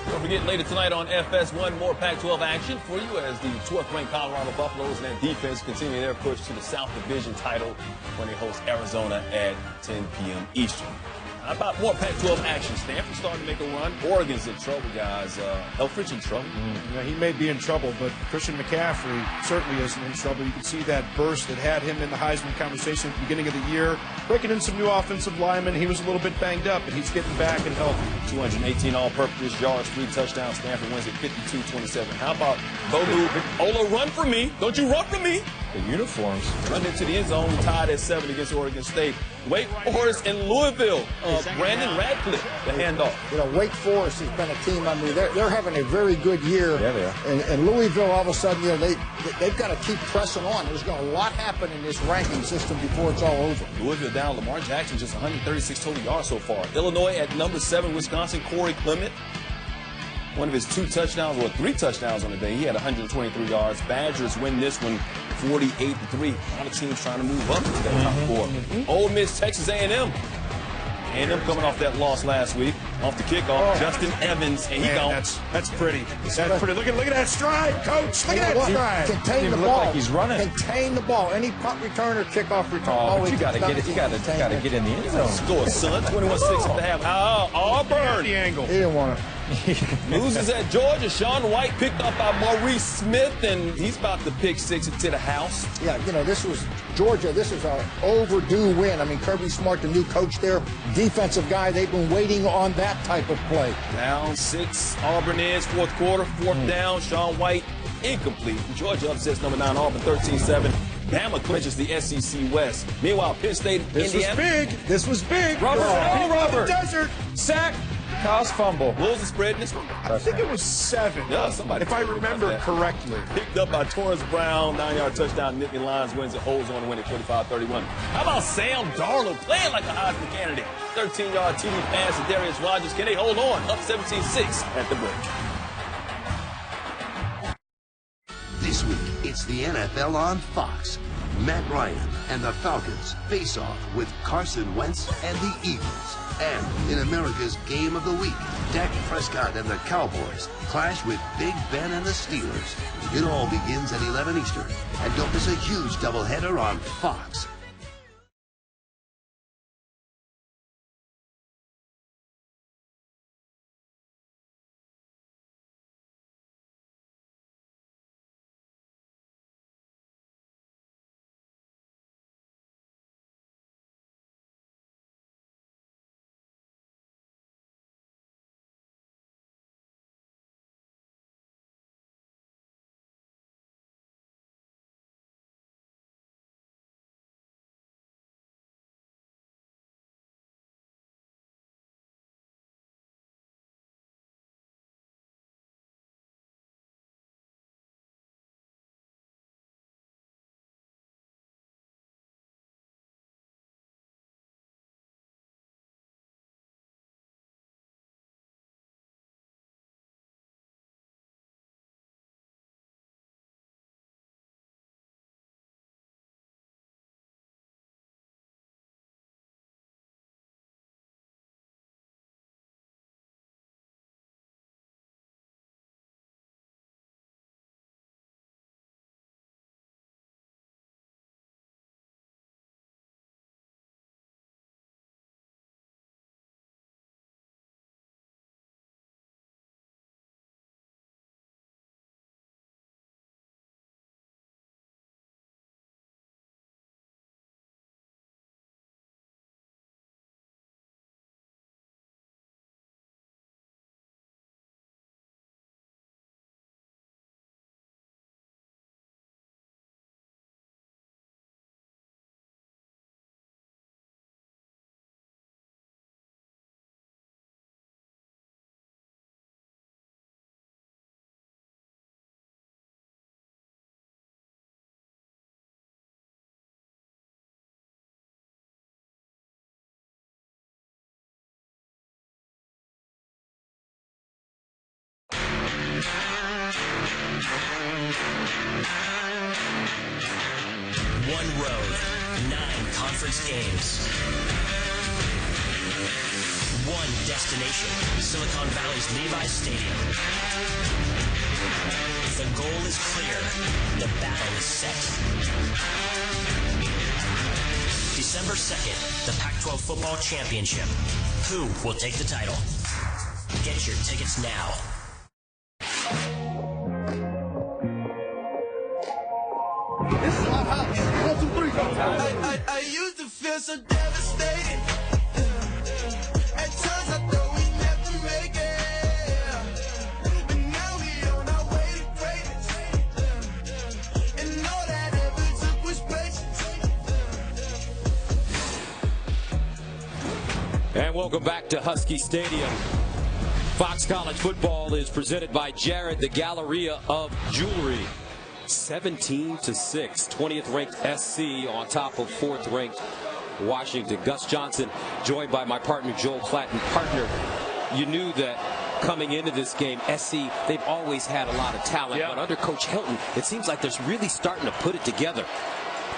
Don't forget, later tonight on FS1, more Pac-12 action for you as the 12th-ranked Colorado Buffaloes and that defense continue their push to the South Division title when they host Arizona at 10 p.m. Eastern. How about more Pac-12 action? Stanford starting to make a run. Oregon's in trouble, guys. Elfridge in trouble. Yeah, he may be in trouble, but Christian McCaffrey certainly isn't in trouble. You can see that burst that had him in the Heisman conversation at the beginning of the year. Breaking in some new offensive linemen. He was a little bit banged up, but he's getting back and healthy. 218 all-purpose yards, 3 touchdowns. Stanford wins at 52-27. How about Bolu? Ola, run for me. Don't you run for me. The uniforms. Run into the end zone, tied at 7 against Oregon State. Wake Forest and Louisville. Brandon Radcliffe, the handoff. You know, Wake Forest has been a team. I mean, they're having a very good year. Yeah, they are. And Louisville, all of a sudden, you know, they've got to keep pressing on. There's going to a lot happen in this ranking system before it's all over. Louisville down. Lamar Jackson just 136 total yards so far. Illinois at number 7. Wisconsin, Corey Clement. One of his 2 touchdowns, or 3 touchdowns on the day. He had 123 yards. Badgers win this one 48-3. A lot of teams trying to move up to that top 4. Ole Miss, Texas A&M. A&M coming off that loss last week. Off the kickoff, Justin Evans, and he gone. That's pretty. That's pretty. Look at that stride, coach. Look at that stride. Contain the look ball. like he's running. Contain the ball. Any punt return or kickoff return. But you got to get it. You got to get in the end zone. Score, son. 21-6 at the half. Auburn. The angle. He didn't want to. Loses at Georgia. Sean White picked up by Maurice Smith, and he's about to pick 6 into the house. Yeah, you know, this was Georgia. This is an overdue win. I mean, Kirby Smart, the new coach there, defensive guy, they've been waiting on that type of play. Down 6, Auburn is, 4th quarter, 4th down. Sean White, incomplete. Georgia upsets number 9, Auburn, 13-7. Bama clinches the SEC West. Meanwhile, Penn State, Indiana. This was big. Robert. Oh, Robert. Desert. Sack. Cause fumble. What was the spread in this one? I think it was 7. Yeah, somebody. If I remember correctly. Picked up by Torrance Brown, 9-yard touchdown. Nittany Lions wins and holds on to win at 25-31. How about Sam Darnold playing like a Heisman candidate? 13-yard TD pass to Darius Rogers. Can they hold on? Up 17-6 at the break. This week, it's the NFL on Fox. Matt Ryan and the Falcons face off with Carson Wentz and the Eagles. And in America's Game of the Week, Dak Prescott and the Cowboys clash with Big Ben and the Steelers. It all begins at 11 Eastern. And don't miss a huge doubleheader on Fox. 1 road, 9 conference games. 1 destination, Silicon Valley's Levi's Stadium. The goal is clear. The battle is set. December 2nd, the Pac-12 Football Championship. Who will take the title? Get your tickets now. This is our house. 1, 2, 3, go. I used to feel so devastated. At times I thought we'd never make it. But now we on our way to greatness. And all that ever took was patience. And welcome back to Husky Stadium. Fox College Football is presented by Jared, the Galleria of Jewelry. 17-6, 20th ranked SC on top of 4th ranked Washington. Gus Johnson, joined by my partner Joel Clatton. Partner, you knew that coming into this game, SC, they've always had a lot of talent, but under Coach Hilton, it seems like they're really starting to put it together.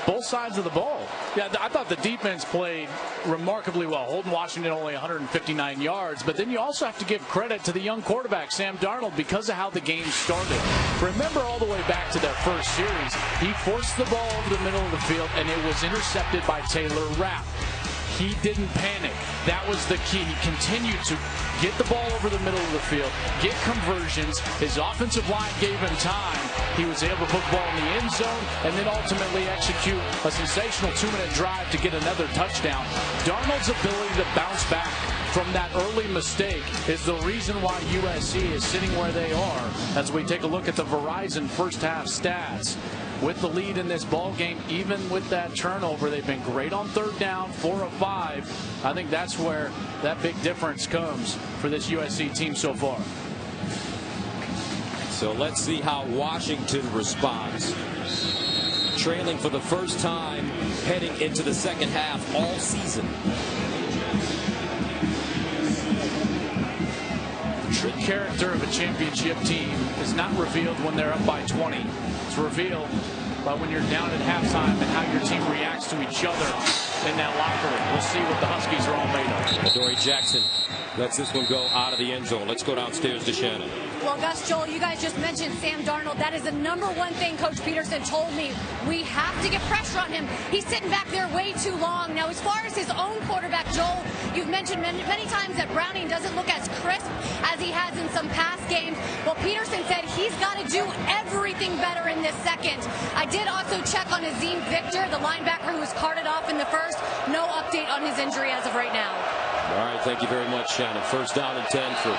Both sides of the ball. Yeah, I thought the defense played remarkably well, holding Washington only 159 yards. But then you also have to give credit to the young quarterback, Sam Darnold, because of how the game started. Remember all the way back to their first series, he forced the ball over the middle of the field, and it was intercepted by Taylor Rapp. He didn't panic. That was the key. He continued to get the ball over the middle of the field, get conversions. His offensive line gave him time. He was able to put the ball in the end zone and then ultimately execute a sensational 2-minute drive to get another touchdown. Darnold's ability to bounce back from that early mistake is the reason why USC is sitting where they are as we take a look at the Verizon first half stats. With the lead in this ball game, even with that turnover, they've been great on 3rd down, 4 of 5. I think that's where that big difference comes for this USC team so far. So let's see how Washington responds. Trailing for the first time heading into the second half all season. The true character of a championship team is not revealed when they're up by 20. It's revealed by when you're down at halftime and how your team reacts to each other in that locker room. We'll see what the Huskies are all made of. Adoree Jackson lets this one go out of the end zone. Let's go downstairs to Shannon. Well, Gus, Joel, you guys just mentioned Sam Darnold. That is the #1 thing Coach Peterson told me. We have to get pressure on him. He's sitting back there way too long. Now, as far as his own quarterback, Joel, you've mentioned many times that Browning doesn't look as crisp as he has in some past games. Well, Peterson said he's got to do everything better in this second. I did also check on Azim Victor, the linebacker who was carted off in the first. No update on his injury as of right now. All right, thank you very much, Shannon. First down and 10 for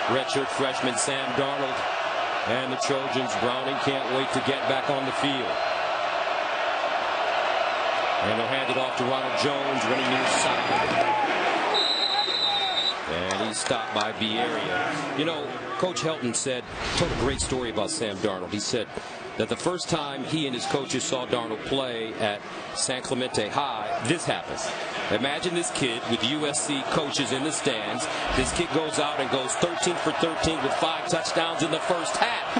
redshirt freshman Sam Darnold and the Trojans. Browning can't wait to get back on the field. And they'll hand it off to Ronald Jones running near side. And he's stopped by Vieira. You know, Coach Helton told a great story about Sam Darnold. He said that the first time he and his coaches saw Darnold play at San Clemente High, this happened. Imagine this kid with USC coaches in the stands. This kid goes out and goes 13 for 13 with 5 touchdowns in the first half.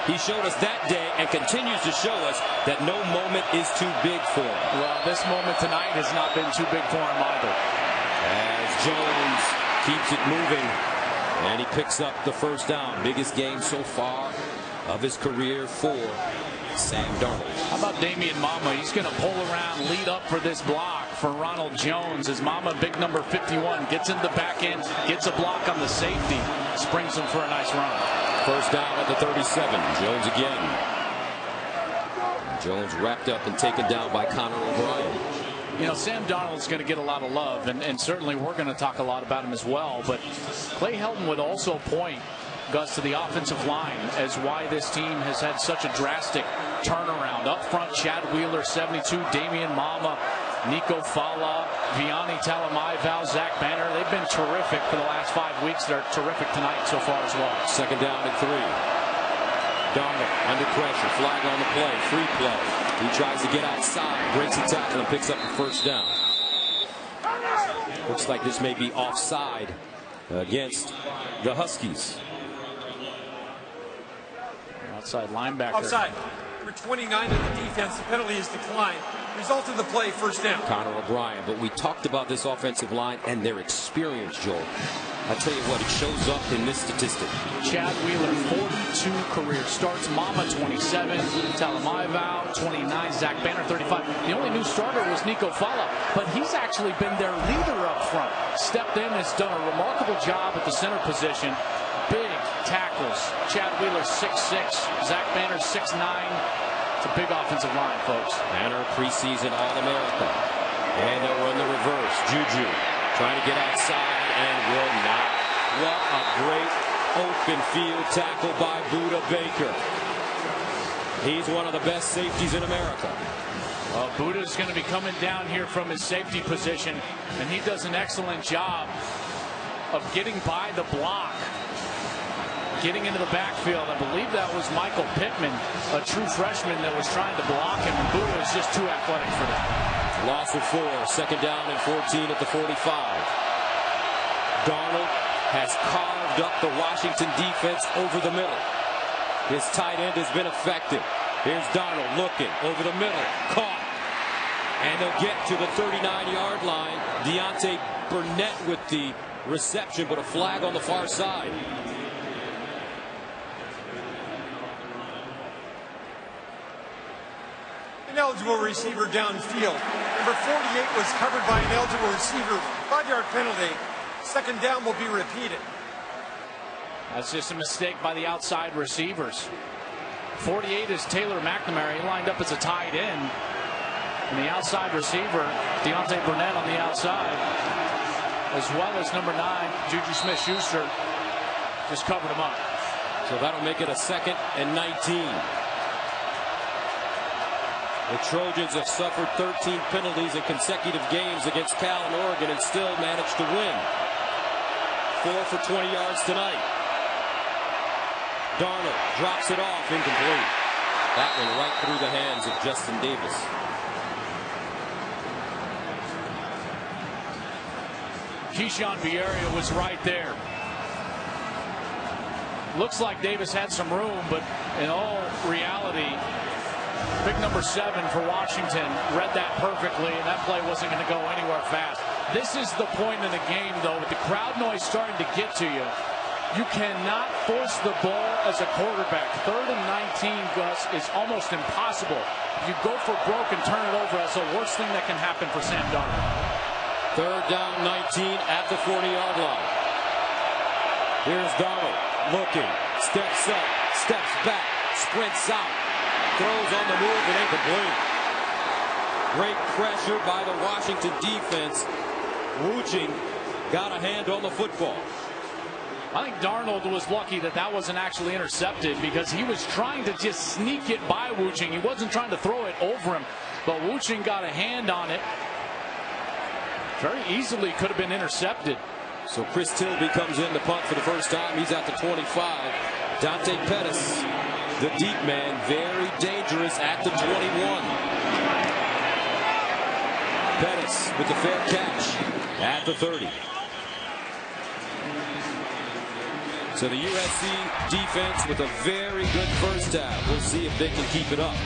He showed us that day and continues to show us that no moment is too big for him. Well, this moment tonight has not been too big for him either. As Jones keeps it moving, and he picks up the first down. Biggest game so far of his career for Sam Darnold. How about Damian Mama? He's going to pull around, lead up for this block for Ronald Jones. His Mama, big number 51, gets in the back end, gets a block on the safety, springs him for a nice run. First down at the 37. Jones again. Jones wrapped up and taken down by Connor O'Brien. You know, Sam Darnold's going to get a lot of love, and certainly we're going to talk a lot about him as well. But Clay Helton would also point, Gus, to the offensive line as why this team has had such a drastic turnaround. Up front, Chad Wheeler, 72, Damian Mama, Nico Fala, Vianney Talamai, Zach Banner. They've been terrific for the last 5 weeks. They're terrific tonight so far as well. Second down and 3. Darnold under pressure, flag on the play, free play. He tries to get outside, breaks the tackle, and picks up the first down. Looks like this may be offside against the Huskies. Outside linebacker. Offside. Number 29 of the defense, the penalty is declined. Result of the play, first down. Connor O'Brien, but we talked about this offensive line and their experience, Joel. I tell you what, it shows up in this statistic. Chad Wheeler, 42 career starts. Mama, 27. Talamaiva, 29. Zach Banner, 35. The only new starter was Nico Fala, but he's actually been their leader up front. Stepped in, has done a remarkable job at the center position. Big tackles. Chad Wheeler, 6'6". Zach Banner, 6'9". It's a big offensive line, folks. Banner, preseason All-America. And they'll run the reverse. Juju trying to get outside and will not. What a great open field tackle by Budda Baker. He's one of the best safeties in America. Well, Budda's going to be coming down here from his safety position, and he does an excellent job of getting by the block, getting into the backfield. I believe that was Michael Pittman, a true freshman that was trying to block him, and Budda is just too athletic for that. Loss of 4, second down and 14 at the 45. Darnold has carved up the Washington defense over the middle. His tight end has been effective. Here's Darnold looking over the middle, caught. And they'll get to the 39-yard line. Deontay Burnett with the reception, but a flag on the far side. Ineligible receiver downfield. Number 48 was covered by an eligible receiver. 5-yard penalty. Second down will be repeated. That's just a mistake by the outside receivers. 48 is Taylor McNamara. He lined up as a tight end. And the outside receiver, Deontay Burnett on the outside, as well as number 9, Juju Smith-Schuster, just covered him up. So that'll make it a 2nd and 19. The Trojans have suffered 13 penalties in consecutive games against Cal and Oregon and still managed to win. 4 for 20 yards tonight. Darnold drops it off, incomplete. That one right through the hands of Justin Davis. Keyshawn Bierria was right there. Looks like Davis had some room, but in all reality, big number 7 for Washington read that perfectly, and that play wasn't going to go anywhere fast. This is the point in the game, though, with the crowd noise starting to get to you. You cannot force the ball as a quarterback. 3rd and 19, Gus, is almost impossible. If you go for broke and turn it over, that's the worst thing that can happen for Sam Darnold. 3rd down, 19 at the 40-yard line. Here's Darnold looking, steps up, steps back, sprints out, throws on the move and incomplete. Great pressure by the Washington defense. Wuching got a hand on the football. I think Darnold was lucky that that wasn't actually intercepted, because he was trying to just sneak it by Wuching. He wasn't trying to throw it over him, but Wuching got a hand on it. Very easily could have been intercepted. So Chris Tilby comes in to punt for the first time. He's at the 25. Dante Pettis, the deep man, very dangerous at the 21. Pettis with the fair catch at the 30. So the USC defense with a very good first half. We'll see if they can keep it up.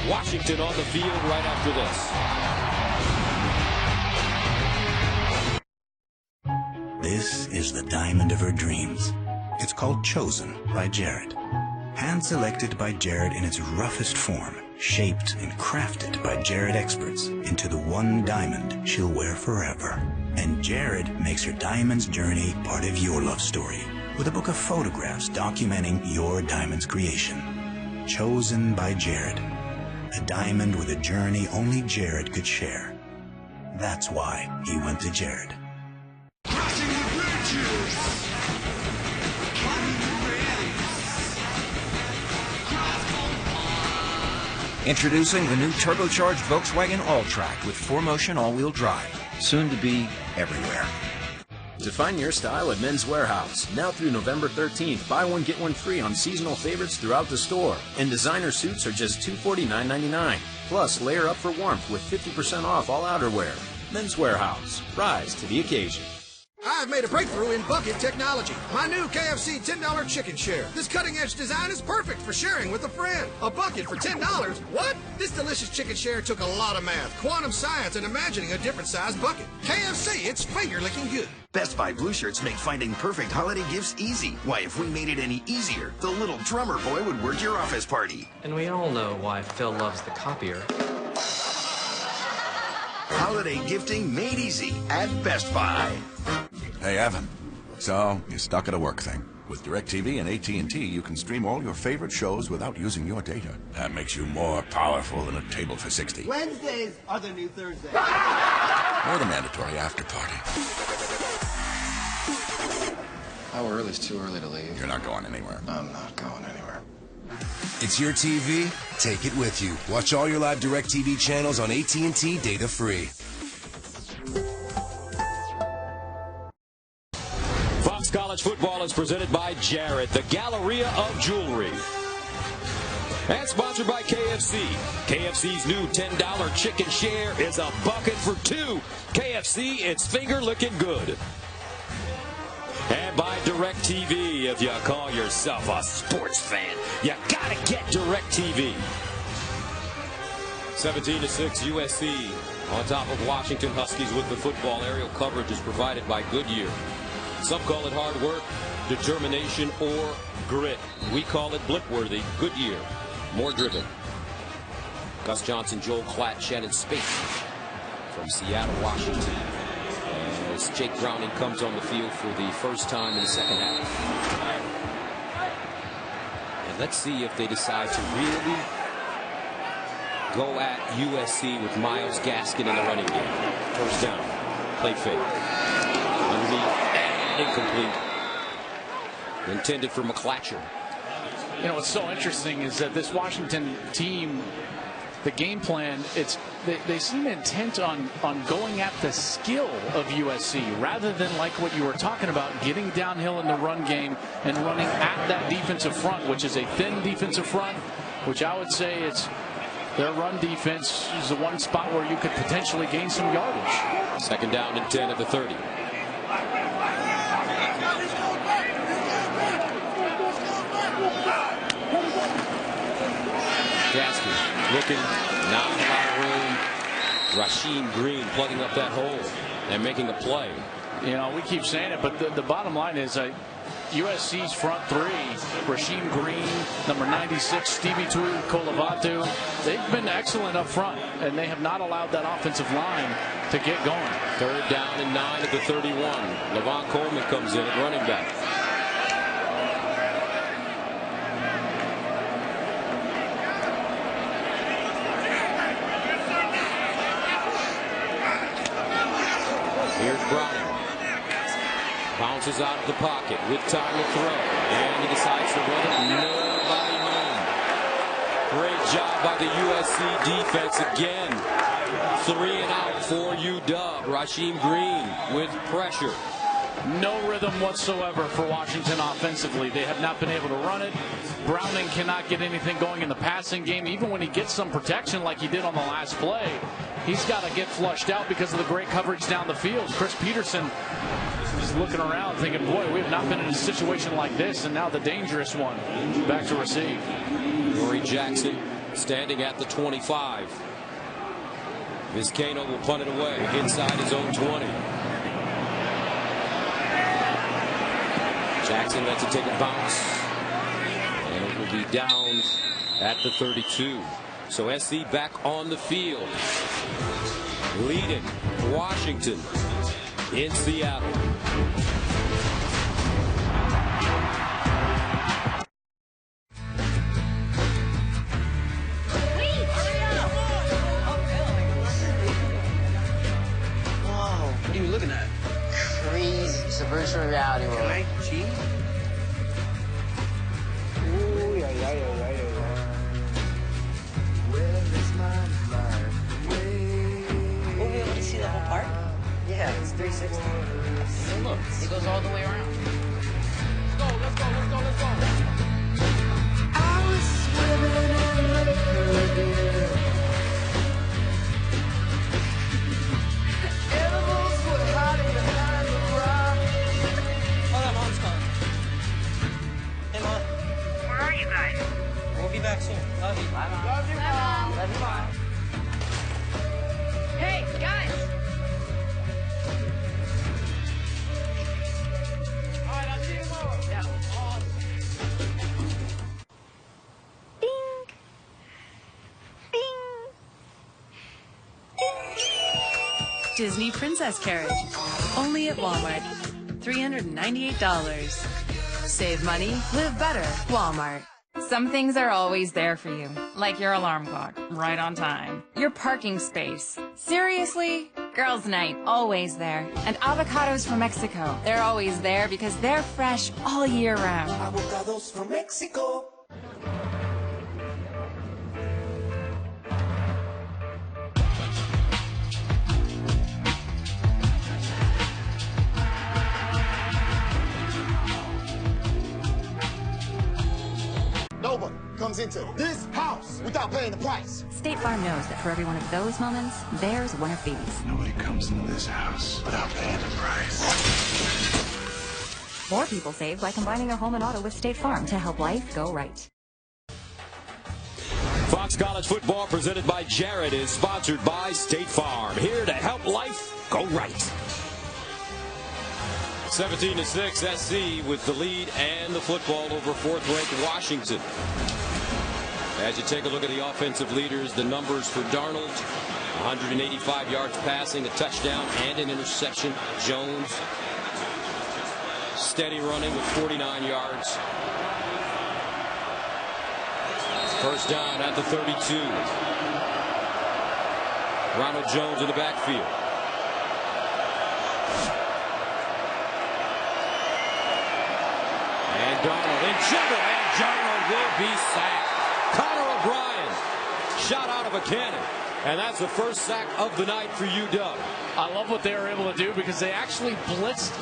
Washington on the field right after this. This is the diamond of her dreams. It's called Chosen by Jared. Hand-selected by Jared in its roughest form, shaped and crafted by Jared experts into the one diamond she'll wear forever. And Jared makes her diamond's journey part of your love story, with a book of photographs documenting your diamond's creation. Chosen by Jared. A diamond with a journey only Jared could share. That's why he went to Jared. Introducing the new turbocharged Volkswagen All-Track with 4Motion all-wheel drive, soon to be everywhere. Define your style at Men's Warehouse. Now through November 13th, buy one, get one free on seasonal favorites throughout the store. And designer suits are just $249.99. Plus, layer up for warmth with 50% off all outerwear. Men's Warehouse. Rise to the occasion. I've made a breakthrough in bucket technology. My new KFC $10 chicken share. This cutting-edge design is perfect for sharing with a friend. A bucket for $10? What? This delicious chicken share took a lot of math, quantum science, and imagining a different size bucket. KFC, it's finger-licking good. Best Buy Blue Shirts make finding perfect holiday gifts easy. Why, if we made it any easier, the little drummer boy would work your office party. And we all know why Phil loves the copier. Holiday gifting made easy at Best Buy. Hey, Evan. So, you're stuck at a work thing. With DirecTV and AT&T, you can stream all your favorite shows without using your data. That makes you more powerful than a table for 60. Wednesdays are the new Thursdays. Or the mandatory after party. How early is too early to leave? You're not going anywhere. I'm not going anywhere. It's your TV. Take it with you. Watch all your live DirecTV channels on AT&T data free. Fox College Football is presented by Jared, the Galleria of Jewelry. And sponsored by KFC. KFC's new $10 chicken share is a bucket for two. KFC, it's finger-licking good. And by DirecTV, if you call yourself a sports fan, you gotta get DirecTV. 17-6 USC on top of Washington Huskies with the football. Aerial coverage is provided by Goodyear. Some call it hard work, determination, or grit. We call it blip-worthy. Goodyear, more driven. Gus Johnson, Joel Klatt, Shannon Spate from Seattle, Washington. As Jake Browning comes on the field for the first time in the second half. And let's see if they decide to really go at USC with Myles Gaskin in the running game. First down, play fake. Underneath, incomplete. Intended for McClatcher. You know, what's so interesting is that this Washington team, the game plan, they seem intent on going at the skill of USC rather than like what you were talking about, getting downhill in the run game and running at that defensive front, which is a thin defensive front, which I would say it's their run defense is the one spot where you could potentially gain some yardage. Second down and 10 at the 30. Gaskin looking, not a lot of room. Rasheem Green plugging up that hole and making a play. You know, we keep saying it, but the bottom line is USC's front three, Rasheem Green, number 96, Stevie Kolavatu, they've been excellent up front, and they have not allowed that offensive line to get going. Third down and 9 at the 31. Levon Coleman comes in at running back. Here's Browning. Bounces out of the pocket with time to throw. And he decides to run it. Nobody home. Great job by the USC defense again. 3 and out for UW. Rasheem Green with pressure. No rhythm whatsoever for Washington offensively. They have not been able to run it. Browning cannot get anything going in the passing game. Even when he gets some protection like he did on the last play, he's got to get flushed out because of the great coverage down the field. Chris Peterson is looking around thinking, boy, we have not been in a situation like this, and now the dangerous one back to receive. Rory Jackson standing at the 25. Vizcaino will punt it away inside his own 20. Jackson lets it take a bounce, and it will be down at the 32. So SC back on the field, leading Washington in Seattle. Whoa, what are you looking at? Crazy. It's a virtual reality world. We'll be able to see the whole park? Yeah, it's 360. Hey, look, it goes all the way around. Let's go. I was swimming in the Caribbean. Animals were hiding behind the rock. Disney Princess Carriage. Only at Walmart. $398. Save money, live better. Walmart. Some things are always there for you, like your alarm clock, right on time. Your parking space. Seriously? Girls' night, always there. And avocados from Mexico. They're always there because they're fresh all year round. Avocados from Mexico. Nobody comes into this house without paying the price. State Farm knows that for every one of those moments, there's one of these. Nobody comes into this house without paying the price. More people save by combining their home and auto with State Farm to help life go right. Fox College Football presented by Jared is sponsored by State Farm. Here to help life go right. 17-6 SC with the lead and the football over fourth-ranked Washington. As you take a look at the offensive leaders, the numbers for Darnold: 185 yards passing, a touchdown, and an interception. Jones steady running with 49 yards. First down at the 32. Ronald Jones in the backfield. And Darnold in trouble, and Darnold will be sacked. Connor O'Brien shot out of a cannon, and that's the first sack of the night for UW. I love what they were able to do because they actually blitzed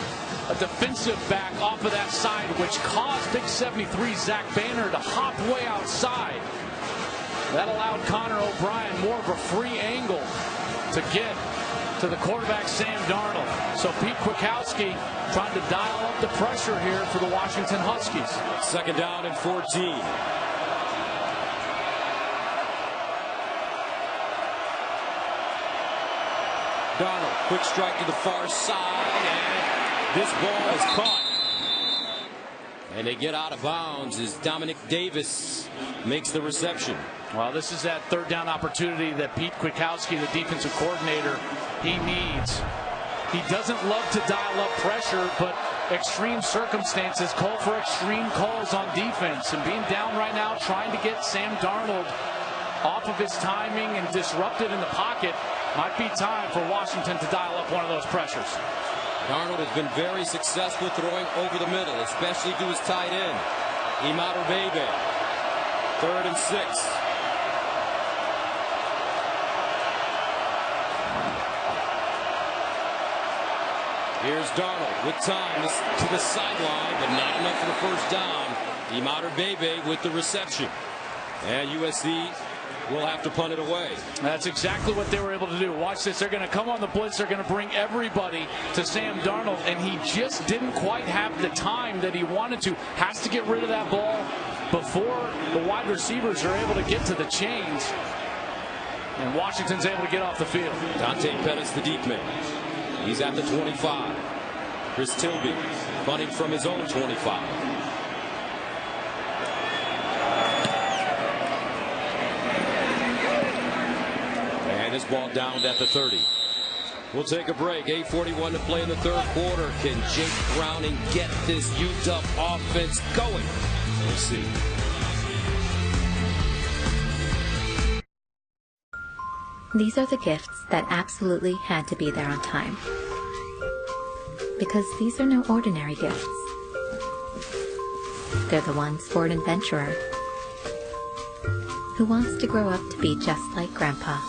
a defensive back off of that side, which caused Big 73 Zach Banner to hop way outside. That allowed Connor O'Brien more of a free angle to get to the quarterback, Sam Darnold. So Pete Kwiatkowski trying to dial up the pressure here for the Washington Huskies. Second down and 14. Darnold, quick strike to the far side, and this ball is caught. And they get out of bounds as Dominic Davis makes the reception. Well, this is that third down opportunity that Pete Kwiatkowski, the defensive coordinator, he needs. He doesn't love to dial up pressure, but extreme circumstances call for extreme calls on defense. And being down right now, trying to get Sam Darnold off of his timing and disrupted in the pocket, might be time for Washington to dial up one of those pressures. Darnold has been very successful throwing over the middle, especially to his tight end, Imadu Bebe. 3rd and 6. Here's Darnold with time to the sideline, but not enough for the first down. Imadu Bebe with the reception. And USC will have to punt it away. That's exactly what they were able to do. Watch this. They're going to come on the blitz. They're going to bring everybody to Sam Darnold, and he just didn't quite have the time that he wanted to. Has to get rid of that ball before the wide receivers are able to get to the chains. And Washington's able to get off the field. Dante Pettis, the deep man. He's at the 25. Chris Tilby punting from his own 25. And this ball downed at the 30. We'll take a break. 8:41 to play in the third quarter. Can Jake Browning get this UW offense going? We'll see. These are the gifts that absolutely had to be there on time. Because these are no ordinary gifts. They're the ones for an adventurer who wants to grow up to be just like Grandpa.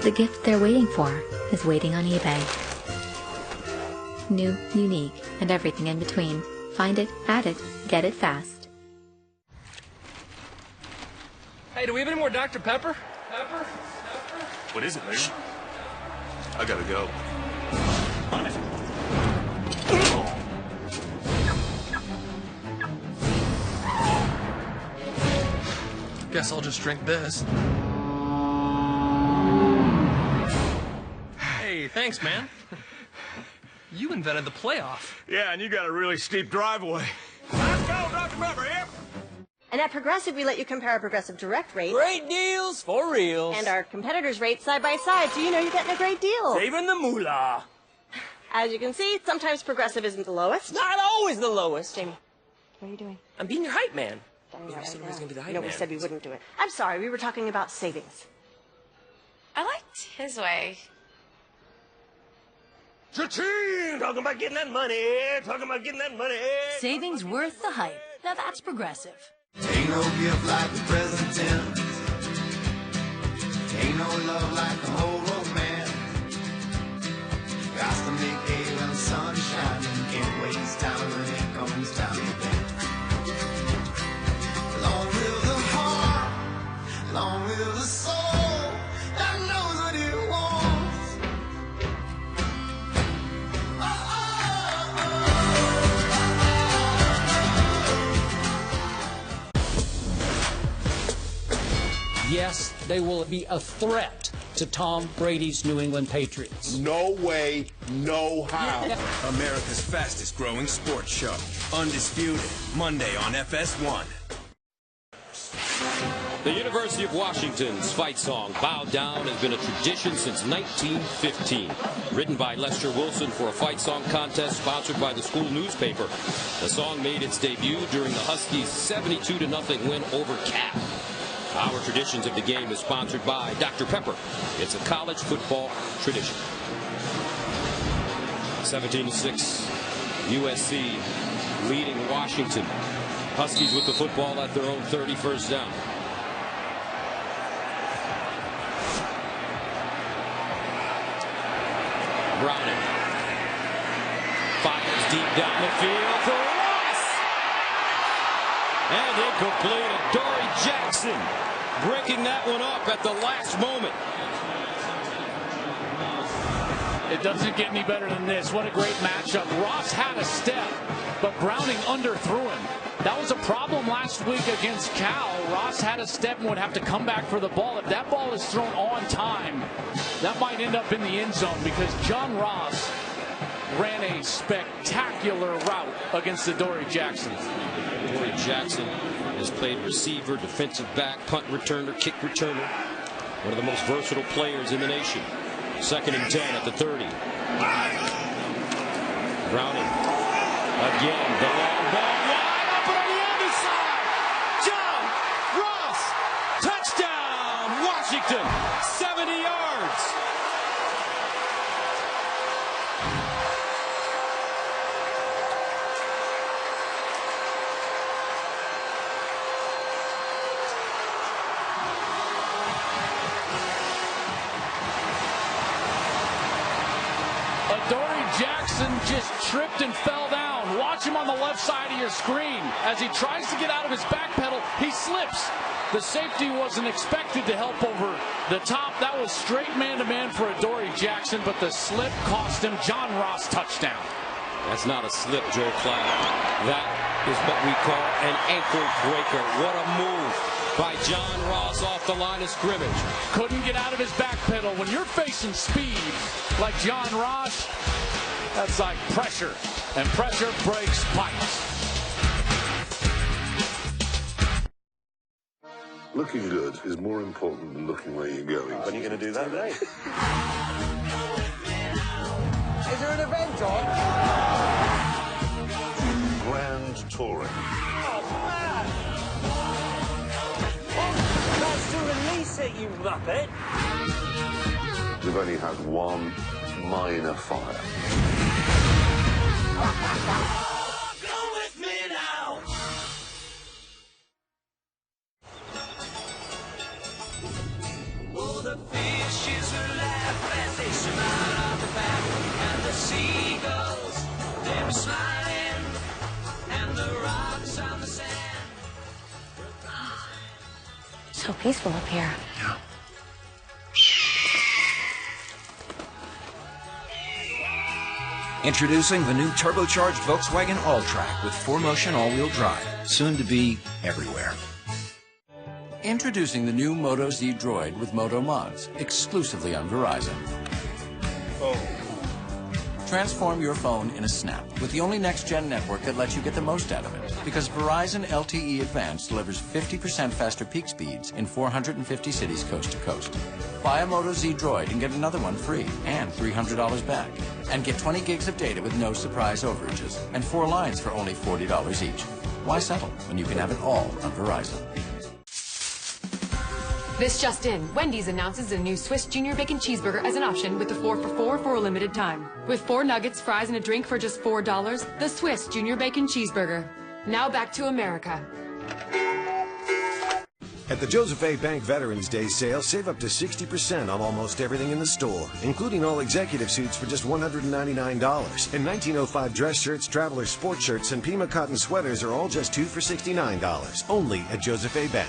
The gift they're waiting for is waiting on eBay. New, unique, and everything in between. Find it, add it, get it fast. Hey, do we have any more Dr. Pepper? What is it, Larry? I gotta go. Guess I'll just drink this. Hey, thanks, man. You invented the playoff. Yeah, and you got a really steep driveway. Let's go, Dr. Pepper, yep. And at Progressive, we let you compare our Progressive Direct rate. Great deals for reals. And our competitors' rates side by side, so you know you're getting a great deal. Saving the moolah. As you can see, sometimes Progressive isn't the lowest. Not always the lowest. Jamie, what are you doing? I'm being your hype man. We said we was gonna be the hype no, man. we said we wouldn't do it. I'm sorry, we were talking about savings. I liked his way. Cha-ching! Talking about getting that money. Talking about getting that money. Savings worth the hype. Now that's Progressive. Ain't no gift like the present tense. Ain't no love like the whole romance. Got to make hay when the sun is shining. Can't waste time when it comes time to dance. Long live the heart, long live the soul that knows what it wants. Yes, they will be a threat to Tom Brady's New England Patriots. No way, no how. America's fastest growing sports show. Undisputed. Monday on FS1. The University of Washington's fight song, Bow Down, has been a tradition since 1915. Written by Lester Wilson for a fight song contest sponsored by the school newspaper. The song made its debut during the Huskies' 72-0 win over Cal. Our Traditions of the Game is sponsored by Dr. Pepper. It's a college football tradition. 17-6, USC leading Washington. Huskies with the football at their own 31st down. Browning fires deep down the field for Ross. And incomplete. Dory Jackson breaking that one up at the last moment. It doesn't get any better than this. What a great matchup. Ross had a step, but Browning underthrew him. That was a problem last week against Cal. Ross had a step and would have to come back for the ball. If that ball is thrown on time, that might end up in the end zone because John Ross ran a spectacular route against the Dory Jacksons. Dory Jackson has played receiver, defensive back, punt returner, kick returner. One of the most versatile players in the nation. 2nd and 10 at the 30. Browning again. The long ball wide open on the other side. John Ross. Touchdown. Washington. 70 yards. Dory Jackson just tripped and fell down. Watch him on the left side of your screen. As he tries to get out of his back pedal, he slips. The safety wasn't expected to help over the top. That was straight man-to-man for a Dory Jackson, but the slip cost him. John Ross touchdown. That's not a slip, Joe Cloud. That is what we call an ankle breaker. What a move by John Ross off the line of scrimmage. Couldn't get out of his back pedal. When you're facing speed like John Ross, that's like pressure, and pressure breaks pipes. Looking good is more important than looking where you're going. When are you going to do that today? Is there an event on? Grand touring. That's to release it, you muppet. We've only had one minor fire. Go with me now. Oh, the fishes will laugh as they swim out of the back, and the seagulls, they were smiling, and the rocks on the sand. So peaceful up here. Yeah. Introducing the new turbocharged Volkswagen All-Track with 4Motion all-wheel drive, soon to be everywhere. Introducing the new Moto Z Droid with Moto Mods, exclusively on Verizon. Oh. Transform your phone in a snap with the only next-gen network that lets you get the most out of it. Because Verizon LTE Advanced delivers 50% faster peak speeds in 450 cities coast to coast. Buy a Moto Z Droid and get another one free and $300 back. And get 20 gigs of data with no surprise overages and 4 lines for only $40 each. Why settle when you can have it all on Verizon? This just in, Wendy's announces a new Swiss Junior Bacon Cheeseburger as an option with the 4 for $4 for a limited time. With 4 nuggets, fries, and a drink for just $4, the Swiss Junior Bacon Cheeseburger. Now back to America. At the Joseph A. Bank Veterans Day sale, save up to 60% on almost everything in the store, including all executive suits for just $199. And 1905 dress shirts, traveler sports shirts, and Pima cotton sweaters are all just 2 for $69. Only at Joseph A. Bank.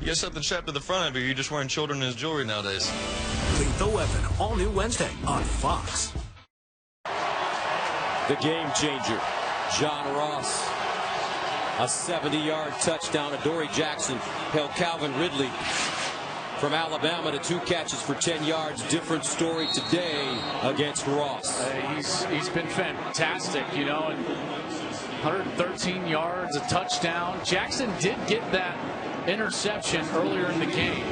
You got something strapped to the front of you. You're just wearing children's jewelry nowadays. Lethal Weapon, all new Wednesday on Fox. The game changer, John Ross. A 70-yard touchdown. Adoree Jackson held Calvin Ridley from Alabama to 2 catches for 10 yards. Different story today against Ross. He's been fantastic, you know, and 113 yards, a touchdown. Jackson did get that interception earlier in the game.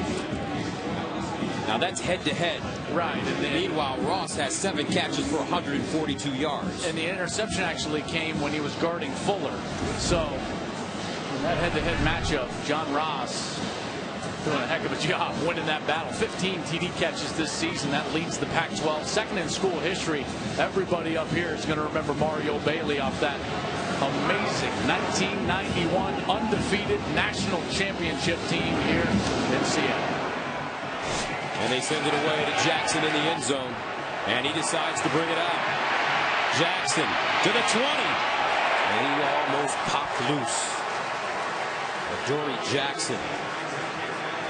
Now that's head-to-head. Right. And then, meanwhile, Ross has 7 catches for 142 yards. And the interception actually came when he was guarding Fuller. So in that head-to-head matchup, John Ross doing a heck of a job winning that battle. 15 TD catches this season. That leads the Pac-12. Second in school history. Everybody up here is going to remember Mario Bailey off that amazing 1991 undefeated national championship team here in Seattle. And they send it away to Jackson in the end zone. And he decides to bring it out. Jackson to the 20. And he almost popped loose. Adoree Jackson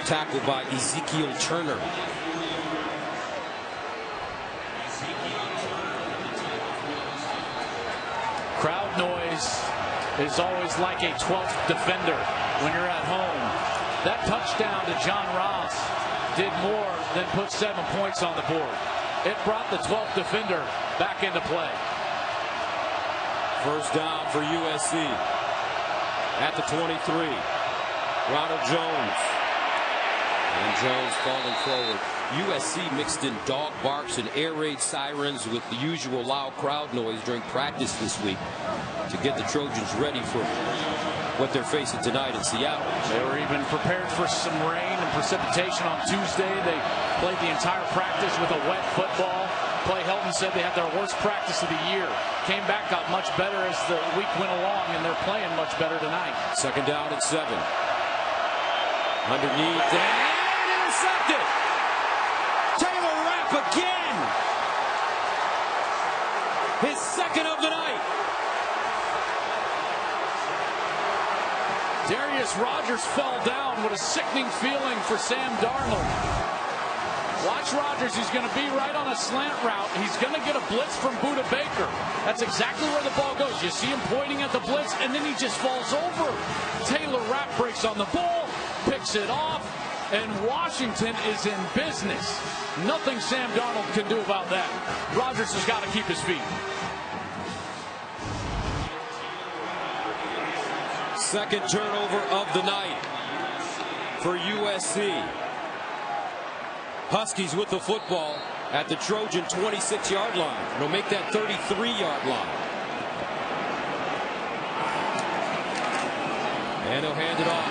tackled by Ezekiel Turner. Crowd noise is always like a 12th defender when you're at home. That touchdown to John Ross did more than put 7 points on the board. It brought the 12th defender back into play. First down for USC at the 23. Ronald Jones. And Jones falling forward. USC mixed in dog barks and air raid sirens with the usual loud crowd noise during practice this week to get the Trojans ready for what they're facing tonight in Seattle. They were even prepared for some rain and precipitation on Tuesday. They played the entire practice with a wet football. Clay Helton said they had their worst practice of the year. Came back, got much better as the week went along, and they're playing much better tonight. Second down at 7. Underneath and intercepted. Taylor Rapp again. His second of the night. Darius Rogers fell down with a sickening feeling for Sam Darnold. Watch Rogers. He's going to be right on a slant route. He's going to get a blitz from Budda Baker. That's exactly where the ball goes. You see him pointing at the blitz, and then he just falls over. Taylor Rapp breaks on the ball, picks it off, and Washington is in business. Nothing Sam Darnold can do about that. Rogers has got to keep his feet. Second turnover of the night for USC. Huskies with the football at the Trojan 26-yard line. It'll make that 33-yard line. And they'll hand it off.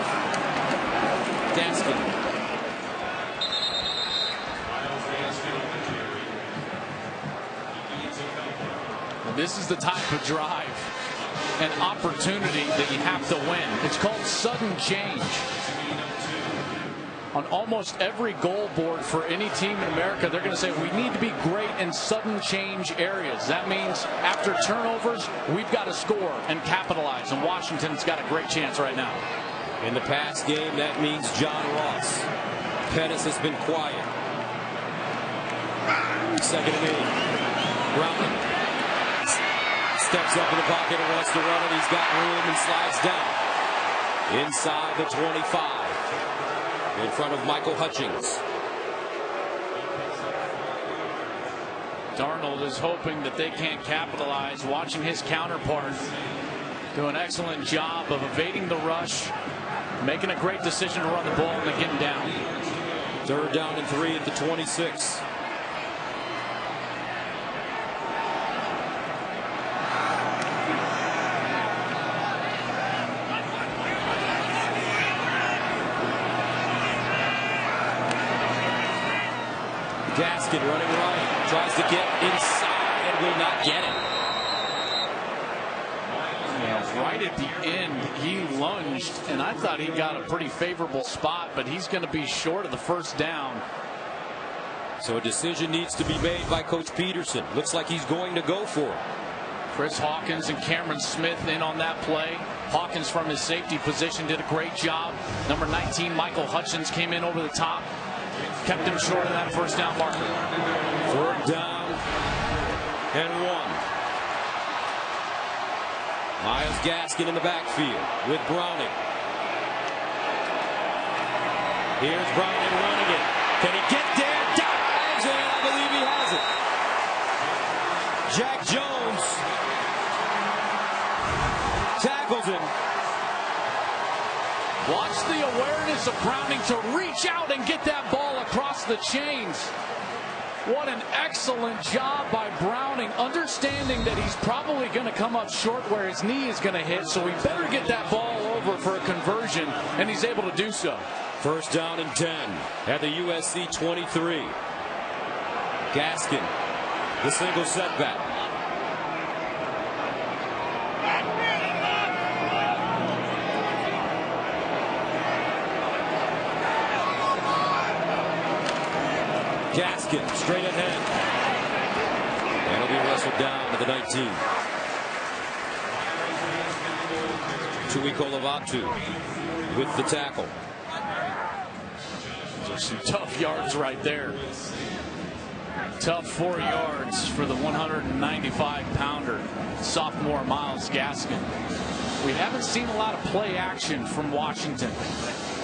Daskin. This is the type of drive and opportunity that you have to win. It's called sudden change. On almost every goal board for any team in America, they're going to say we need to be great in sudden change areas. That means after turnovers, we've got to score and capitalize. And Washington's got a great chance right now. In the pass game, that means John Ross. Pettis has been quiet. Second and 8. Browning steps up in the pocket and wants to run it. He's got room and slides down. Inside the 25. In front of Michael Hutchings. Darnold is hoping that they can't capitalize, watching his counterpart do an excellent job of evading the rush, making a great decision to run the ball and get him down. 3rd down and 3 at the 26. Gaskin running right, tries to get inside and will not get it. Yeah, right at the end, he lunged, and I thought he got a pretty favorable spot, but he's going to be short of the 1st down. So a decision needs to be made by Coach Peterson. Looks like he's going to go for it. Chris Hawkins and Cameron Smith in on that play. Hawkins from his safety position did a great job. Number 19, Michael Hutchins, came in over the top. Kept him short of that 1st down marker. 3rd down and 1. Myles Gaskin in the backfield with Browning. Here's Browning running it. Can he get there? Dives, and I believe he has it. Jack Jones tackles him. Watch the awareness of Browning to reach out and get that ball across the chains. What an excellent job by Browning, understanding that he's probably going to come up short where his knee is going to hit, so he better get that ball over for a conversion, and he's able to do so. 1st down and 10 at the USC 23. Gaskin, the single setback. Gaskin straight ahead. And he'll be wrestled down to the 19. Tuiko Lovato with the tackle. There's some tough yards right there. Tough 4 yards for the 195-pounder, sophomore Myles Gaskin. We haven't seen a lot of play action from Washington.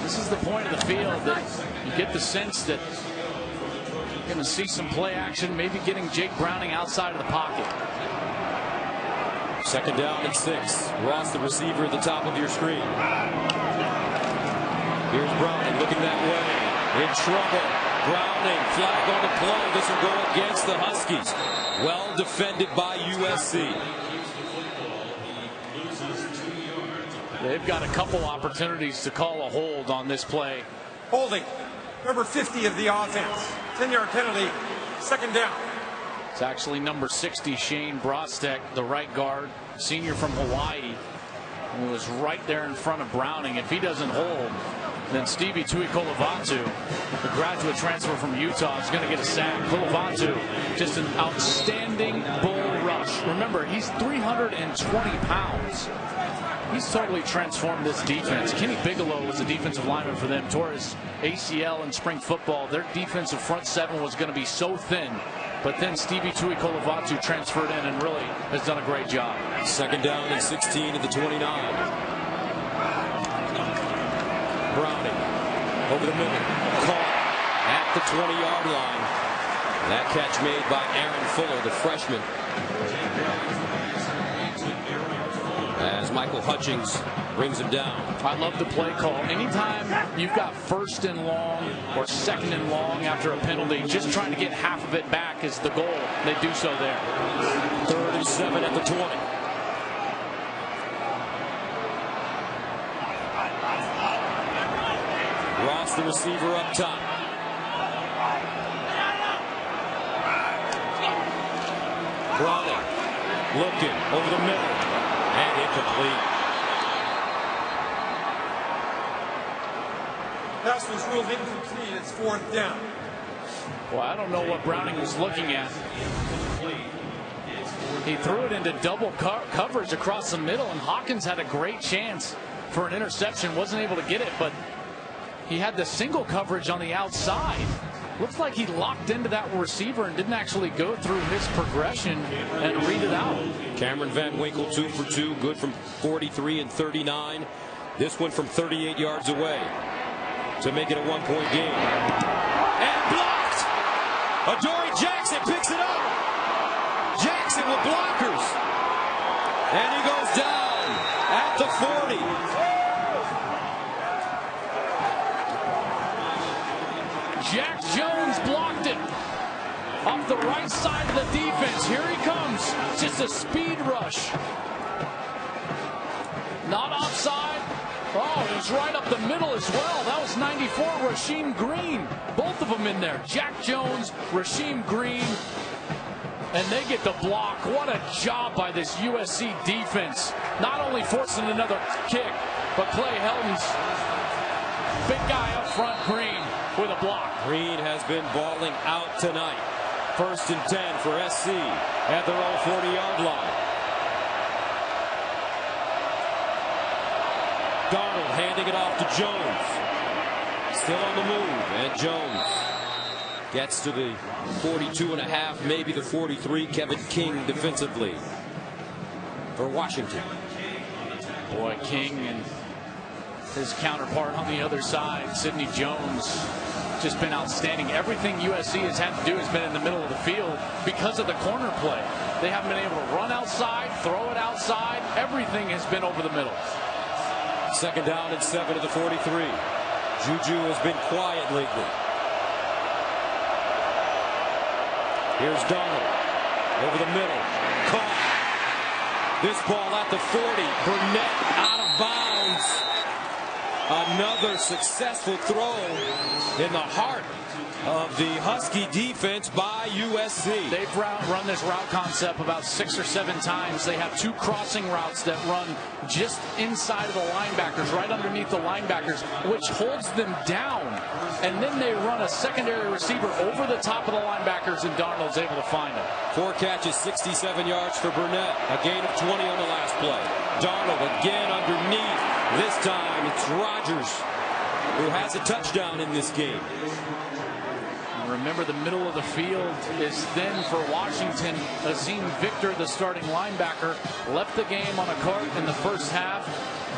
This is the point of the field that you get the sense that you're going to see some play action, maybe getting Jake Browning outside of the pocket. 2nd down and 6. Ross, the receiver, at the top of your screen. Here's Browning looking that way. In trouble. Browning, flag on the play. This will go against the Huskies. Well defended by USC. They've got a couple opportunities to call a hold on this play. Holding. Number 50 of the offense. 10-yard penalty. 2nd down. It's actually number 60, Shane Brostek, the right guard, senior from Hawaii, who was right there in front of Browning. If he doesn't hold, then Stevie Tuikolovatu, the graduate transfer from Utah, is going to get a sack. Kolovatu, just an outstanding bull rush. Remember, he's 320 pounds. He's totally transformed this defense. Kenny Bigelow was a defensive lineman for them. Tore his ACL in spring football. Their defensive front 7 was going to be so thin. But then Stevie Tuikolovatu transferred in and really has done a great job. 2nd down and 16 at the 29. Browning over the middle. Caught at the 20-yard line. That catch made by Aaron Fuller, the freshman. As Michael Hutchins brings him down. I love the play call. Anytime you've got 1st and long or 2nd and long after a penalty, just trying to get half of it back is the goal. They do so there. 3rd and 7 at the 20. Ross, the receiver, up top. Browning looking over the middle. And incomplete. Pass was ruled incomplete. It's 4th down. Well, I don't know what Browning was looking at. He threw it into double coverage across the middle, and Hawkins had a great chance for an interception. Wasn't able to get it, but he had the single coverage on the outside. Looks like he locked into that receiver and didn't actually go through his progression and read it out. Cameron Van Winkle 2 for 2, good from 43 and 39. This one from 38 yards away to make it a 1-point game. And blocked! Adoree Jackson picks it up. facing with blockers. And he goes down at the 40. Jack Jones blocked it off the right side of the defense. Here he comes. Just a speed rush. Not offside. Oh, it was right up the middle as well. That was 94, Rasheem Green. Both of them in there. Jack Jones, Rasheem Green. And they get the block. What a job by this USC defense. Not only forcing another kick, but Clay Helton's big guy up front, Green, with a block. Green has been balling out tonight. 1st and 10 for SC at their own 40-yard line. Darnold handing it off to Jones. Still on the move, and Jones gets to the 42.5, maybe the 43. Kevin King defensively for Washington. Boy, King and his counterpart on the other side, Sidney Jones, just been outstanding. Everything USC has had to do has been in the middle of the field because of the corner play. They haven't been able to run outside, throw it outside. Everything has been over the middle. 2nd down and 7 to the 43. Juju has been quiet lately. Here's Darnold over the middle. Caught. This ball at the 40. Burnett out of bounds. Another successful throw in the heart of the Husky defense by USC. They've run this route concept about 6 or 7 times. They have 2 crossing routes that run just inside of the linebackers, right underneath the linebackers, which holds them down. And then they run a secondary receiver over the top of the linebackers, and Darnold's able to find him. 4 catches, 67 yards for Burnett. A gain of 20 on the last play. Darnold again underneath. This time it's Rodgers who has a touchdown in this game. Remember, the middle of the field is thin for Washington. Azim Victor, the starting linebacker, left the game on a cart in the first half.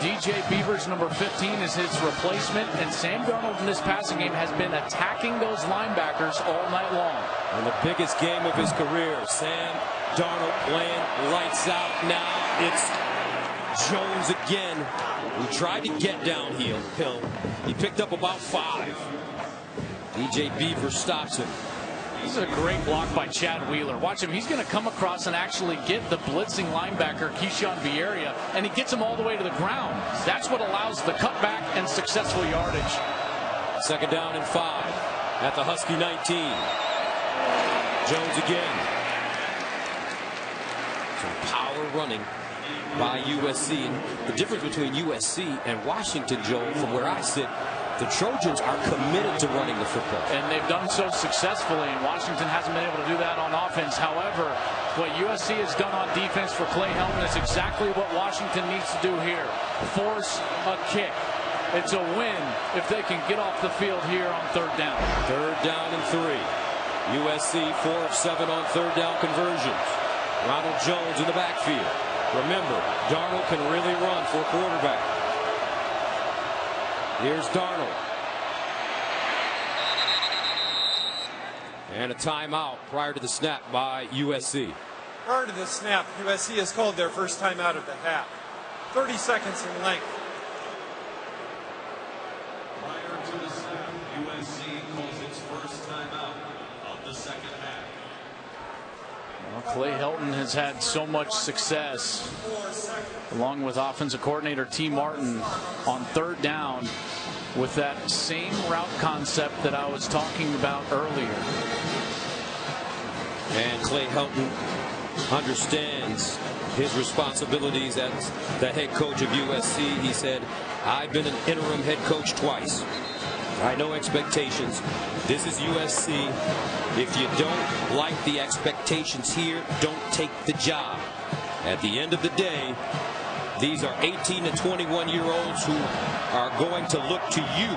DJ Beavers, number 15, is his replacement. And Sam Darnold in this passing game has been attacking those linebackers all night long. And the biggest game of his career, Sam Darnold playing lights out now. It's Jones again, who tried to get downhill. He picked up about 5. DJ Beaver stops him. This is a great block by Chad Wheeler. Watch him. He's going to come across and actually get the blitzing linebacker, Keyshawn Vieira, and he gets him all the way to the ground. That's what allows the cutback and successful yardage. 2nd down and 5 at the Husky 19. Jones again. Some power running by USC. And the difference between USC and Washington, Joel, from where I sit, the Trojans are committed to running the football. And they've done so successfully, and Washington hasn't been able to do that on offense. However, what USC has done on defense for Clay Helton is exactly what Washington needs to do here. Force a kick. It's a win if they can get off the field here on 3rd down. 3rd down and 3. USC 4 of 7 on 3rd down conversions. Ronald Jones in the backfield. Remember, Darnold can really run for a quarterback. Here's Darnold. And a timeout prior to the snap by USC. Prior to the snap, USC has called their first timeout of the half. 30 seconds in length. Prior to the snap, USC calls its first timeout of the 2nd half. Well, Clay Helton has had so much success, along with offensive coordinator T. Martin, on 3rd down with that same route concept that I was talking about earlier. And Clay Helton understands his responsibilities as the head coach of USC. He said, I've been an interim head coach twice. I know expectations. This is USC. If you don't like the expectations here, don't take the job. At the end of the day, these are 18 to 21-year-olds who are going to look to you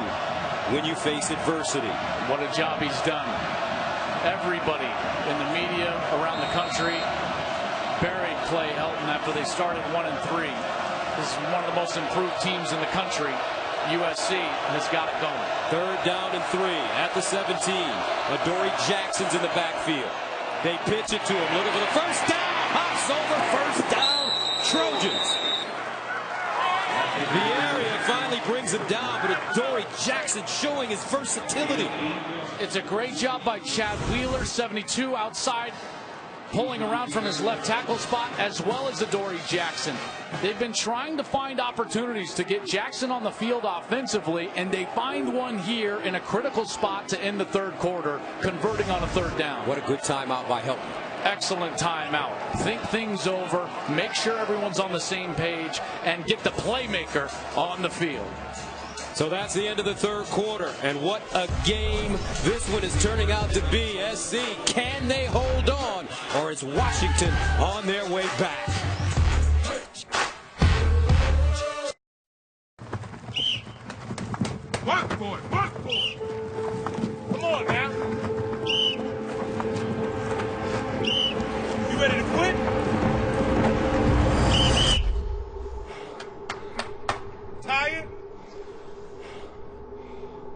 when you face adversity. What a job he's done. Everybody in the media around the country buried Clay Helton after they started 1-3. This is one of the most improved teams in the country. USC has got it going. 3rd down and 3 at the 17. Adoree Jackson's in the backfield. They pitch it to him, looking for the first down. It's over. First down, Trojans. The area finally brings him down, but Adoree Jackson showing his versatility. It's a great job by Chad Wheeler, 72 outside, pulling around from his left tackle spot, as well as Adoree Jackson. They've been trying to find opportunities to get Jackson on the field offensively, and they find one here in a critical spot to end the third quarter, converting on a third down. What a good timeout by Helton. Excellent timeout. Think things over, make sure everyone's on the same page, and get the playmaker on the field. So that's the end of the third quarter, and what a game this one is turning out to be. SC, can they hold on, or is Washington on their way back? Work for it, work for it. Come on, now. You ready to quit? Tired?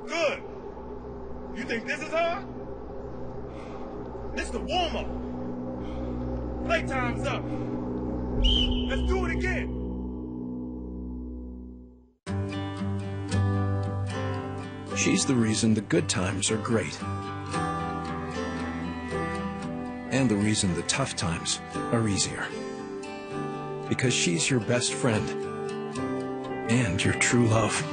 Good. You think this is hard? This is the warm-up. Playtime's up. Let's do it again. She's the reason the good times are great. And the reason the tough times are easier. Because she's your best friend. And your true love.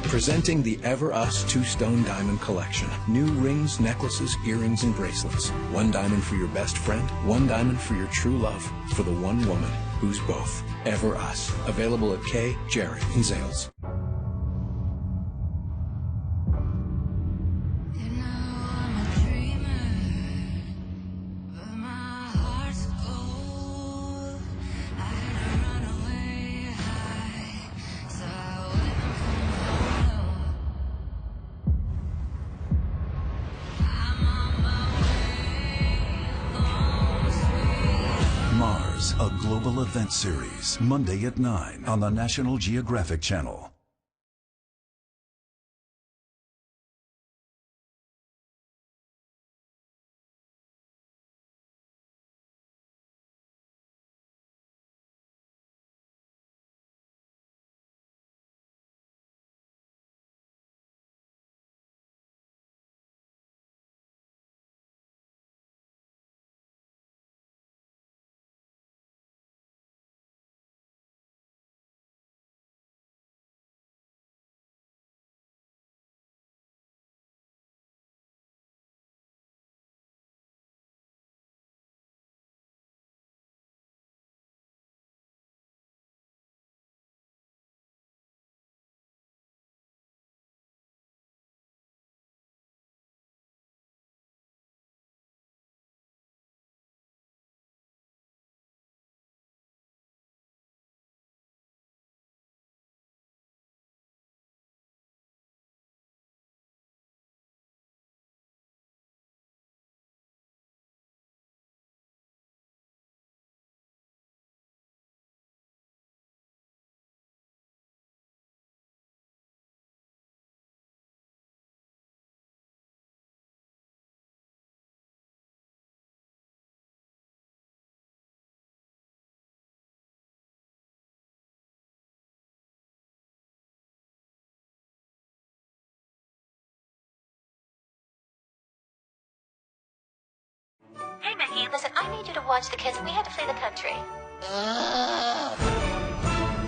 Presenting the Ever Us two-stone diamond collection. New rings, necklaces, earrings, and bracelets. One diamond for your best friend, one diamond for your true love. For the one woman who's both. Ever Us. Available at Kay, Jared, and Zales. A global event series, Monday at 9 on the National Geographic Channel. Hey, Mickey, listen, I need you to watch the kids. We had to flee the country.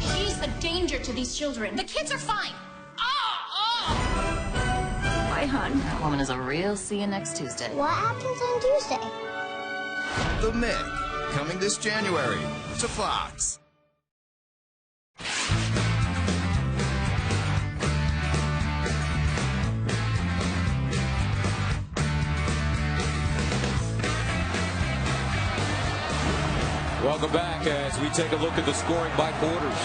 She's a danger to these children. The kids are fine. Bye, hon. That woman is a real see you next Tuesday. What happens on Tuesday? The Mick, coming this January to Fox. Welcome back as we take a look at the scoring by quarters.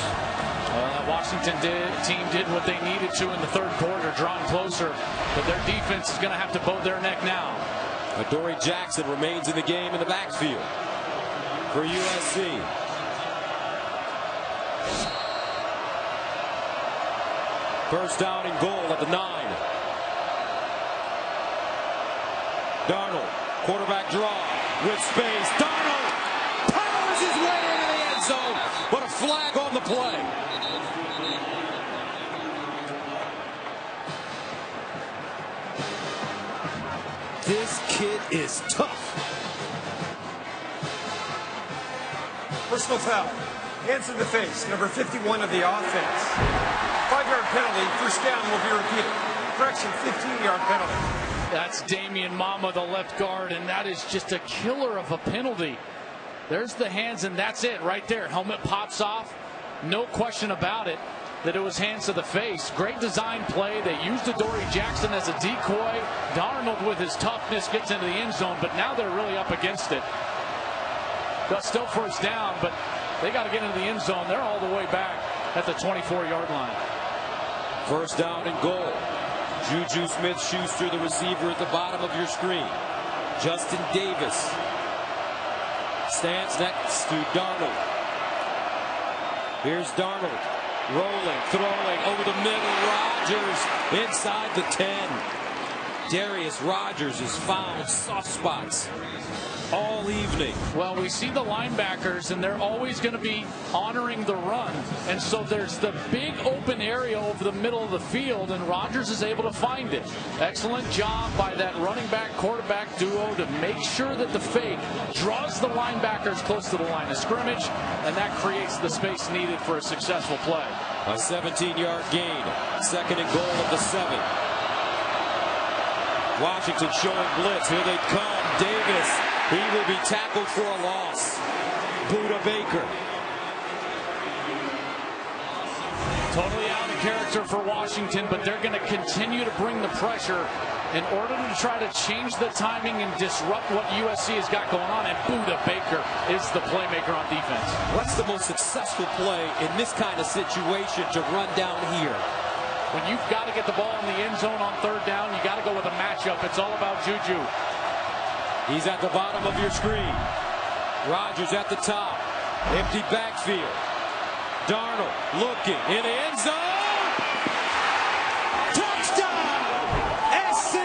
Washington team did what they needed to in the third quarter, drawn closer, but their defense is going to have to bow their neck now. Adoree Jackson remains in the game in the backfield for USC. First down and goal at the 9. Darnold, quarterback draw with space. Darnold powers his way into the end zone, but a flag on the play. This kid is tough. Personal foul. Hands in the face. Number 51 of the offense. 5-yard penalty. First down will be repeated. Correction, 15-yard penalty. That's Damian Mama, the left guard, and that is just a killer of a penalty. There's the hands, and that's it right there. Helmet pops off. No question about it that it was hands to the face. Great design play. They used Adoree Jackson as a decoy. Darnold, with his toughness, gets into the end zone, but now they're really up against it. Still first down, but they got to get into the end zone. They're all the way back at the 24-yard line. First down and goal. Juju Smith-Schuster, the receiver at the bottom of your screen. Justin Davis stands next to Darnold. Here's Darnold. Rolling, throwing, over the middle. Rodgers inside the 10. Darius Rodgers has found soft spots all evening. Well, we see the linebackers, and they're always going to be honoring the run. And so there's the big open area over the middle of the field, and Rodgers is able to find it. Excellent job by that running back quarterback duo to make sure that the fake draws the linebackers close to the line of scrimmage, and that creates the space needed for a successful play. A 17-yard gain. Second and goal at the 7. Washington showing blitz. Here they come. Davis. He will be tackled for a loss. Buda Baker. Totally out of character for Washington, but they're going to continue to bring the pressure in order to try to change the timing and disrupt what USC has got going on. And Buda Baker is the playmaker on defense. What's the most successful play in this kind of situation to run down here? When you've got to get the ball in the end zone on third down, you got to go with a matchup. It's all about Juju. He's at the bottom of your screen. Rodgers at the top. Empty backfield. Darnold looking in the end zone. Touchdown! SC!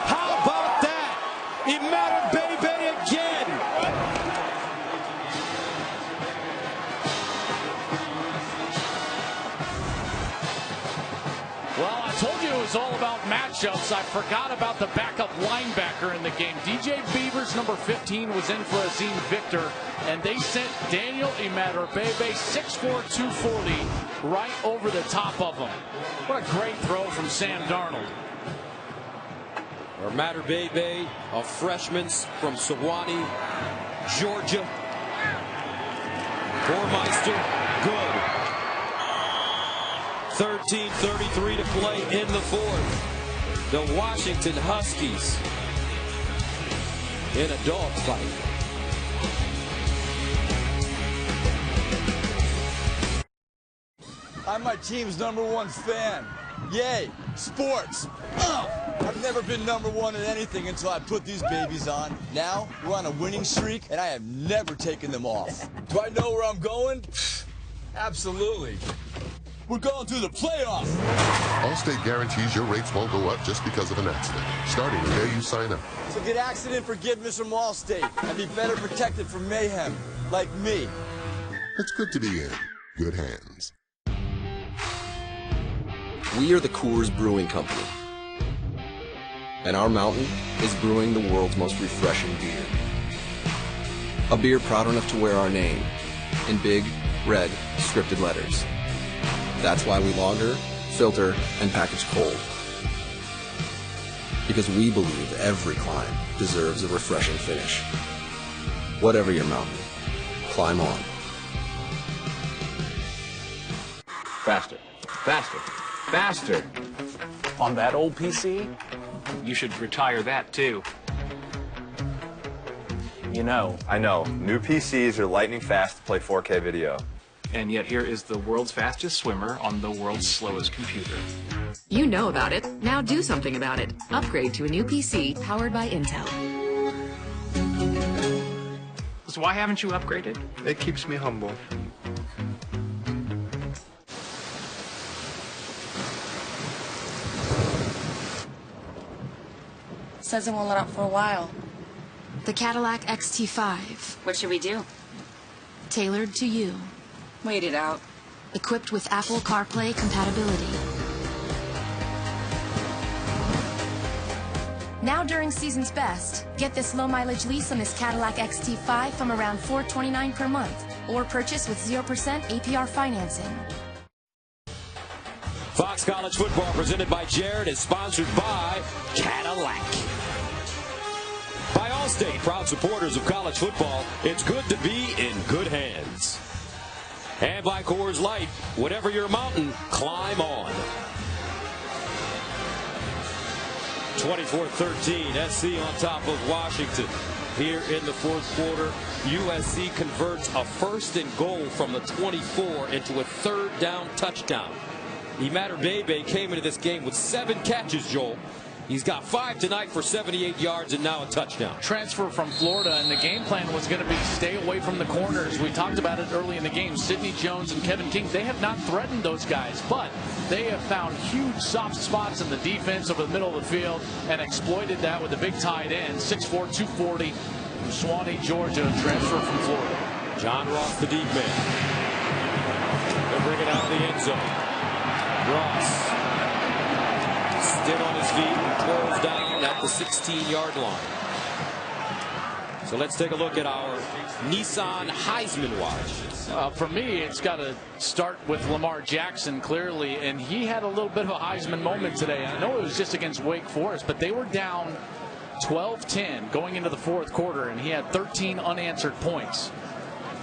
How about that? Imata Bebe again. Well, I told you it was all about matchups. I forgot about the backup linebacker in the game. DJ Beavers, number 15, was in for Azim Victor, and they sent Daniel Imata-Bebe, 6'4", 240, right over the top of him. What a great throw from Sam Darnold. Imata-Bebe, a freshman from Sewanee, Georgia. Burmeister, good. 13:33 to play in the fourth. The Washington Huskies in a dogfight. I'm my team's #1 fan. Yay, sports. I've never been #1 in anything until I put these babies on. Now we're on a winning streak, and I have never taken them off. Do I know where I'm going? Absolutely. We're going to the playoffs. Allstate guarantees your rates won't go up just because of an accident, starting the day you sign up. So get accident forgiveness from Allstate and be better protected from mayhem, like me. It's good to be in good hands. We are the Coors Brewing Company, and our mountain is brewing the world's most refreshing beer. A beer proud enough to wear our name in big, red, scripted letters. That's why we lager, filter, and package cold. Because we believe every climb deserves a refreshing finish. Whatever your mountain, climb on. Faster, faster, faster. On that old PC, you should retire that too. You know. I know. New PCs are lightning fast to play 4K video. And yet here is the world's fastest swimmer on the world's slowest computer. You know about it. Now do something about it. Upgrade to a new PC powered by Intel. So why haven't you upgraded? It keeps me humble. Says it won't let up for a while. The Cadillac XT5. What should we do? Tailored to you. Wait it out. Equipped with Apple CarPlay compatibility. Now during season's best, get this low-mileage lease on this Cadillac XT5 from around $429 per month, or purchase with 0% APR financing. Fox College Football, presented by Jared, is sponsored by Cadillac. By Allstate, proud supporters of college football, it's good to be in good hands. And by Coors Light, whatever your mountain, climb on. 24-13, SC on top of Washington. Here in the fourth quarter, USC converts a 1st and goal from the 24 into a 3rd down touchdown. Immatter Bebe came into this game with 7 catches, Joel. He's got 5 tonight for 78 yards and now a touchdown. Transfer from Florida, and the game plan was going to be stay away from the corners. We talked about it early in the game. Sidney Jones and Kevin King, they have not threatened those guys, but they have found huge soft spots in the defense over the middle of the field and exploited that with the big tight end, 6'4", 240, from Suwanee, Georgia, transfer from Florida. John Ross, the deep man. They'll bring it out of the end zone. Ross still on his feet and close down at the 16-yard line. So let's take a look at our Nissan Heisman watch. For me, it's got to start with Lamar Jackson, clearly, and he had a little bit of a Heisman moment today. I know it was just against Wake Forest, but they were down 12-10 going into the fourth quarter, and he had 13 unanswered points.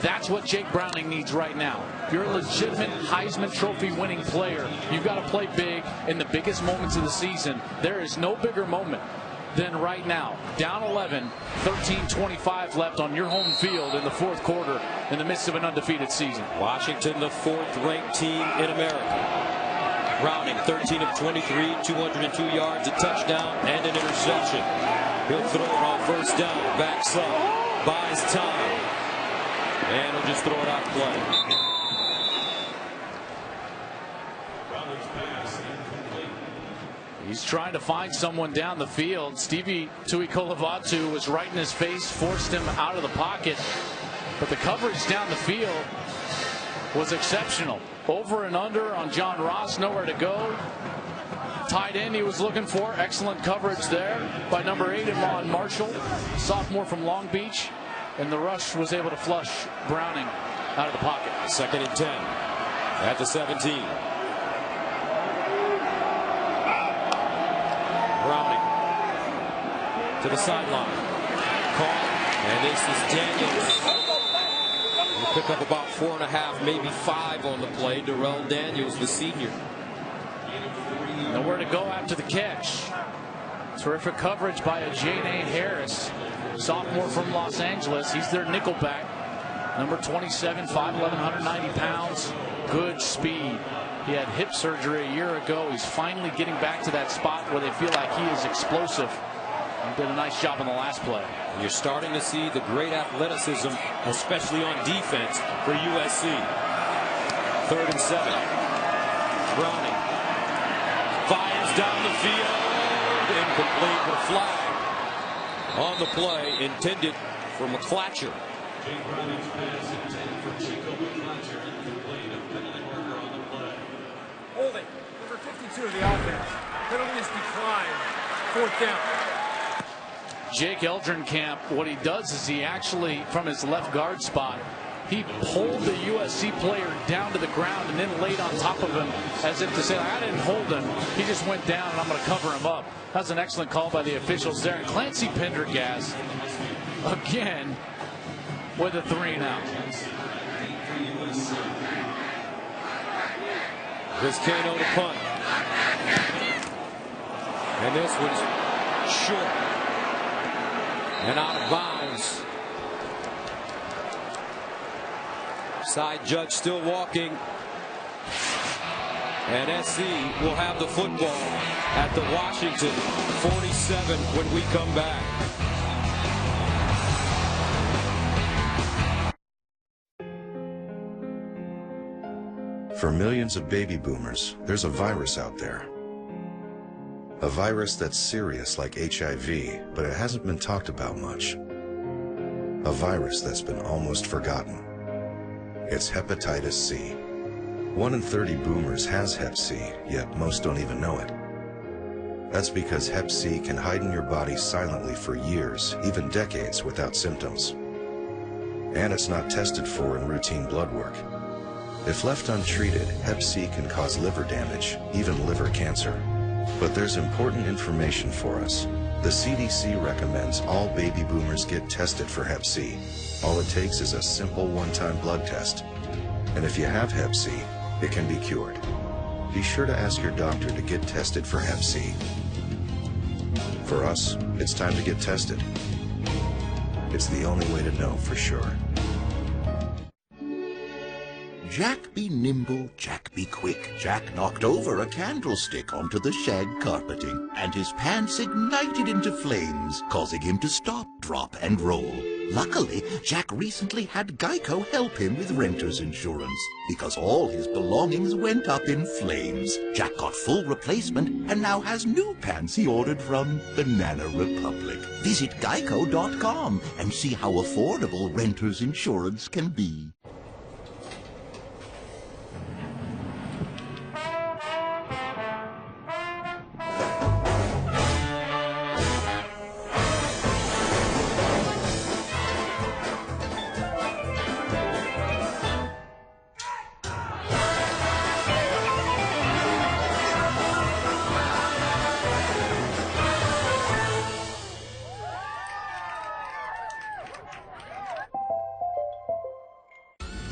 That's what Jake Browning needs right now. If you're a legitimate Heisman Trophy winning player, you've got to play big in the biggest moments of the season. There is no bigger moment than right now. Down 11, 13:25 left on your home field in the fourth quarter in the midst of an undefeated season. Washington, the 4th-ranked team in America. Browning, 13 of 23, 202 yards, a touchdown, and an interception. He'll throw it on 1st down, backs up, buys time. And he'll just throw it out of play. He's trying to find someone down the field. Stevie Tuikolavatu was right in his face, forced him out of the pocket. But the coverage down the field was exceptional. Over and under on John Ross, nowhere to go. Tight end he was looking for. Excellent coverage there by number 8, Amon Marshall, sophomore from Long Beach. And the rush was able to flush Browning out of the pocket. 2nd and 10 at the 17. Browning to the sideline. Caught. And this is Daniels. He'll pick up about 4.5, maybe 5 on the play. Darrell Daniels, the senior. Nowhere to go after the catch. Terrific coverage by a J.N.A. Harris, sophomore from Los Angeles. He's their nickelback. Number 27, 5'11", 190 pounds. Good speed. He had hip surgery a year ago. He's finally getting back to that spot where they feel like he is explosive. He did a nice job on the last play. You're starting to see the great athleticism, especially on defense for USC. 3rd and 7. Browning fires down the field. Incomplete with a flag on the play intended for McClatcher. Holding. Number 52 of the offense. Penalty is declined. 4th down. Jake Eldrenkamp, what he does is he actually, from his left guard spot, he pulled the USC player down to the ground and then laid on top of him as if to say, I didn't hold him. He just went down and I'm going to cover him up. That's an excellent call by the officials there. And Clancy Pendergast, again, with a 3-and-out. Here's Kano to punt. And this one's short. And out of bounds. Side judge still walking. And SC will have the football at the Washington 47 when we come back. For millions of baby boomers, there's a virus out there. A virus that's serious like HIV, but it hasn't been talked about much. A virus that's been almost forgotten. It's hepatitis C. 1 in 30 boomers has hep C, yet most don't even know it. That's because hep C can hide in your body silently for years, even decades, without symptoms. And it's not tested for in routine blood work. If left untreated, hep C can cause liver damage, even liver cancer. But there's important information for us. The CDC recommends all baby boomers get tested for hep C. All it takes is a simple one-time blood test. And if you have hep C, it can be cured. Be sure to ask your doctor to get tested for hep C. For us, it's time to get tested. It's the only way to know for sure. Jack be nimble, Jack be quick. Jack knocked over a candlestick onto the shag carpeting, and his pants ignited into flames, causing him to stop, drop, and roll. Luckily, Jack recently had Geico help him with renter's insurance, because all his belongings went up in flames. Jack got full replacement and now has new pants he ordered from Banana Republic. Visit Geico.com and see how affordable renter's insurance can be.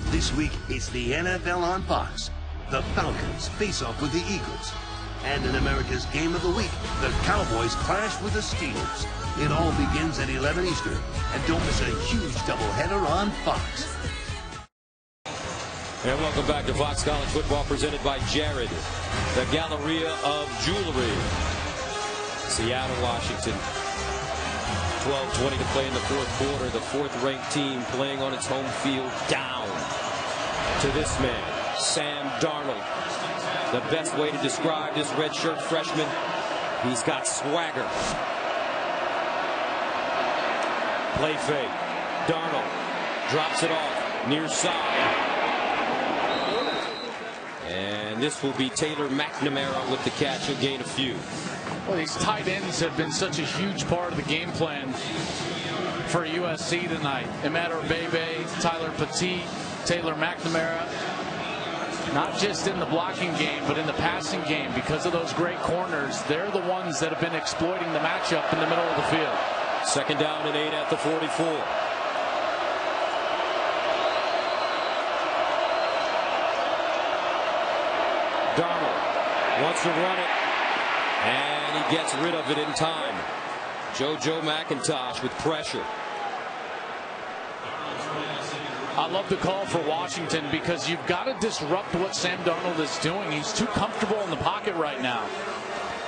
This week, it's the NFL on Fox. The Falcons face off with the Eagles. And in America's Game of the Week, the Cowboys clash with the Steelers. It all begins at 11 Eastern. And don't miss a huge doubleheader on Fox. And welcome back to Fox College Football, presented by Jared, the Galleria of Jewelry. Seattle, Washington. 12:20 to play in the fourth quarter. The fourth-ranked team playing on its home field down to this man, Sam Darnold. The best way to describe this redshirt freshman, he's got swagger. Play fake. Darnold drops it off near side. And this will be Taylor McNamara with the catch. He'll gain a few. Well, these tight ends have been such a huge part of the game plan for USC tonight. Emmanuel Bebe, Tyler Petit, Taylor McNamara. Not just in the blocking game, but in the passing game. Because of those great corners, they're the ones that have been exploiting the matchup in the middle of the field. Second down and 8 at the 44. Darnold wants to run it, and he gets rid of it in time. JoJo McIntosh with pressure. I love the call for Washington because you've got to disrupt what Sam Darnold is doing. He's too comfortable in the pocket right now.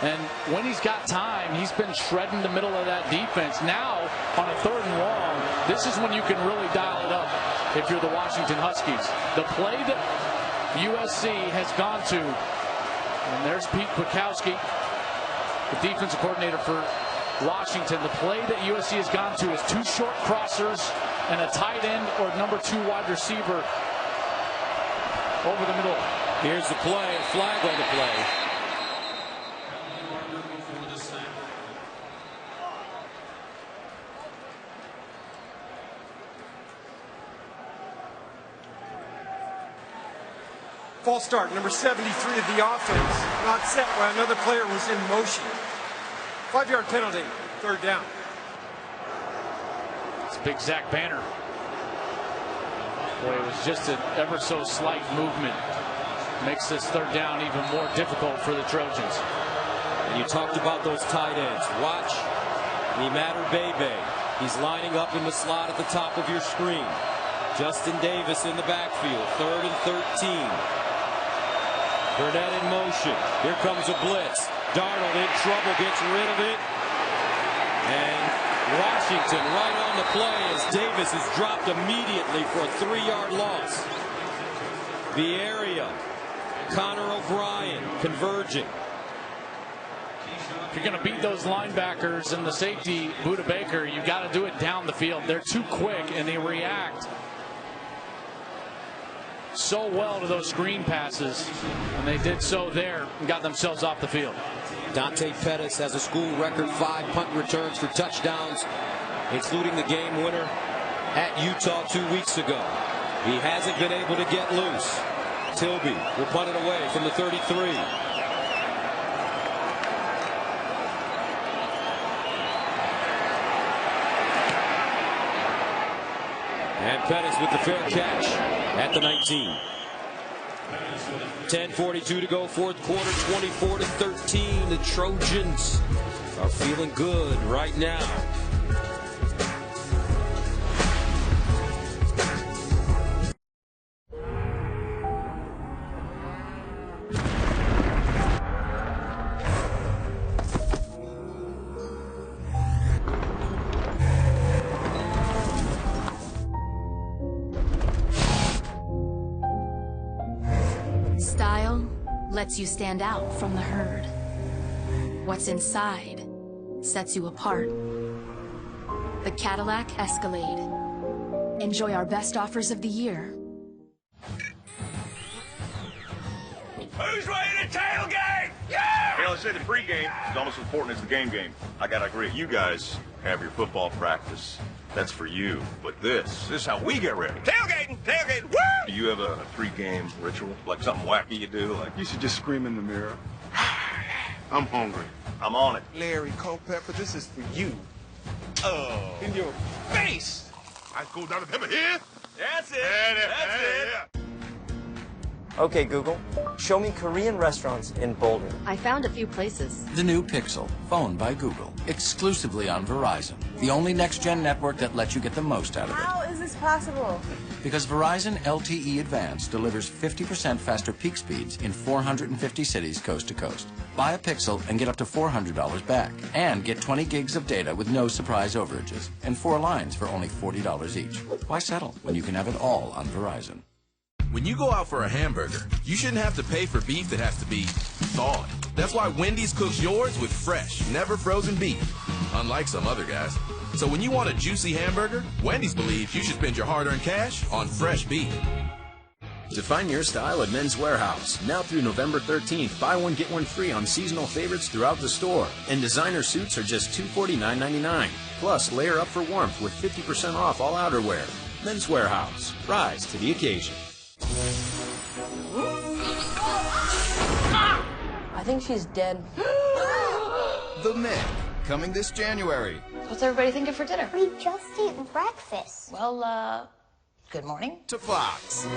And when he's got time, he's been shredding the middle of that defense. Now, on a 3rd and long, this is when you can really dial it up if you're the Washington Huskies. The play that USC has gone to, and there's Pete Kwiatkowski, the defensive coordinator for Washington. The play that USC has gone to is 2 short crossers and a tight end or number 2 wide receiver over the middle. Here's the play, a flag on the play. False start, number 73 of the offense, not set while another player was in motion. 5-yard penalty, 3rd down. It's big Zach Banner. Boy, it was just an ever so slight movement. Makes this 3rd down even more difficult for the Trojans. And you talked about those tight ends. Watch Emmanuel Bebe. He's lining up in the slot at the top of your screen. Justin Davis in the backfield, 3rd and 13. Burnett in motion. Here comes a blitz. Darnold in trouble, gets rid of it. And Washington right on the play as Davis is dropped immediately for a 3-yard loss. The area, Connor O'Brien converging. If you're going to beat those linebackers and the safety, Buda Baker, you got to do it down the field. They're too quick and they react. so well to those screen passes, and they did so there and got themselves off the field. Dante Pettis has a school record 5 punt returns for touchdowns, including the game winner at Utah 2 weeks ago. He hasn't been able to get loose. Tilby will punt it away from the 33. And Pettis with the fair catch at the 19. 10:42 to go, fourth quarter, 24-13. The Trojans are feeling good right now. Style lets you stand out from the herd. What's inside sets you apart. The Cadillac Escalade. Enjoy our best offers of the year. Who's ready to tailgate? Yeah! Well, they say the pregame is almost as important as the game. I gotta agree. You guys have your football practice. That's for you. But this is how we get ready. Tailgating! Woo! Do you have a pregame ritual? Like something wacky you do? Like You should just scream in the mirror. I'm hungry. I'm on it. Larry Culpepper, this is for you. Oh. In your face! I go down to pepper here. That's it! That's it! Okay, Google, show me Korean restaurants in Boulder. I found a few places. The new Pixel, phone by Google, exclusively on Verizon. The only next-gen network that lets you get the most out of it. How is this possible? Because Verizon LTE Advanced delivers 50% faster peak speeds in 450 cities coast to coast. Buy a Pixel and get up to $400 back. And get 20 gigs of data with no surprise overages. And 4 lines for only $40 each. Why settle when you can have it all on Verizon? When you go out for a hamburger, you shouldn't have to pay for beef that has to be thawed. That's why Wendy's cooks yours with fresh, never frozen beef, unlike some other guys. So when you want a juicy hamburger, Wendy's believes you should spend your hard-earned cash on fresh beef. Define your style at Men's Warehouse. Now through November 13th, buy one, get one free on seasonal favorites throughout the store. And designer suits are just $249.99. Plus, layer up for warmth with 50% off all outerwear. Men's Warehouse. Rise to the occasion. I think she's dead. The Meg, coming this January. What's everybody thinking for dinner? We just eaten breakfast. Well, good morning. To Fox.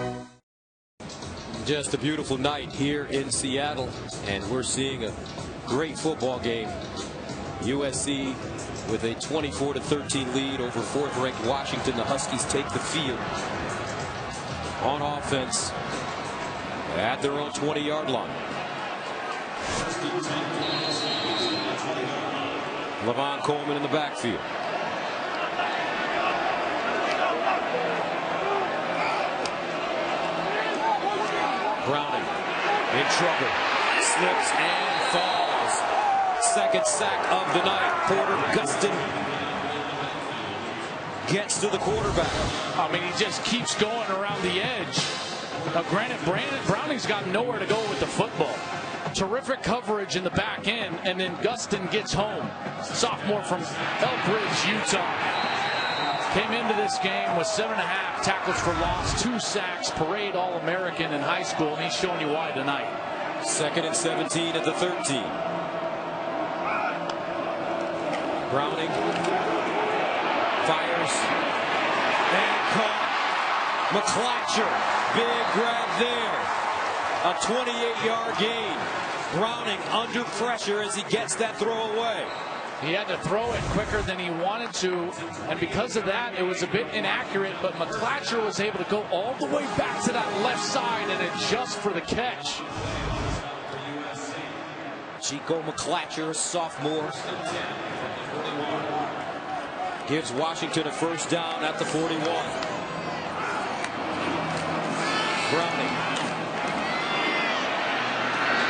Just a beautiful night here in Seattle, and we're seeing a great football game. USC with a 24-13 lead over 4th-ranked Washington. The Huskies take the field on offense at their own 20-yard line. Levon Coleman in the backfield. Browning in trouble. Slips and falls. Second sack of the night. Porter Gustin gets to the quarterback. I mean, he just keeps going around the edge. Now, granted, Browning's got nowhere to go with the football. Terrific coverage in the back end, and then Gustin gets home. Sophomore from Elbridge, Utah. Came into this game with 7.5 tackles for loss, 2 sacks, parade All-American in high school, and he's showing you why tonight. 2nd and 17 at the 13. Browning fires and caught. McClatcher, big grab there. A 28-yard gain. Browning under pressure as he gets that throw away. He had to throw it quicker than he wanted to, and because of that, it was a bit inaccurate, but McClatcher was able to go all the way back to that left side and adjust for the catch. Chico McClatcher, a sophomore, gives Washington a first down at the 41. Browning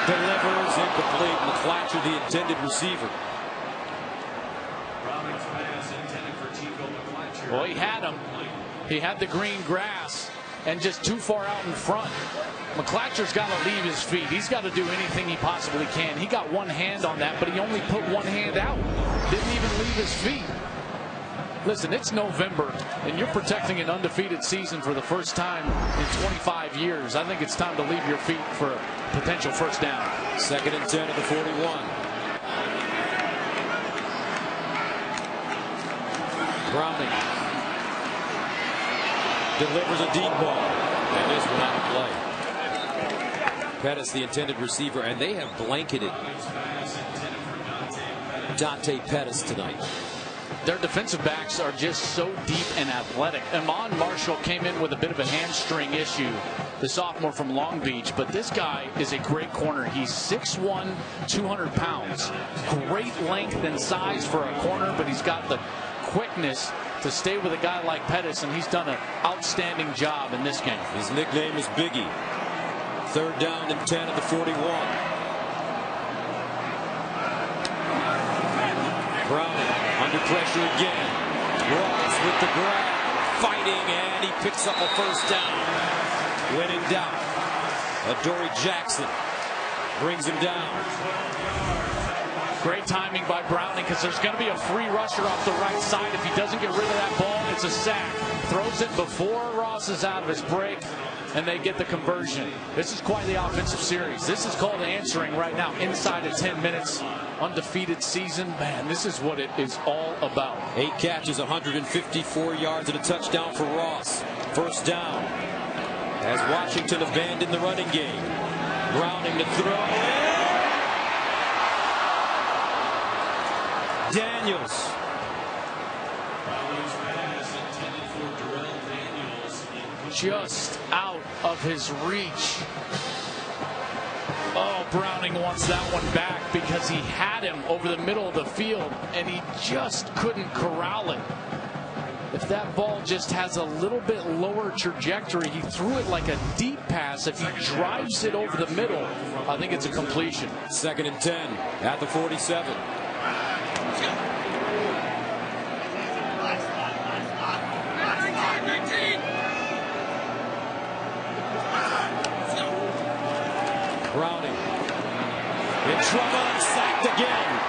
delivers incomplete. McClatcher, the intended receiver. Well, he had him. He had the green grass. and just too far out in front. McClatcher's got to leave his feet. He's got to do anything he possibly can. He got one hand on that, but he only put one hand out. Didn't even leave his feet. Listen, it's November, and you're protecting an undefeated season for the first time in 25 years. I think it's time to leave your feet for a potential first down. 2nd and 10 at the 41. Browning delivers a deep ball, and this one out of play. Pettis, the intended receiver, and they have blanketed Dante Pettis tonight. Their defensive backs are just so deep and athletic. Amon Marshall came in with a bit of a hamstring issue, the sophomore from Long Beach, but this guy is a great corner. He's 6'1", 200 pounds. Great length and size for a corner, but he's got the quickness to stay with a guy like Pettis, and he's done an outstanding job in this game. His nickname is Biggie. 3rd down and 10 at the 41. Browning under pressure again. Ross with the grab, fighting, and he picks up a first down. When in doubt, Adoree Jackson brings him down. Great timing by Browning, because there's going to be a free rusher off the right side. If he doesn't get rid of that ball, it's a sack. Throws it before Ross is out of his break, and they get the conversion. This is quite the offensive series. This is called answering right now, inside of 10 minutes. Undefeated season. Man, this is what it is all about. 8 catches, 154 yards, and a touchdown for Ross. First down. As Washington abandoned the running game. Browning to throw. Daniels. Just out of his reach. Oh, Browning wants that one back because he had him over the middle of the field and he just couldn't corral it. If that ball just has a little bit lower trajectory, he threw it like a deep pass. If he drives it over the middle, I think it's a completion. 2nd and 10 at the 47. Browning in trouble and sacked again.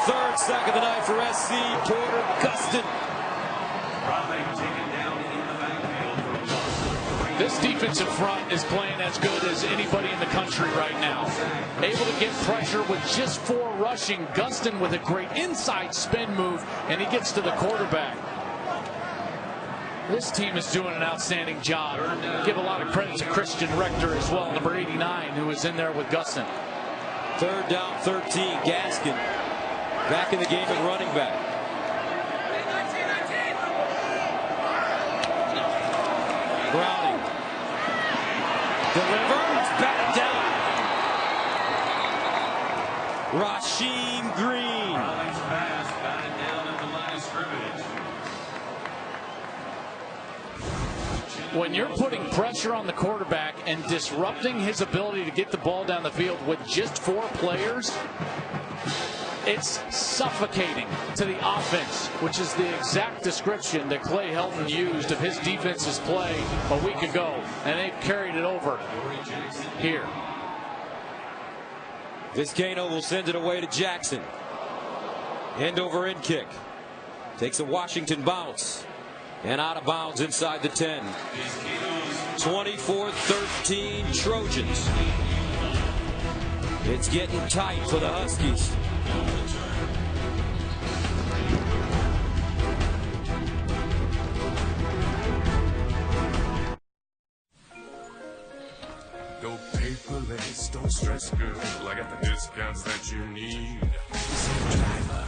3rd sack of the night for SC. Porter Gustin. This defensive front is playing as good as anybody in the country right now. Able to get pressure with just 4 rushing. Gustin with a great inside spin move, and he gets to the quarterback. This team is doing an outstanding job. Give a lot of credit to Christian Rector as well, number 89, who is in there with Gustin. 3rd down, 13. Gaskin back in the game at running back. Browning delivers, batted down. Rasheem Green. When you're putting pressure on the quarterback and disrupting his ability to get the ball down the field with just 4 players, it's suffocating to the offense, which is the exact description that Clay Helton used of his defense's play a week ago, and they've carried it over here. Vizcaino will send it away to Jackson. End over end kick. Takes a Washington bounce. And out of bounds inside the 10. 24-13 Trojans. It's getting tight for the Huskies. Go paperless, don't stress, girl. I got the discounts that you need. Safe driver,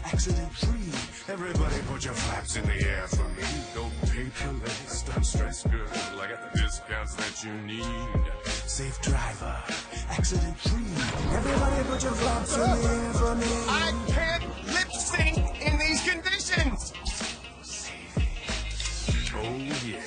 accident free. Everybody put your flaps in the air for me. Go paperless, don't stress, girl. I got the discounts that you need. Safe driver, accident free. Everybody put your flaps in the air for me. I can't lip sync in these conditions. Oh yeah.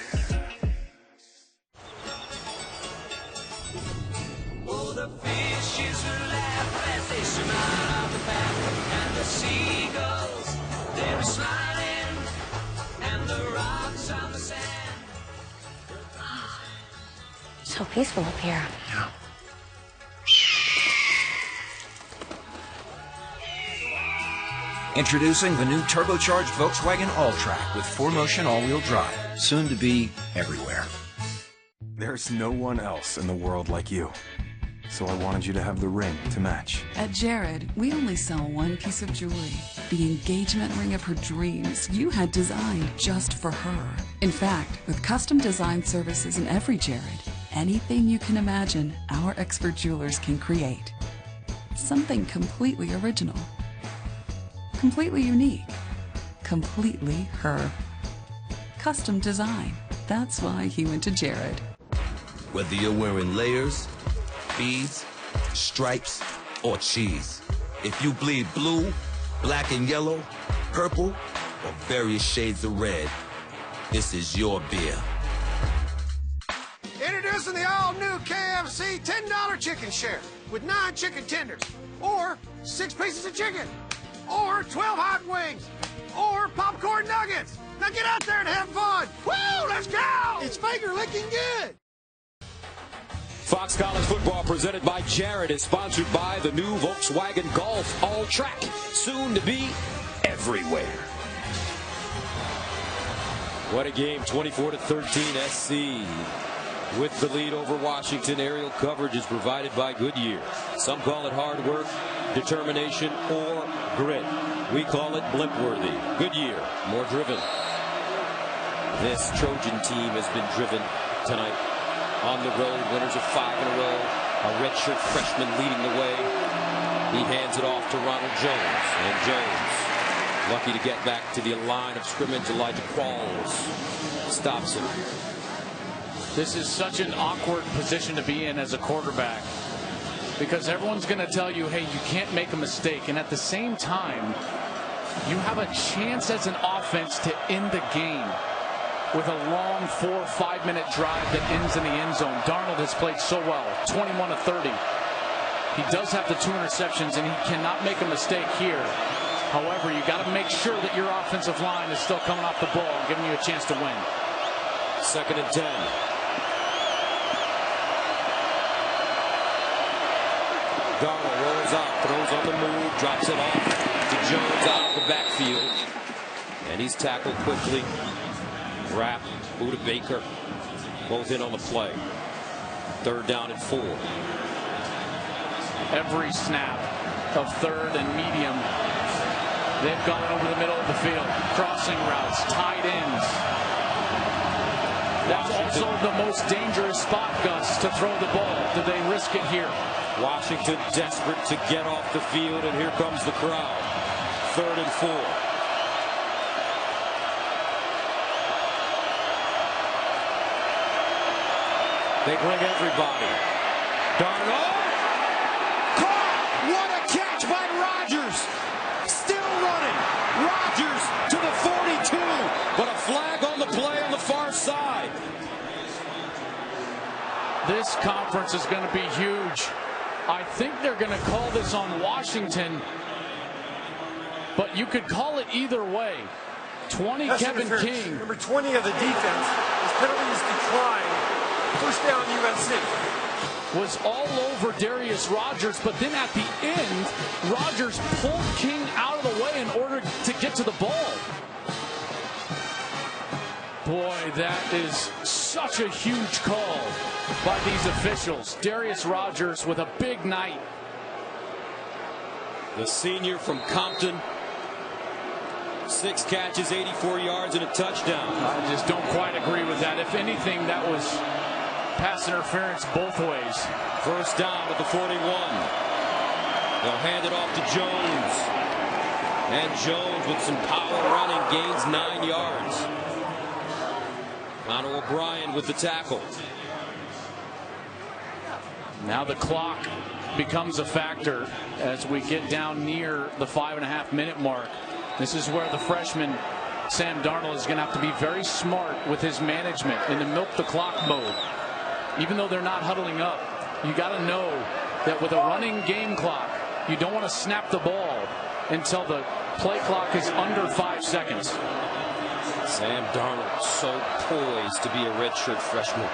Oh, the fishes laugh as they swim out of the path, and the seagulls, they're smiling, and the rocks on the sand. So peaceful up here. Yeah. Introducing the new turbocharged Volkswagen All-Track with 4Motion all-wheel drive, soon to be everywhere. There's no one else in the world like you. So I wanted you to have the ring to match. At Jared, we only sell one piece of jewelry. The engagement ring of her dreams you had designed just for her. In fact, with custom design services in every Jared, anything you can imagine, our expert jewelers can create. Something completely original. Completely unique. Completely her. Custom design. That's why he went to Jared. Whether you're wearing layers, beads, stripes, or cheese. If you bleed blue, black and yellow, purple, or various shades of red, this is your beer. Introducing the all-new KFC $10 chicken share with 9 chicken tenders, or 6 pieces of chicken, or 12 hot wings, or popcorn nuggets. Now get out there and have fun. Woo, let's go! It's finger licking good. Fox College Football presented by Jared is sponsored by the new Volkswagen Golf All-Track, soon to be everywhere. What a game, 24-13 SC. With the lead over Washington, aerial coverage is provided by Goodyear. Some call it hard work, determination, or grit. We call it blip-worthy. Goodyear, more driven. This Trojan team has been driven tonight. On the road, winners of 5 in a row. A redshirt freshman leading the way. He hands it off to Ronald Jones. And Jones, lucky to get back to the line of scrimmage. Elijah Qualls stops him. This is such an awkward position to be in as a quarterback, because everyone's going to tell you, hey, you can't make a mistake. And at the same time, you have a chance as an offense to end the game with a long 4 or 5 minute drive that ends in the end zone. Darnold has played so well, 21-30. He does have the 2 interceptions, and he cannot make a mistake here. However, you got to make sure that your offensive line is still coming off the ball and giving you a chance to win. 2nd and 10. Darnold rolls out, throws on the move, drops it off to Jones out of the backfield. And he's tackled quickly. Rapp, Buda Baker, both in on the play. 3rd down and 4. Every snap of 3rd and medium, they've gone over the middle of the field. Crossing routes, tight ends. That's also the most dangerous spot, Gus, to throw the ball. Do they risk it here? Washington desperate to get off the field, and here comes the crowd. 3rd and 4. They bring everybody. Darnold. Caught! What a catch by Rodgers. Still running. Rodgers to the 42. But a flag on the play on the far side. This conference is going to be huge. I think they're going to call this on Washington, but you could call it either way. 20, That's Kevin King. Number 20 of the defense. His penalties decline. 1st down USC. Was all over Darius Rodgers, but then at the end, Rodgers pulled King out of the way in order to get to the ball. Boy, that is such a huge call by these officials. Darius Rodgers with a big night. The senior from Compton. 6 catches, 84 yards, and a touchdown. I just don't quite agree with that. If anything, that was pass interference both ways. 1st down at the 41. They'll hand it off to Jones. And Jones with some power running gains 9 yards. Connor O'Brien with the tackle. Now the clock becomes a factor as we get down near the 5.5 minute mark. This is where the freshman Sam Darnold is going to have to be very smart with his management in the milk the clock mode. Even though they're not huddling up, you got to know that with a running game clock, you don't want to snap the ball until the play clock is under 5 seconds. Sam Darnold so poised to be a redshirt freshman.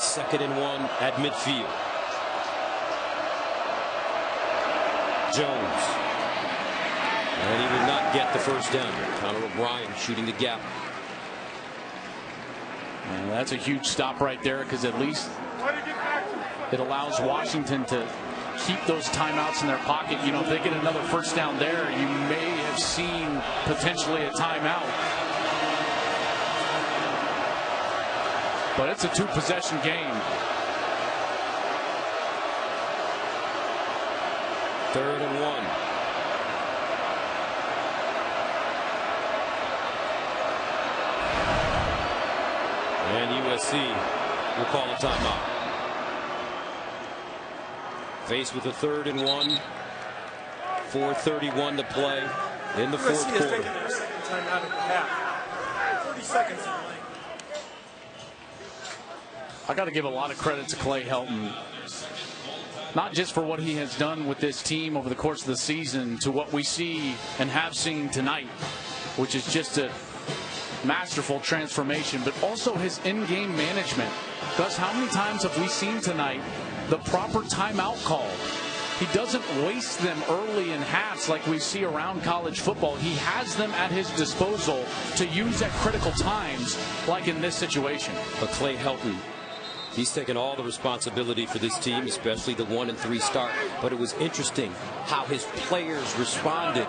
2nd and 1 at midfield. Jones. And he will not get the first down. Connor O'Brien shooting the gap. And that's a huge stop right there, because at least it allows Washington to keep those timeouts in their pocket. You know, if they get another first down there, you may have seen potentially a timeout. But it's a 2-possession game. 3rd and 1. And USC will call a timeout. Faced with a 3rd and 1. 4:31 to play in the fourth USC has quarter. taken their second timeout of the half. 30 seconds remaining. I got to give a lot of credit to Clay Helton, not just for what he has done with this team over the course of the season, to what we see and have seen tonight, which is just a masterful transformation, but also his in-game management. Gus, how many times have we seen tonight the proper timeout call? He doesn't waste them early in halves like we see around college football. He has them at his disposal to use at critical times, like in this situation. But Clay Helton, he's taken all the responsibility for this team, especially the 1-3 start. But it was interesting how his players responded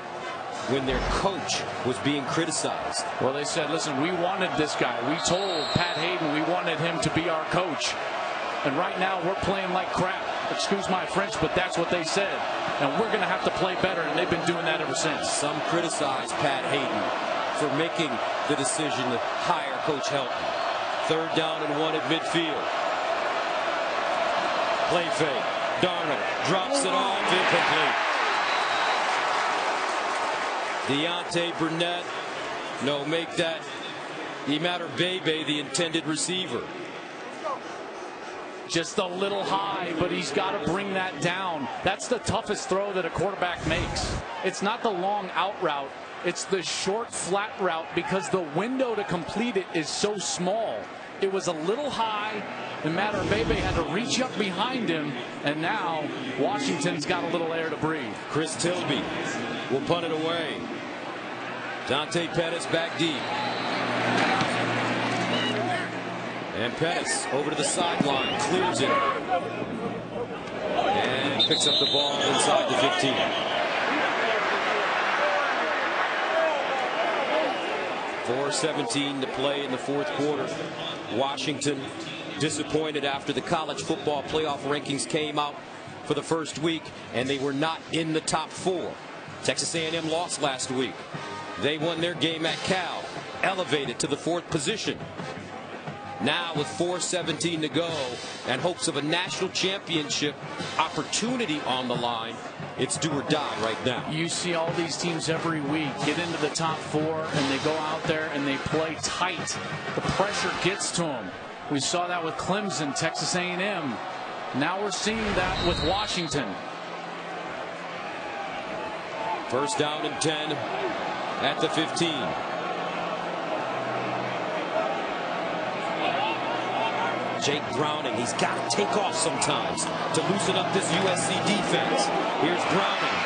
when their coach was being criticized. Well, they said, listen, we wanted this guy. We told Pat Hayden we wanted him to be our coach. And right now we're playing like crap. Excuse my French, but that's what they said. And we're going to have to play better, and they've been doing that ever since. Some criticize Pat Hayden for making the decision to hire Coach Helton. 3rd down and 1 at midfield. Play fake. Darnold drops it off, incomplete. Deontay Burnett, no, make that Imatter Bebe the intended receiver. Just a little high, but he's got to bring that down. That's the toughest throw that a quarterback makes. It's not the long out route. It's the short flat route, because the window to complete it is so small. It was a little high, and Imatter Bebe had to reach up behind him, and now Washington's got a little air to breathe. Chris Tilby will punt it away. Dante Pettis back deep. And Pettis over to the sideline, clears it. And picks up the ball inside the 15. .4:17 to play in the fourth quarter. Washington disappointed after the college football playoff rankings came out for the first week, and they were not in the top 4. Texas A&M lost last week. They won their game at Cal, elevated to the 4th position. Now with 4:17 to go and hopes of a national championship opportunity on the line, it's do or die right now. You see all these teams every week get into the top 4, and they go out there and they play tight. The pressure gets to them. We saw that with Clemson, Texas A&M. Now we're seeing that with Washington. 1st down and 10 at the 15. Jake Browning, he's got to take off sometimes to loosen up this USC defense. Here's Browning.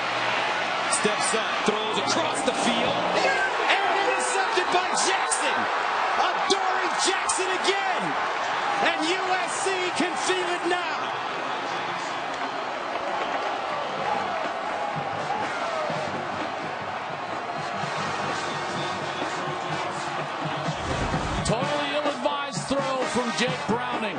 Steps up, throws across the field, and intercepted by Jackson. Adoree Jackson again. And USC can feel it now. Totally ill-advised throw from Jake Browning.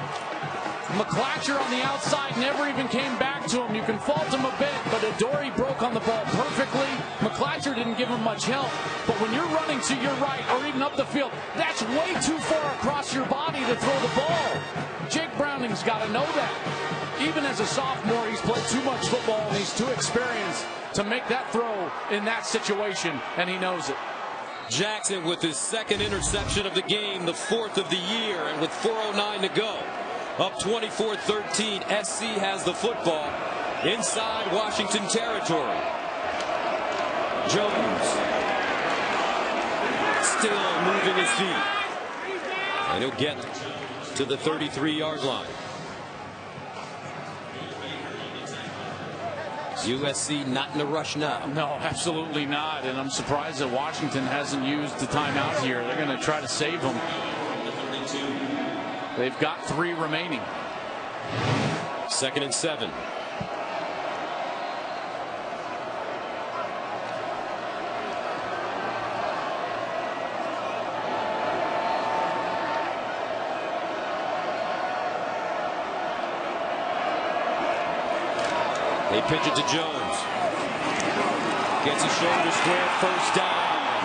McClatcher on the outside never even came back to him. You can fault him a bit, but Adoree broke on the ball perfectly. McClatcher didn't give him much help. But when you're running to your right or even up the field, that's way too far across your body to throw the ball. Jake Browning's got to know that. Even as a sophomore, he's played too much football and he's too experienced to make that throw in that situation, and he knows it. Jackson with his 2nd interception of the game, the 4th of the year, and with 4:09 to go. Up 24-13, SC has the football inside Washington territory. Jones still moving his feet. And he'll get to the 33-yard line. USC not in a rush now. No, absolutely not. And I'm surprised that Washington hasn't used the timeout here. They're going to try to save them. They've got 3 remaining. 2nd and 7. They pitch it to Jones. Gets a shoulder square, first down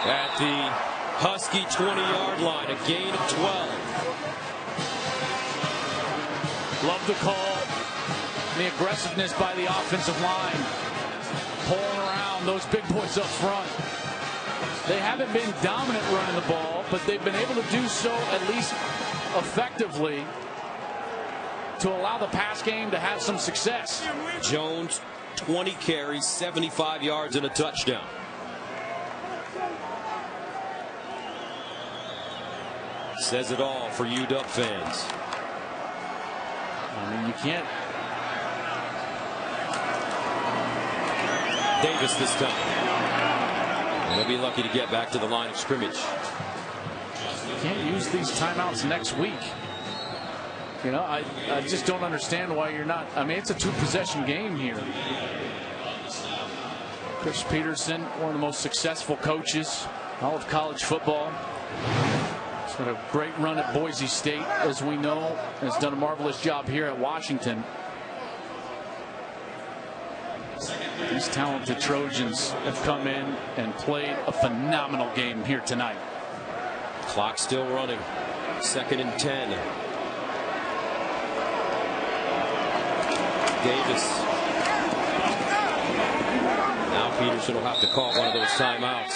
at the Husky 20-yard line, a gain of 12. Love the call, the aggressiveness by the offensive line, pulling around those big boys up front. They haven't been dominant running the ball, but they've been able to do so at least effectively to allow the pass game to have some success. Jones, 20 carries, 75 yards, and a touchdown. Says it all for UW fans. I mean, you can't. Davis this time. And they'll be lucky to get back to the line of scrimmage. You can't use these timeouts next week. You know, I just don't understand why you're not. I mean, it's a 2-possession game here. Chris Peterson, one of the most successful coaches in all of college football. He's had a great run at Boise State, as we know. Has done a marvelous job here at Washington. These talented Trojans have come in and played a phenomenal game here tonight. Clock still running. 2nd and 10. Davis. Now Peterson will have to call one of those timeouts.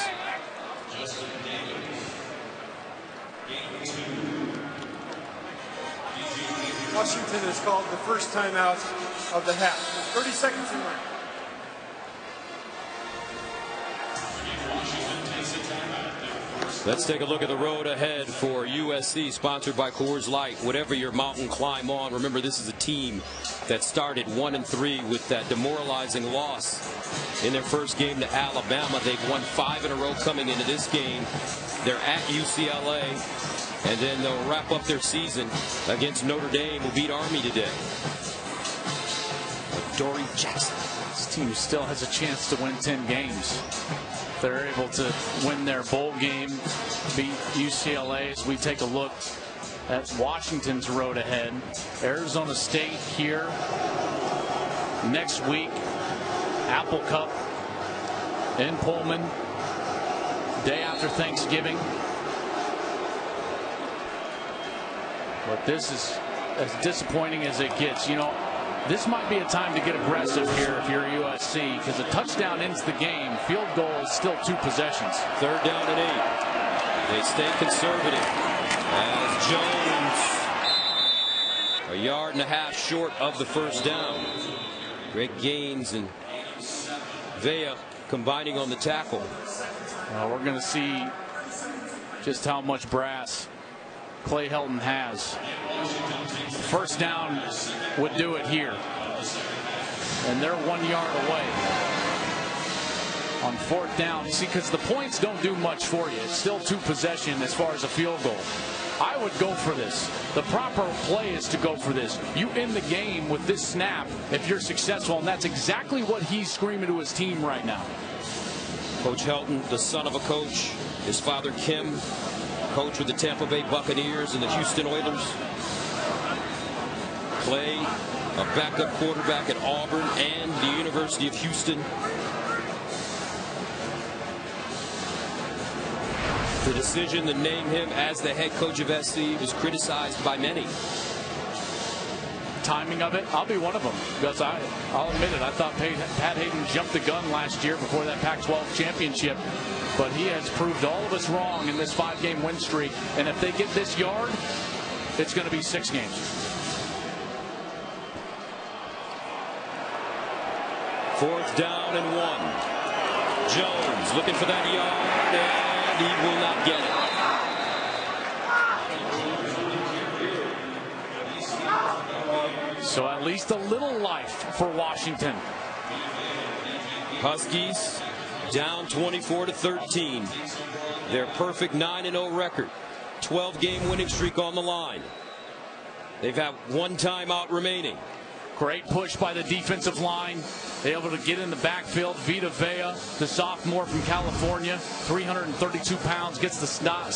Washington has called the first timeout of the half. 30 seconds in line. Let's take a look at the road ahead for USC, sponsored by Coors Light. Whatever your mountain climb on, remember this is a team that started 1-3 with that demoralizing loss in their first game to Alabama. They've won 5 in a row coming into this game. They're at UCLA, and then they'll wrap up their season against Notre Dame, who beat Army today. Dory Jackson. This team still has a chance to win 10 games. They're able to win their bowl game, beat UCLA. As we take a look at Washington's road ahead, Arizona State here next week, Apple Cup in Pullman, day after Thanksgiving. But this is as disappointing as it gets. You know, this might be a time to get aggressive here if you're USC, because a touchdown ends the game. Field goal is still 2 possessions. 3rd down and 8. They stay conservative as Jones, a yard and a half short of the first down. Greg Gaines and Vea combining on the tackle. We're going to see just how much brass Clay Helton has. First down would do it here. And they're 1 yard away. On 4th down, see, because the points don't do much for you. It's still 2 possession as far as a field goal. I would go for this. The proper play is to go for this. You end the game with this snap if you're successful, and that's exactly what he's screaming to his team right now. Coach Helton, the son of a coach, his father Kim, coach with the Tampa Bay Buccaneers and the Houston Oilers. Clay, a backup quarterback at Auburn and the University of Houston. The decision to name him as the head coach of SC was criticized by many. Timing of it, I'll be one of them, because I'll admit it, I thought Pat Hayden jumped the gun last year before that Pac-12 championship, but he has proved all of us wrong in this 5-game win streak, and if they get this yard, it's going to be 6 games. Fourth down and 1. Jones looking for that yard, and he will not get it. So at least a little life for Washington. Huskies down 24-13. Their perfect 9-0 record. 12-game winning streak on the line. They've had one timeout remaining. Great push by the defensive line. They're able to get in the backfield. Vita Vea, the sophomore from California, 332 pounds, gets the stop.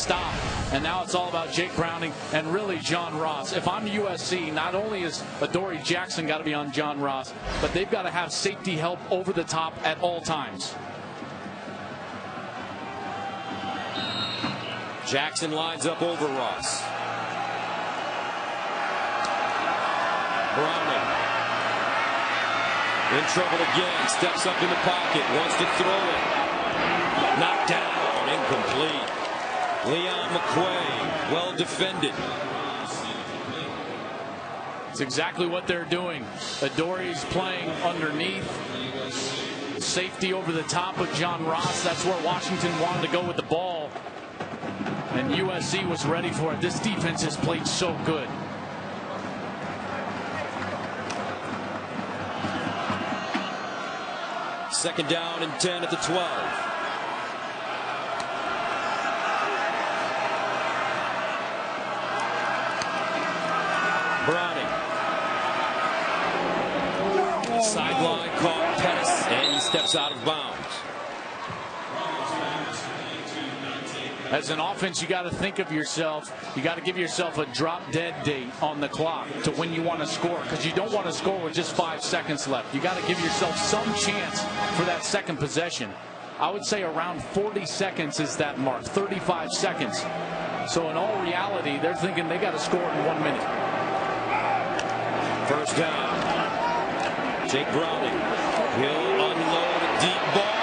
And now it's all about Jake Browning and really John Ross. If I'm USC, not only is Adoree Jackson got to be on John Ross, but they've got to have safety help over the top at all times. Jackson lines up over Ross. Browning in trouble again, steps up in the pocket, wants to throw it. Knocked down, incomplete. Leon McQuay, well defended. It's exactly what they're doing. Adoree's playing underneath. Safety over the top of John Ross. That's where Washington wanted to go with the ball. And USC was ready for it. This defense has played so good. Second down and 10 at the 12. Browning. Sideline caught Pettis, and he steps out of bounds. As an offense, you got to think of yourself. You got to give yourself a drop-dead date on the clock to when you want to score, because you don't want to score with just 5 seconds left. You got to give yourself some chance for that second possession. I would say around 40 seconds is that mark, 35 seconds. So in all reality, they're thinking they got to score in 1 minute. First down. Jake Browning. He'll unload a deep ball.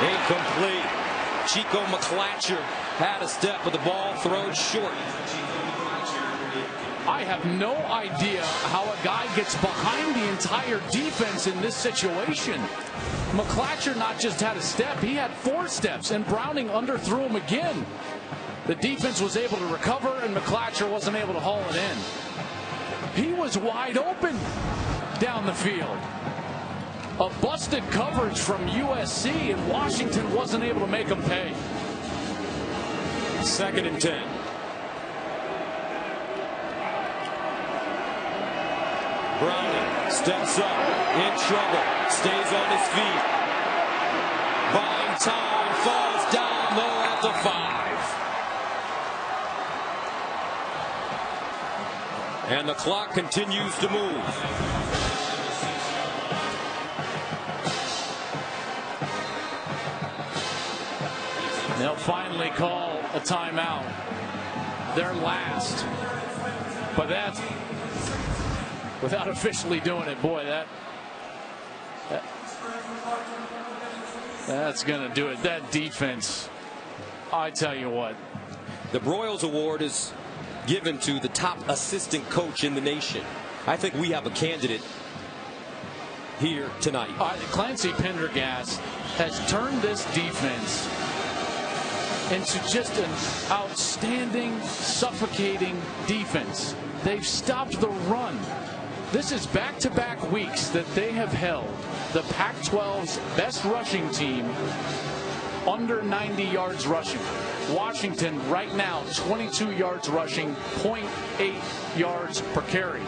Incomplete. Chico McClatcher had a step, but the ball thrown short. I have no idea how a guy gets behind the entire defense in this situation. McClatcher not just had a step, he had 4 steps, and Browning underthrew him again. The defense was able to recover, and McClatcher wasn't able to haul it in. He was wide open down the field. A busted coverage from USC, and Washington wasn't able to make them pay. Second and 10. Browning steps up, in trouble, stays on his feet. Buying time, falls down low at the 5. And the clock continues to move. They'll finally call a timeout. Their last. But that's without officially doing it. Boy, that's going to do it. That defense, I tell you what. The Broyles Award is given to the top assistant coach in the nation. I think we have a candidate here tonight. Clancy Pendergast has turned this defense into just an outstanding, suffocating defense. They've stopped the run. This is back-to-back weeks that they have held the Pac-12's best rushing team under 90 yards rushing. Washington right now 22 yards rushing, 0.8 yards per carry.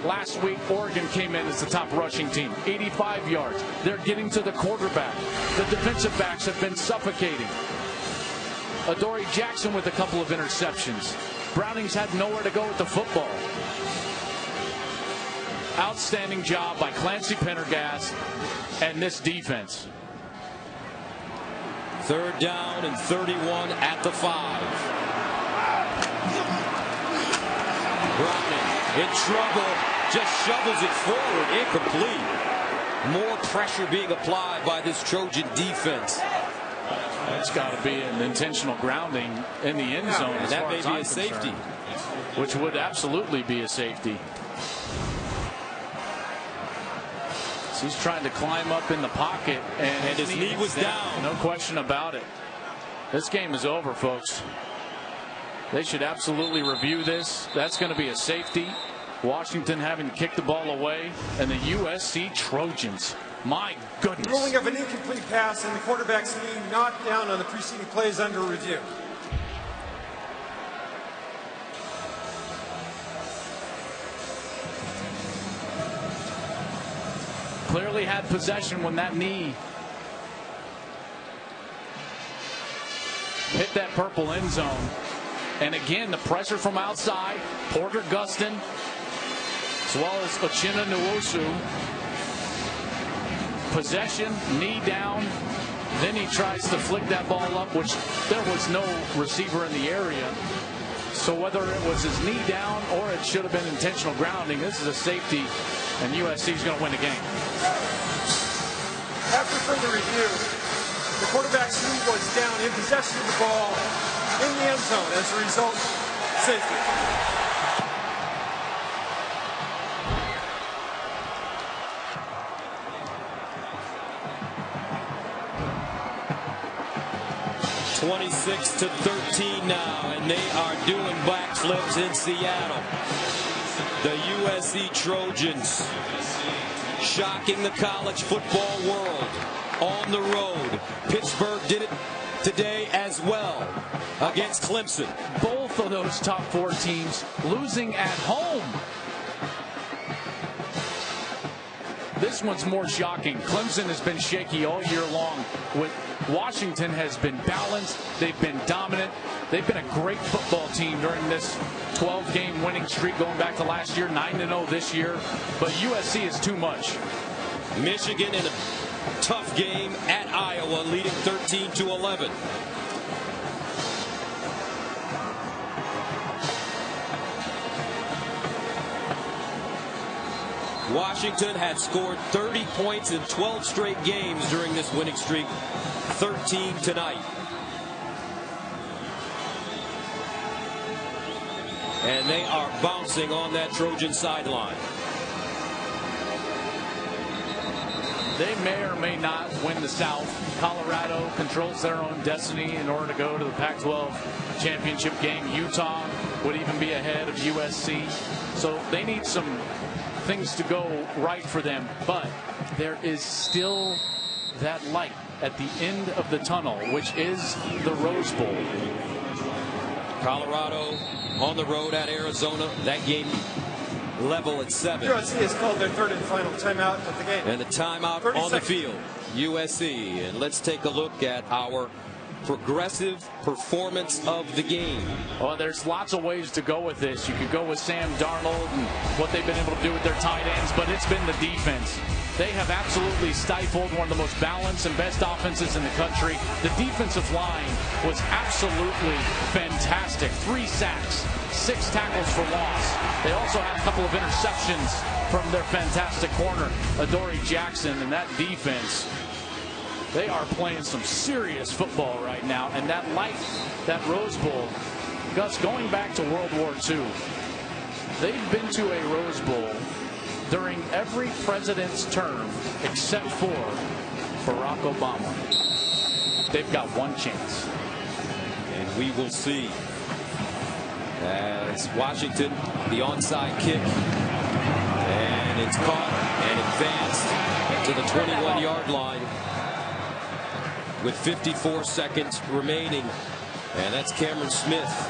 Last week, Oregon came in as the top rushing team, 85 yards. They're getting to the quarterback. The defensive backs have been suffocating. Adoree Jackson with a couple of interceptions. Browning's had nowhere to go with the football. Outstanding job by Clancy Pendergast and this defense. Third down and 31 at the 5. Browning in trouble, just shovels it forward, incomplete. More pressure being applied by this Trojan defense. That's got to be an intentional grounding in the end zone. And that may be a safety. Which would absolutely be a safety. So he's trying to climb up in the pocket, and his knee was down. No question about it. This game is over, folks. They should absolutely review this. That's going to be a safety. Washington having to kick the ball away, and the USC Trojans. My goodness. Ruling of an incomplete pass and the quarterback's knee knocked down on the preceding plays under review. Clearly had possession when that knee hit that purple end zone. And again, the pressure from outside. Porter Gustin, as well as Uchenna Nwosu. Possession, knee down. Then he tries to flick that ball up, which there was no receiver in the area. So whether it was his knee down or it should have been intentional grounding, this is a safety, and USC is going to win the game. After further review, the quarterback's knee was down in possession of the ball in the end zone. As a result, safety. (26-13) now, and they are doing backflips in Seattle. The USC Trojans shocking the college football world on the road. Pittsburgh did it today as well against Clemson. Both of those top 4 teams losing at home. This one's more shocking. Clemson has been shaky all year long. Washington has been balanced. They've been dominant. They've been a great football team during this 12-game winning streak going back to last year, 9-0 this year. But USC is too much. Michigan in a tough game at Iowa, leading 13-11. Washington had scored 30 points in 12 straight games during this winning streak, 13 tonight. And they are bouncing on that Trojan sideline. They may or may not win the South. Colorado controls their own destiny in order to go to the Pac-12 championship game. Utah would even be ahead of USC. So they need some things to go right for them. But there is still that light at the end of the tunnel, which is the Rose Bowl. Colorado on the road at Arizona. That game level at 7. USC has called their third and final timeout of the game. And the timeout on the field, USC. And let's take a look at our progressive performance of the game. Well, there's lots of ways to go with this. You could go with Sam Darnold and what they've been able to do with their tight ends, but it's been the defense. They have absolutely stifled one of the most balanced and best offenses in the country. The defensive line was absolutely fantastic. 3 sacks, 6 tackles for loss. They also had a couple of interceptions from their fantastic corner, Adoree Jackson, and that defense. They are playing some serious football right now, and that light, that Rose Bowl, Gus, going back to World War II, they've been to a Rose Bowl during every president's term except for Barack Obama. They've got one chance. And we will see as Washington, the onside kick, and it's caught and advanced to the 21-yard line with 54 seconds remaining. And that's Cameron Smith.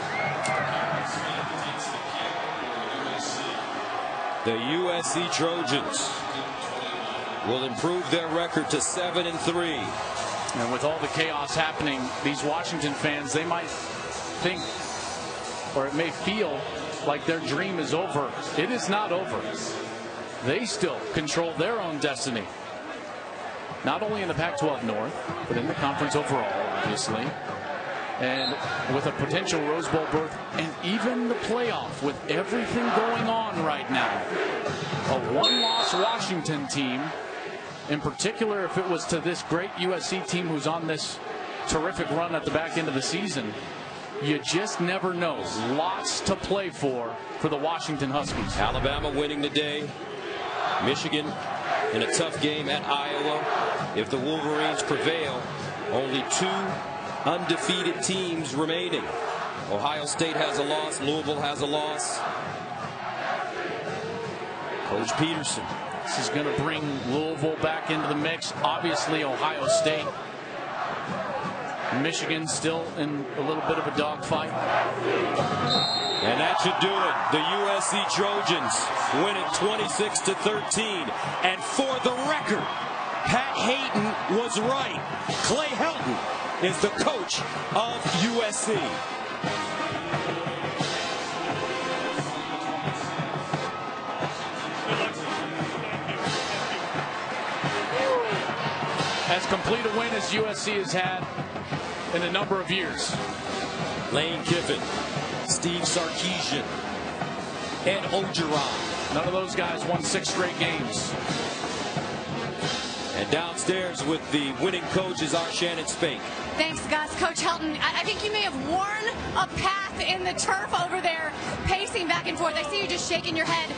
The USC Trojans will improve their record to 7-3. And with all the chaos happening, these Washington fans, they might think, or it may feel like their dream is over. It is not over. They still control their own destiny. Not only in the Pac-12 North, but in the conference overall, obviously. And with a potential Rose Bowl berth, and even the playoff, with everything going on right now. A one-loss Washington team, in particular if it was to this great USC team who's on this terrific run at the back end of the season, you just never know. Lots to play for the Washington Huskies. Alabama winning today. Michigan in a tough game at Iowa. If the Wolverines prevail, only 2 undefeated teams remaining. Ohio State has a loss. Louisville has a loss. Coach Peterson. This is going to bring Louisville back into the mix. Obviously, Ohio State. Michigan still in a little bit of a dogfight. And that should do it. The USC Trojans win it 26-13. And for the record, Pat Hayden was right. Clay Helton is the coach of USC. As complete a win as USC has had in a number of years. Lane Kiffin, Steve Sarkisian, Ed Ogeron. None of those guys won 6 straight games. And downstairs with the winning coach is our Shannon Spink. Thanks, Gus. Coach Helton, I think you may have worn a path in the turf over there, pacing back and forth. I see you just shaking your head.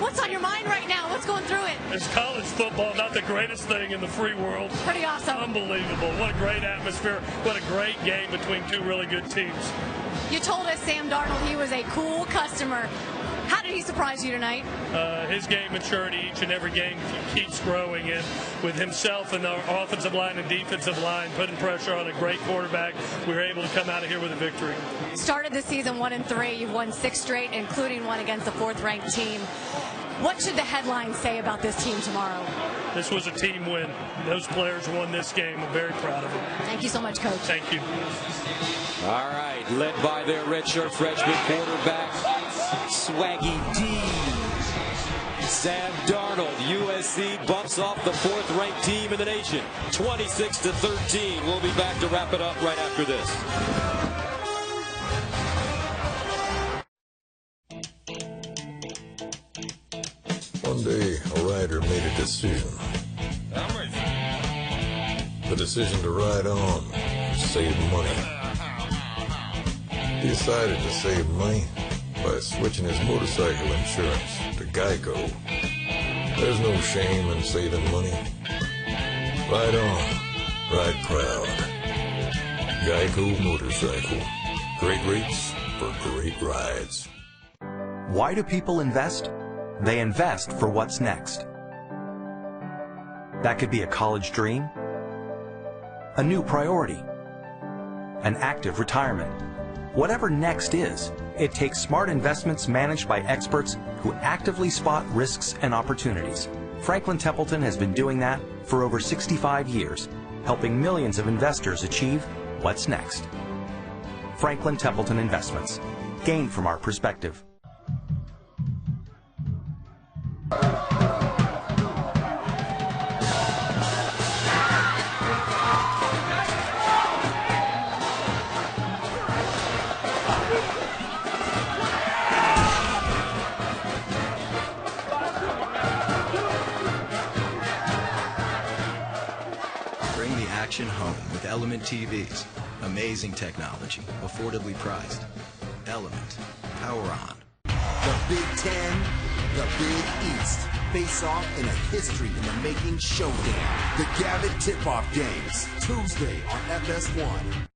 What's on your mind right now? What's going through it? It's college football, not the greatest thing in the free world. Pretty awesome. Unbelievable. What a great atmosphere. What a great game between 2 really good teams. You told us Sam Darnold he was a cool customer. How did he surprise you tonight? His game maturity each and every game keeps growing, and with himself and our offensive line and defensive line putting pressure on a great quarterback, we were able to come out of here with a victory. Started the season 1-3. You've won 6 straight, including one against the 4th-ranked team. What should the headline say about this team tomorrow? This was a team win. Those players won this game. I'm very proud of them. Thank you so much, Coach. Thank you. All right, led by their redshirt freshman quarterback, Swaggy D. Sam Darnold, USC bumps off the 4th-ranked team in the nation, 26-13. We'll be back to wrap it up right after this. One day, a rider made a decision. The decision to ride on, save money. He decided to save money by switching his motorcycle insurance to Geico. There's no shame in saving money. Ride on, ride proud. Geico Motorcycle. Great rates for great rides. Why do people invest? They invest for what's next. That could be a college dream, a new priority, an active retirement. Whatever next is, it takes smart investments managed by experts who actively spot risks and opportunities. Franklin Templeton has been doing that for over 65 years, helping millions of investors achieve what's next. Franklin Templeton Investments. Gain from our perspective. Bring the action home with Element TVs. Amazing technology, affordably priced. Element. Power on. The Big Ten, the Big East face off in a history-in-the-making showdown. The Gavitt Tip-Off Games, Tuesday on FS1.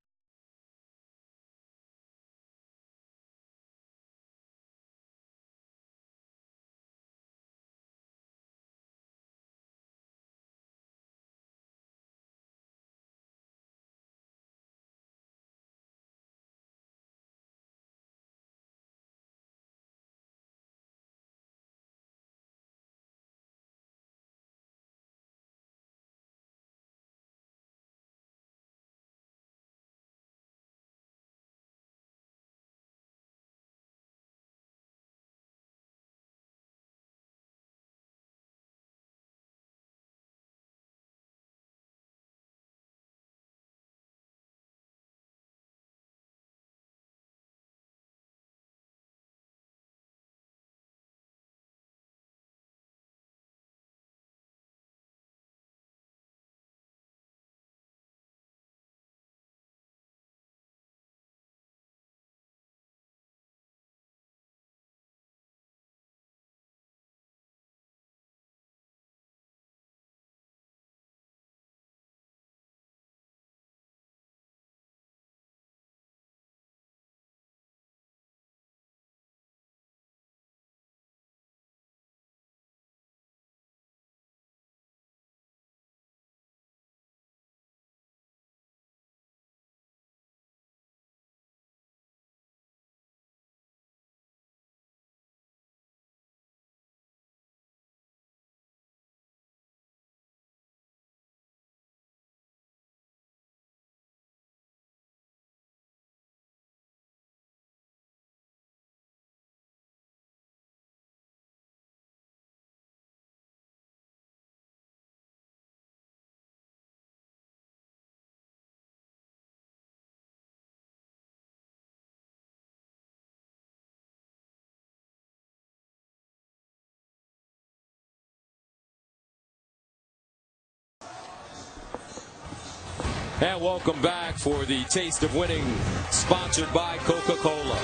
And welcome back for the Taste of Winning, sponsored by Coca-Cola.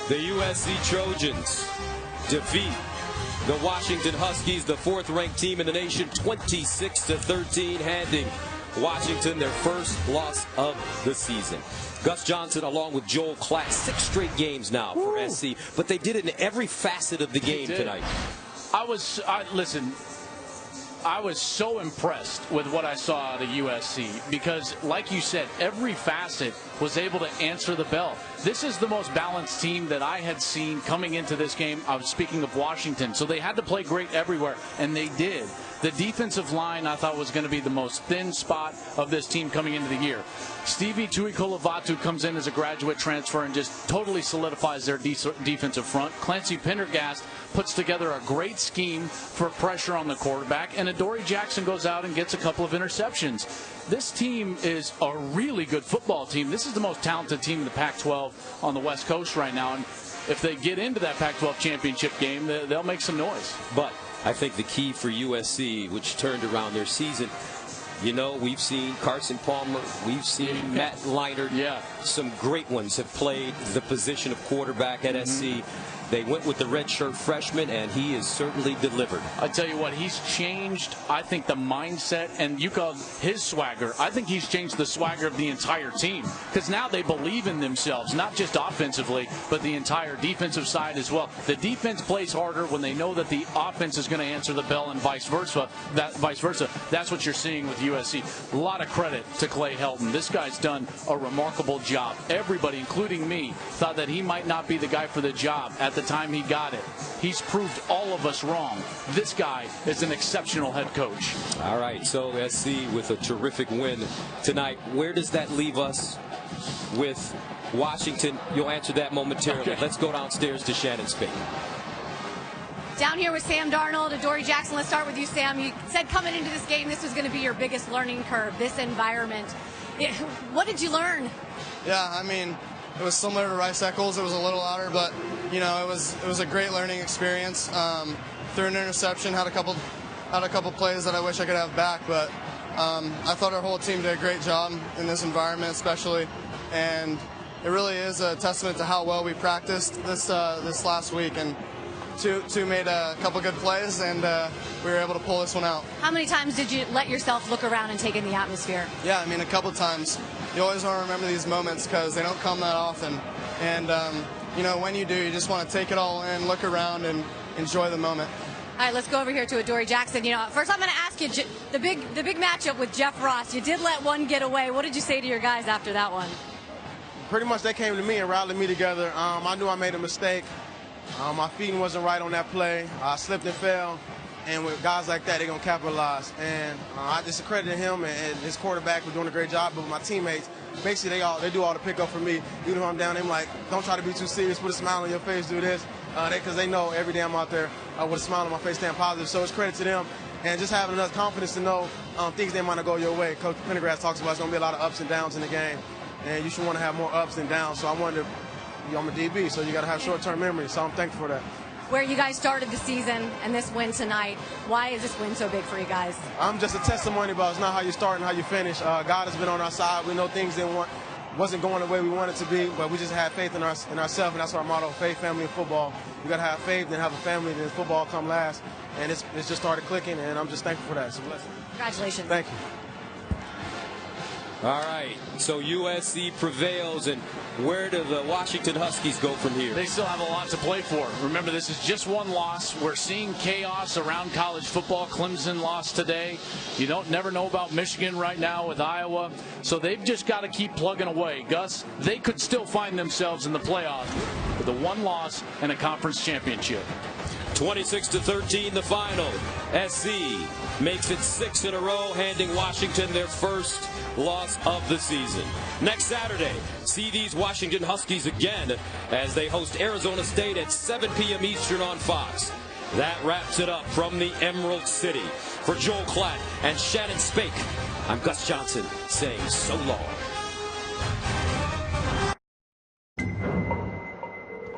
The USC Trojans defeat the Washington Huskies, the 4th-ranked team in the nation, 26-13, handing Washington their first loss of the season. Gus Johnson, along with Joel Klatt, 6 straight games now for SC, but they did it in every facet of the game tonight. Listen, I was so impressed with what I saw out of USC because, like you said, every facet was able to answer the bell. This is the most balanced team that I had seen coming into this game. I was speaking of Washington, so they had to play great everywhere, and they did. The defensive line, I thought, was going to be the most thin spot of this team coming into the year. Stevie Tuikolovatu comes in as a graduate transfer and just totally solidifies their defensive front. Clancy Pendergast puts together a great scheme for pressure on the quarterback, and Adoree Jackson goes out and gets a couple of interceptions. This team is a really good football team. This is the most talented team in the Pac-12 on the West Coast right now, and if they get into that Pac-12 championship game, they'll make some noise. But I think the key for USC, which turned around their season, you know, we've seen Carson Palmer, we've seen Matt Leinart. Yeah. Some great ones have played the position of quarterback at SC. They went with the redshirt freshman, and he has certainly delivered. I tell you what, he's changed, I think, the mindset, and you call his swagger. I think he's changed the swagger of the entire team because now they believe in themselves, not just offensively, but the entire defensive side as well. The defense plays harder when they know that the offense is going to answer the bell and vice versa. That's what you're seeing with USC. A lot of credit to Clay Helton. This guy's done a remarkable job. Everybody, including me, thought that he might not be the guy for the job at the time he got it. He's proved all of us wrong. This guy is an exceptional head coach. All right, so SC with a terrific win tonight. Where does that leave us with Washington? You'll answer that momentarily. Okay. Let's go downstairs to Shannon Spink. Down here with Sam Darnold, Adoree Jackson. Let's start with you, Sam. You said coming into this game, this was going to be your biggest learning curve, this environment. What did you learn? Yeah, I mean, it was similar to Rice Eccles. It was a little louder, but you know, it was a great learning experience. Threw an interception, had a couple plays that I wish I could have back, but I thought our whole team did a great job in this environment, especially, and it really is a testament to how well we practiced this last week. And two made a couple good plays, and we were able to pull this one out. How many times did you let yourself look around and take in the atmosphere? Yeah, I mean, a couple times. You always want to remember these moments because they don't come that often. And, you know, when you do, you just want to take it all in, look around, and enjoy the moment. All right, let's go over here to Adoree Jackson. You know, first I'm going to ask you, the big matchup with Jeff Ross. You did let one get away. What did you say to your guys after that one? Pretty much they came to me and rallied me together. I knew I made a mistake. My feet wasn't right on that play. I slipped and fell. And with guys like that, they're going to capitalize. And I just accredited him and his quarterback for doing a great job. But with my teammates, basically they do all the pickup for me. Even if I'm down, they're like, don't try to be too serious. Put a smile on your face, do this. Because they know every day I'm out there with a smile on my face, staying positive. So it's credit to them. And just having enough confidence to know things they might not go your way. Coach Pendergast talks about it's going to be a lot of ups and downs in the game. And you should want to have more ups than downs. So I wanted to, I'm a DB, so you got to have short-term memory. So I'm thankful for that. Where you guys started the season and this win tonight, why is this win so big for you guys? I'm just a testimony about it's not how you start and how you finish. God has been on our side. We know things wasn't going the way we wanted to be, but we just had faith in ourselves, and that's our motto: faith, family, and football. You got to have faith, then have a family, then football come last. And it's just started clicking, and I'm just thankful for that. It's a blessing. Congratulations. Thank you. All right, so USC prevails, and where do the Washington Huskies go from here? They still have a lot to play for. Remember, this is just one loss. We're seeing chaos around college football. Clemson lost today. You never know about Michigan right now with Iowa. So they've just got to keep plugging away. Gus, they could still find themselves in the playoff with a one loss and a conference championship. 26-13, the final. SC makes it 6 in a row, handing Washington their first loss of the season. Next Saturday, see these Washington Huskies again as they host Arizona State at 7 p.m. Eastern on Fox. That wraps it up from the Emerald City. For Joel Klatt and Shannon Spink, I'm Gus Johnson saying so long.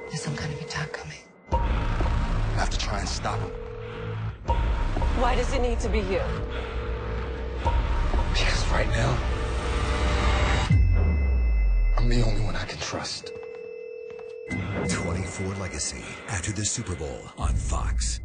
There's some kind of attack coming. I have to try and stop him. Why does it need to be you? Because right now, the only one I can trust. 24 Legacy, after the Super Bowl on Fox.